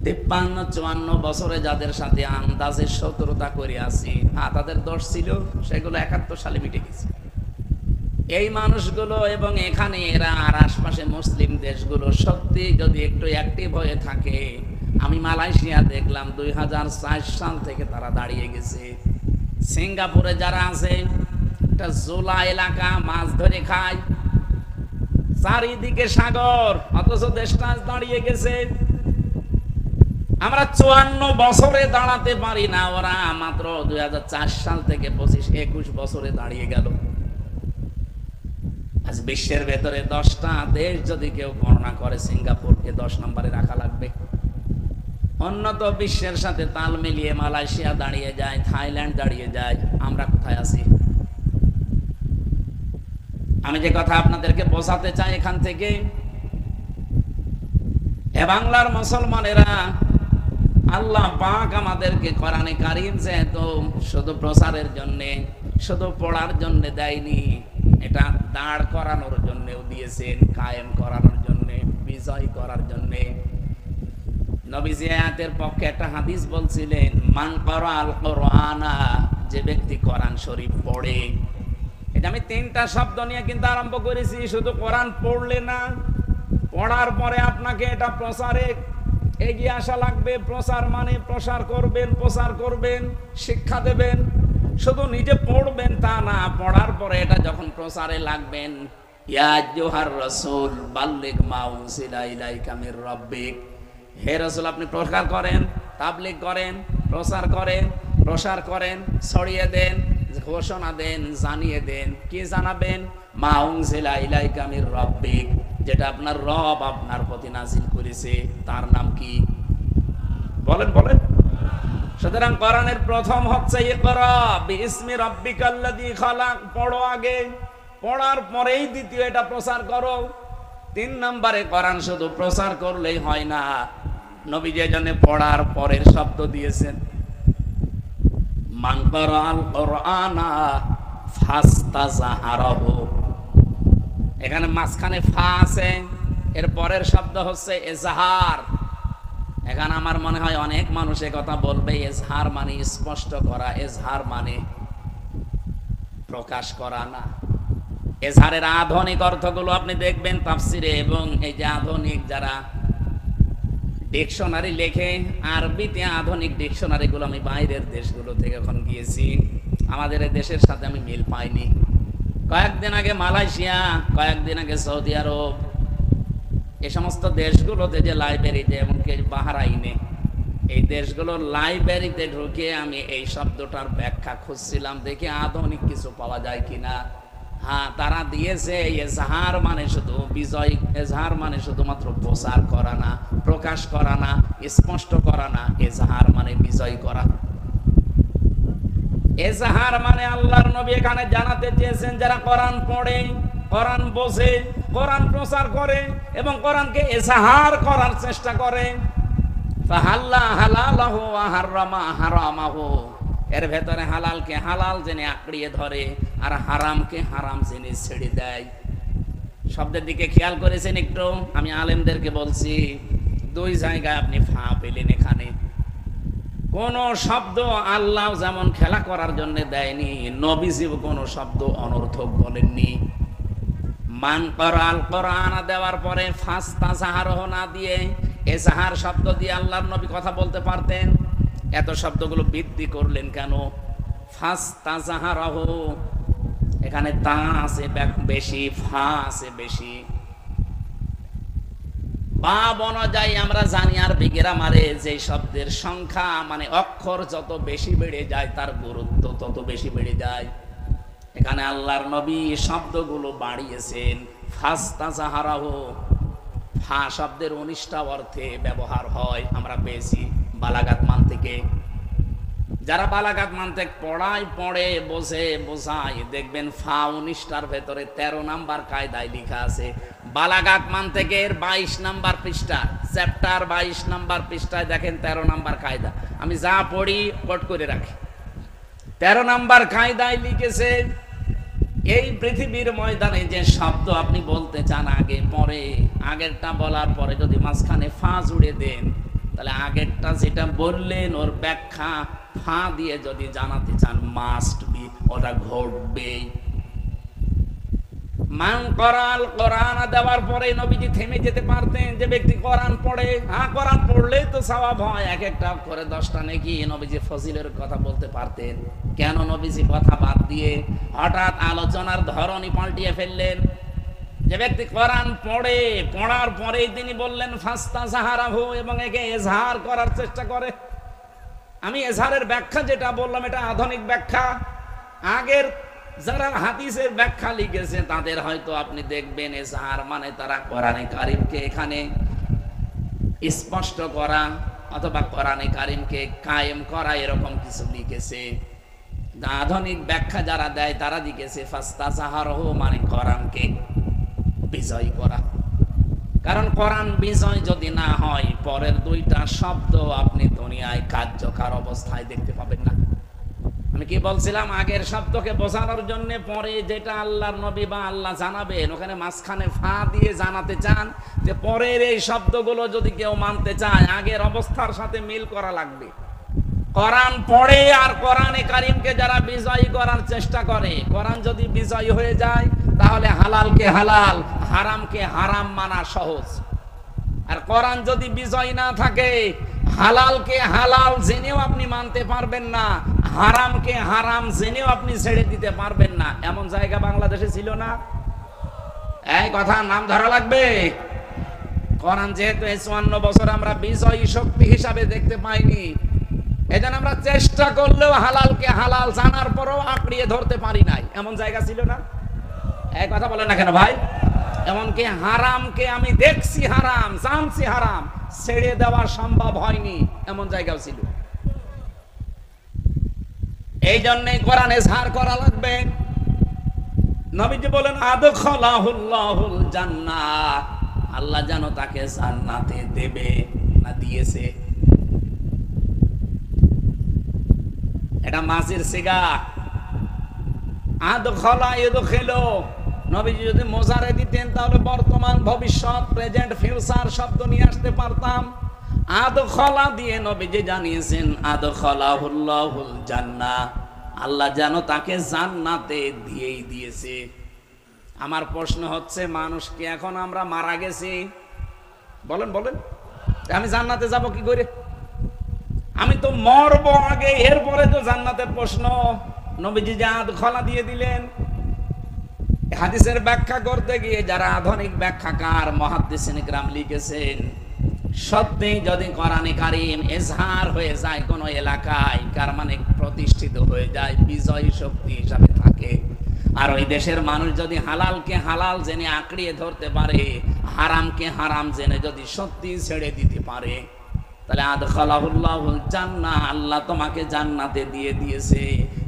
53-54 বছরে যাদের সাথে আন্দাজে শত্রুতা করে আসি, তাদের দোষ ছিল, সেগুলো 71 সালে মিটে গেছে। এই মানুষগুলো এবং এখানে এরা আর আশপাশে মুসলিম দেশগুলো সত্যি যদি একটু অ্যাক্টিভ হয়ে থাকে, আমি মালয়েশিয়া দেখলাম 2004 সাল থেকে তারা দাঁড়িয়ে গেছে। সিঙ্গাপুরে যারা আছে, একটা জোলা এলাকা, মাছ ধরে খায়, চারিদিকে সাগর, অথচ দেশটা দাঁড়িয়ে গেছে। আমরা 54 বছরে দাঁড়াতে পারি না, ওরা মাত্র 2004 সাল থেকে 25-21 বছরে দাঁড়িয়ে গেল। আজ বিশ্বের ভেতরে 10টা দেশ যদি কেউ গণনা করে, সিঙ্গাপুরকে 10 নম্বরে রাখা লাগবে। উন্নত বিশ্বের সাথে তাল মিলিয়ে মালয়েশিয়া দাঁড়িয়ে যায়, থাইল্যান্ড দাঁড়িয়ে যায়, আমরা কোথায় আছি? আমি যে কথা আপনাদেরকে বোঝাতে চাই এখান থেকে, এ বাংলার মুসলমানেরা, আল্লাহ পাক আমাদেরকে কোরআনে কারীম যেহেতু শুধু প্রচারের জন্য, শুধু পড়ার জন্য দেয়নি, এটা দাঁড় করানোর জন্যও দিয়েছেন, কায়েম করানোর জন্য, বিজয় করার জন্য। নবীজি আয়াতের পক্ষে একটা হাদিস বলছিলেন, মান ক্বারাআল কুরআনা, যে ব্যক্তি কোরআন শরীফ পড়ে। এটা আমি 3টা শব্দ নিয়ে কিন্তু আরম্ভ করেছি, শুধু কোরআন পড়লে না, পড়ার পরে আপনাকে এটা প্রচারে এগিয়ে আসা লাগবে। প্রচার মানে প্রসার করবেন, প্রচার করবেন, শিক্ষা দেবেন। শুধু নিজে পড়বেন তা না, পড়ার পরে এটা যখন প্রচারে লাগবেন, ইয়া আইয়ুহার রাসূল বাল্লিগ মা উনজিলা ইলাইকা মির রাব্বিক, হে রাসূল আপনি প্রচার করেন, তাবলীগ করেন, প্রচার করেন, প্রসার করেন, ছড়িয়ে দেন, ঘোষণা দেন, জানিয়ে দেন। কি জানাবেন? মা উনজিলা ইলাইকা মির রাব্বিক, যেটা আপনার রব আপনার প্রতি নাযিল করেছে, তার নাম কি? বলেন বলেন। সুতরাং কোরআনের প্রথম হচ্ছে ইকরা বিইসমি রাব্বিকাল্লাযী খালাক, পড়ো আগে, পড়ার পরেই দ্বিতীয় এটা প্রচার করো। 3 নম্বরে কোরআন শুধু প্রচার করলেই হয় না, নবী যে জন্য পড়ার পরের শব্দ দিয়েছেন, মান ক্বারাআল কুরআনা ফাস্তাযহারাহু, এখানে মাঝখানে ফা আছে, এর পরের শব্দ হচ্ছে এজাহার। এখানে আমার মনে হয় অনেক মানুষ কথা বলবে, এজহার মানে স্পষ্ট করা, এজহার মানে প্রকাশ করা না। এজহারের আধুনিক অর্থগুলো আপনি দেখবেন তাফসিরে, এবং এই যে আধুনিক যারা ডিকশনারি লেখে আরবিতে, আধুনিক ডিকশনারি গুলো আমি বাইরের দেশগুলো থেকে এখন গিয়েছি, আমাদের দেশের সাথে আমি মিল পাইনি। কয়েকদিন আগে মালয়েশিয়া, কয়েকদিন আগে সৌদি আরব, এই সমস্ত দেশগুলোতে যে লাইব্রেরিতে, এমনকি বাহরাইনে, এই দেশগুলোর লাইব্রেরিতে ঢুকে আমি এই শব্দটার ব্যাখ্যা খুঁজছিলাম, দেখি আধুনিক কিছু পাওয়া যায় কিনা। হ্যাঁ, তারা দিয়েছে এজহার মানে শুধু বিজয়, এজহার মানে শুধুমাত্র প্রচার করা না, প্রকাশ করা না, স্পষ্ট করা না, এজহার মানে বিজয় করা। এজহার মানে আল্লাহর নবী এখানে জানাতে চেয়েছেন, যারা কোরআন পড়ে, কোরআন বোঝে, কোরআন প্রচার করে এবং কোরআনকে এজহার করার চেষ্টা করে, ফাহাল্লা হালালাহু ওয়া হারামা হারামাহু, এর ভেতরে হালালকে হালাল জেনে আঁকড়িয়ে ধরে আর হারামকে হারাম জেনে ছেড়ে দেয়। শব্দের দিকে খেয়াল করেছেন একটু? আমি আলেমদেরকে বলছি, দুই জায়গায় আপনি ফা পেলেন। এখানে কোন শব্দ আল্লাহ যেমন খেলা করার জন্য দেয়নি, নবীজিও কোন শব্দ অনর্থক বলেননি। মান করাল কোরআন দেওয়ার পরে ফাস্তাজাহারহ না দিয়ে এজাহার শব্দ দিয়ে আল্লাহর নবী কথা বলতে পারতেন। এত শব্দগুলো বৃদ্ধি করলেন কেন? ফাস্তাজাহারহ, এখানে তা আছে বেশি, ফা আছে বেশি। বাব অনুযায়ী আমরা জানি আরবি গ্রামারে যে শব্দের সংখ্যা মানে অক্ষর যত বেশি বেড়ে যায় তার গুরুত্ব তত বেশি বেড়ে যায়। এখানে আল্লাহর নবী শব্দগুলো বাড়িয়েছেন। ফাস্তাজাহারাহু, ফা শব্দের 19টা অর্থে ব্যবহার হয়, আমরা পেয়েছি বালাগাত মান থেকে। যারা বালাগাত মানতে পড়ে বোঝায়, দেখবেন ফা 19টার ভেতরে 13 নাম্বার কায়দায় লেখা আছে। বালাগাত মান থেকে 22 নাম্বার পৃষ্ঠা, চ্যাপ্টার 22 নাম্বার পৃষ্ঠায় দেখেন 13 নাম্বার কায়দা। আমি যা পড়ি কোট করে রাখি। 13 নাম্বার কায়দায় লিখেছে, এই পৃথিবীর ময়দানে যে শব্দ আপনি বলতে চান আগে পরে, আগেরটা বলার পরে যদি মাঝখানে ফা জুড়ে দেন, তাহলে আগেরটা যেটা বললেন ওর ব্যাখ্যা ফা দিয়ে যদি জানাতে চান, মাস্ট বি, ওটা ঘটবেই। মান করাল কোরআন দেওয়ার পরে নবীজি থেমে যেতে পারতেন। যে ব্যক্তি কোরআন পড়ে, হ্যাঁ কোরআন পড়লেই তো সওয়াব হয়, এক একটা করে 10টা নাকি, নবীজি ফজিলের কথা বলতে পারতেন। কেন নবীজি কথা বাদ দিয়ে হঠাৎ আলোচনার ধরনই পাল্টিয়ে ফেললেন? যে ব্যক্তি কোরআন পড়ে, পড়ার পরেই তিনি বললেন ফাস্তাজাহারাহু, এবং একে এজহার করার চেষ্টা করে। আমি এজহারের ব্যাখ্যা যেটা বললাম এটা আধুনিক ব্যাখ্যা। আগের যারা হাদিসের ব্যাখ্যা লিখেছে তাদের হয়তো আপনি দেখবেন এজহার মানে তারা কোরআনে কারিমকে এখানে স্পষ্ট করা অথবা কোরআনে কারিমকে কায়েম করা, এরকম কিছু লিখেছে। আধুনিক ব্যাখ্যা যারা দেয় তারা লিখেছে ফাস্তাজাহারাহু মানে কোরআনকে বিজয় করা। কারণ কোরআন বিজয় যদি না হয়, পরের 2টা শব্দ আপনি দুনিয়ায় কার্যকর অবস্থায় দেখতে পাবেন না। আমি কি বলছিলাম? আগের শব্দকে বোঝানোর জন্য পরে যেটা আল্লাহর নবী বা আল্লাহ জানাবেন, ওখানে মাঝখানে ফা দিয়ে জানাতে চান যে পরের এই শব্দগুলো যদি কেউ মানতে চায়, আগের অবস্থার সাথে মিল করা লাগবে। কোরআন পড়ে আর কোরআনে কারিমকে যারা বিজয়ী করার চেষ্টা করে, কোরআন যদি বিজয়ী হয়ে যায় তাহলে হালালকে হালাল, হারামকে হারাম মানা সহজ। আর কোরআন যদি বিজয় না থাকে, হালালকে হালাল জেনেও আপনি মানতে পারবেন না, হারামকে হারাম জেনেও আপনি ছেড়ে দিতে পারবেন না। এমন জায়গা বাংলাদেশে ছিল না? এই কথা নাম ধরা লাগবে। কোরআন যেহেতু 54 বছর আমরা বিজয়ী শক্তি হিসাবে দেখতে পাইনি, এজন্য আমরা চেষ্টা করলেও হালালকে হালাল জানার পরও আঁকড়িয়ে ধরতে পারি নাই। এমন জায়গা ছিল না? এই কথা বলেন না কেন ভাই? এমনকি হারামকে আমি দেখছি হারাম, জানছি হারাম, ছেড়ে দেওয়া সম্ভব হয়নি, এমন জায়গাও ছিল। এই জন্যই কোরআন এজহার করা লাগবে। নবীজি বলেন আদখালাহুল্লাহুল জান্নাহ, আল্লাহ যেন তাকে জান্নাতে দেবে না দিয়েছে। এটা মাজির সিগা। আদখালা ইদখিলু, নবীজি যদি মোজারে দিতেন তাহলে বর্তমান, ভবিষ্যৎ, প্রেজেন্ট, ফিউচার শব্দ নিয়ে আসতে পারতাম। আদখলা দিয়ে নবীজি জানিয়েছেন আদখলাহুল্লাহুল জান্নাহ, আল্লাহ যেন তাকে জান্নাতে দিয়েই দিয়েছে। আমার প্রশ্ন হচ্ছে, মানুষকে এখন আমরা মারা গেছি, বলেন বলেন, আমি জান্নাতে যাব কি করে? আমি তো মরবো আগে, এরপরে তো জান্নাতের প্রশ্ন। নবীজি যে আদখলা দিয়ে দিলেন। হাদিসের ব্যাখ্যা করতে গিয়ে যারা আধুনিক ব্যাখ্যাকার মুহাদ্দিসিন কিরাম লিখেছেন, সত্যি যদি কোরআনে কারীম এজহার হয়ে যায় কোন এলাকায়, কার মানে প্রতিষ্ঠিত হয়ে যায়, বিজয়ী শক্তি হিসাবে থাকে, আর ওই দেশের মানুষ যদি হালালকে হালাল জেনে আঁকড়িয়ে ধরতে পারে, হারামকে হারাম জেনে যদি সত্যি ছেড়ে দিতে পারে, তাহলে আদখালাহুল্লাহুল জান্নাহ, আল্লাহ তোমাকে জান্নাতে দিয়ে দিয়েছে।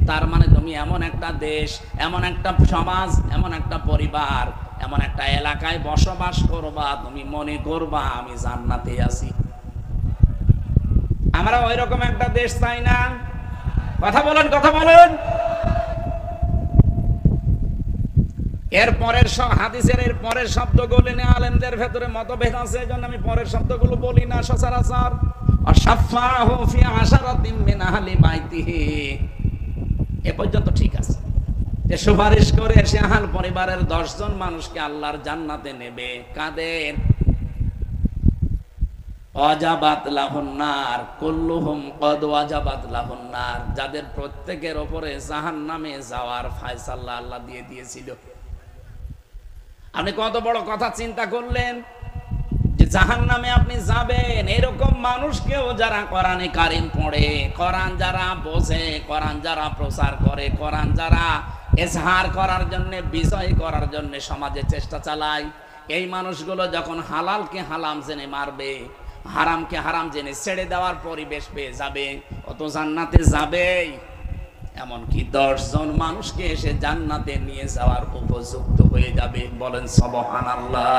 তার মানে তুমি এমন একটা দেশ, এমন একটা সমাজ, এমন একটা পরিবার, এমন একটা এলাকায় বসবাস করবা, তুমি মনে করবা আমি জান্নাতে আছি। আমরা ওই রকম একটা দেশ চাই না? কথা বলেন, কথা বলেন। এর পরের হাদিসের এর পরের শব্দগুলো নিয়ে আলেমদের ভেতরে মতভেদ আছে, এজন্য আমি পরের শব্দগুলো বলি না সচরাচর। আশাফাহু ফি আশারাতিন মিন আহলি বাইতিহি, এ পর্যন্ত ঠিক আছে, যে সুপারিশ করে সে আহল পরিবারের 10 জন মানুষকে আল্লাহর জান্নাতে নেবে। কাদের? ওয়াজাবাত লাহুন নার কুল্লুহুম কদ ওয়াজাবাত লাহুন নার, যাদের প্রত্যেকের উপরে জাহান্নামে যাওয়ার ফয়সালা আল্লাহ দিয়ে দিয়েছিল। আপনি কত বড় কথা চিন্তা করলেন যে জাহান্নামে আপনি যাবেন। এরকম মানুষকেও যারা কোরআনে কারীম পড়ে, কোরআন যারা বোঝে, কোরআন যারা প্রচার করে, কোরআন যারা এজহার করার জন্য, বিজয় করার জন্য সমাজে চেষ্টা চালায়, এই মানুষগুলো যখন হালালকে হালাম জেনে মারবে, হারামকে হারাম জেনে ছেড়ে দেওয়ার পরিবেশ পেয়ে যাবে, অত জান্নাতে যাবেই। এমনকি 10 জন মানুষকে এসে জান্নাতে নিয়ে যাওয়ার উপযুক্ত হয়ে যাবে। বলেন সুবহানাল্লাহ।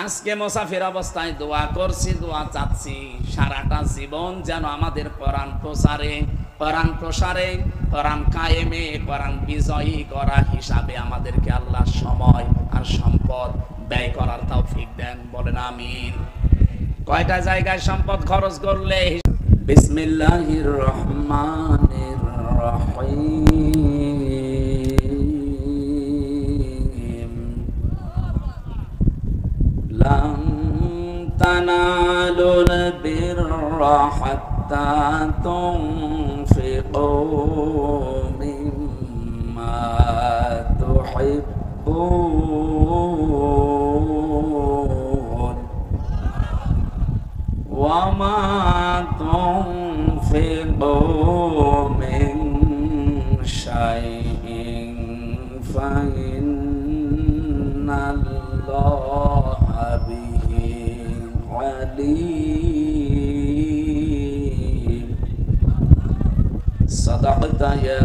আজকে মুসাফির অবস্থায় দোয়া করছি, দোয়া চাচ্ছি, সারাটা জীবন যেন আমাদের কোরআন প্রচারে, কোরআন প্রসারে, কোরআন কায়েমে, কোরআন বিজয়ী করা হিসাবে আমাদেরকে আল্লাহ সময় আর সম্পদ ব্যয় করার তৌফিক দেন। বলেন আমিন। কয়টা জায়গায় সম্পদ খরচ করলে? বিসমিল্লাহির রহমানির রহিম। লান তানালুল বিররা হাত্তা তুনফিকু মিম্মা তুহিব্বুন ওয়া মা তুনফিকু মিন শাইইন ফাইন্নাল্লাহা বিহি আলীম। সাদাকতা ইয়া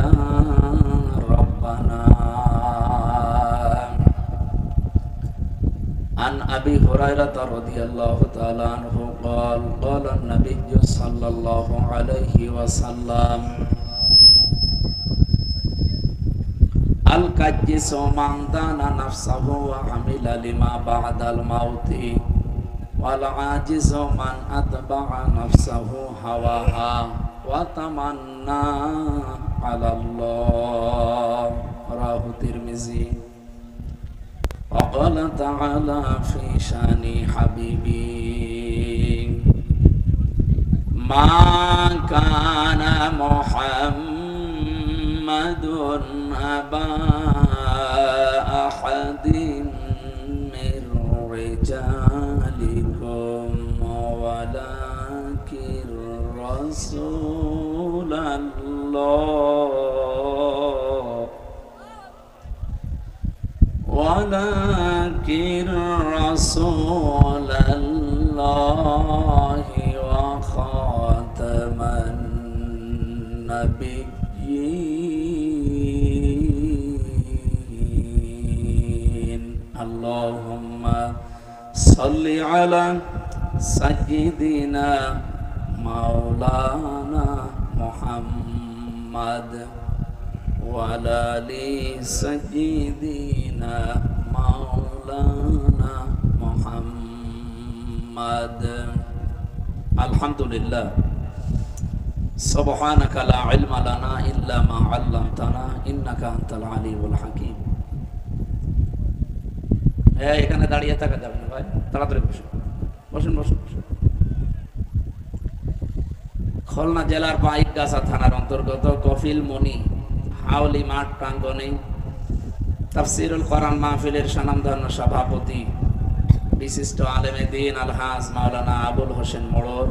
রাব্বানা। عن أبي هريرة رضي الله تعالى عنه قال قال النبي صلى الله عليه وسلم القجس من دان نفسه وعمل لما بعد الموت والعاجز من أتبع نفسه هواها وتمنى على الله رواه الترمذي. وقال تعالى في شان حبيبي ما كان محمد أبا أحد من رجالكم ولكن رسول الله ولكن رسول الله وخاتم النبيين. اللهم صل على سيدنا مولانا محمد وعلى آل سيدنا مولانا محمد الحمد لله سبحانك لا علم لنا إلا ما علمتنا إنك أنت العليم الحكيم এখানে দাঁড়িয়ে থাকা যাবে না ভাই, তাড়াতাড়ি বসুন বসুন বসুন বসুন। খুলনা জেলার পাইকগাছা থানার অন্তর্গত কফিলমণি হাওলি মাঠ প্রাঙ্গণে তাফসীরুল কোরআন মাহফিলের স্বনামধন্য সভাপতি বিশিষ্ট আলেমে দ্বীন আলহাজ মাওলানা আবুল হোসেন মোড়ল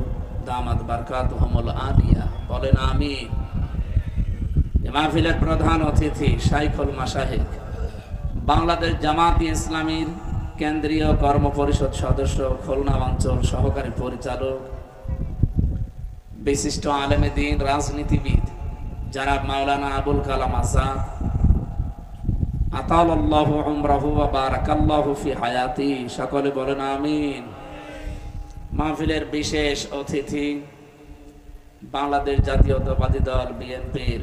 দামাত বারকাতুহুমুল আলিয়া বলেন আমিন। মাহফিলের প্রধান অতিথি শাইখুল মাশায়েখ বাংলাদেশ জামাতি ইসলামীর কেন্দ্রীয় কর্মপরিষদ সদস্য খুলনা অঞ্চল সহকারী পরিচালক বিশিষ্ট আলেমে দ্বীন রাজনীতিবিদ জনাব মাওলানা আবুল কালাম আজাদ আতালাল্লাহু উমরাহু ওয়া বারাকাল্লাহু ফি হায়াতি, সকলে বলেন আমিন। মাহফিলের বিশেষ অতিথি বাংলাদেশ জাতীয়তাবাদী দল বিএনপির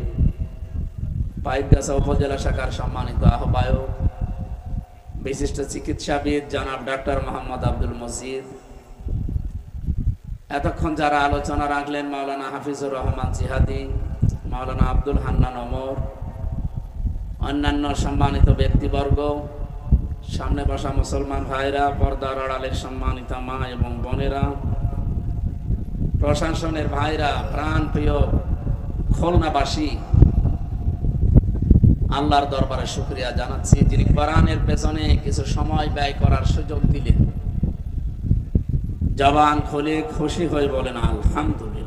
পাইকগাছা উপজেলা শাখার সম্মানিত আহ্বায়ক বিশিষ্ট চিকিৎসাবিদ জনাব ডাক্তার মোহাম্মদ আব্দুল মজিদ, এতক্ষণ যারা আলোচনা রাখলেন মাওলানা হাফিজুর রহমান জিহাদি, মাওলানা আব্দুল হান্নান ওমর, অন্যান্য সম্মানিত ব্যক্তিবর্গ, সামনে বসা মুসলমান ভাইরা, পর্দার আড়ালের সম্মানিত মা এবং বোনেরা, প্রশাসনের ভাইরা, প্রাণ প্রিয় খুলনাবাসী, আল্লাহর দরবারে শুকরিয়া জানাচ্ছি যিনি কোরআনের পেছনে কিছু সময় ব্যয় করার সুযোগ দিলেন। জবান খুলে খুশি হয়ে বলেন আলহামদুলিল্লাহ।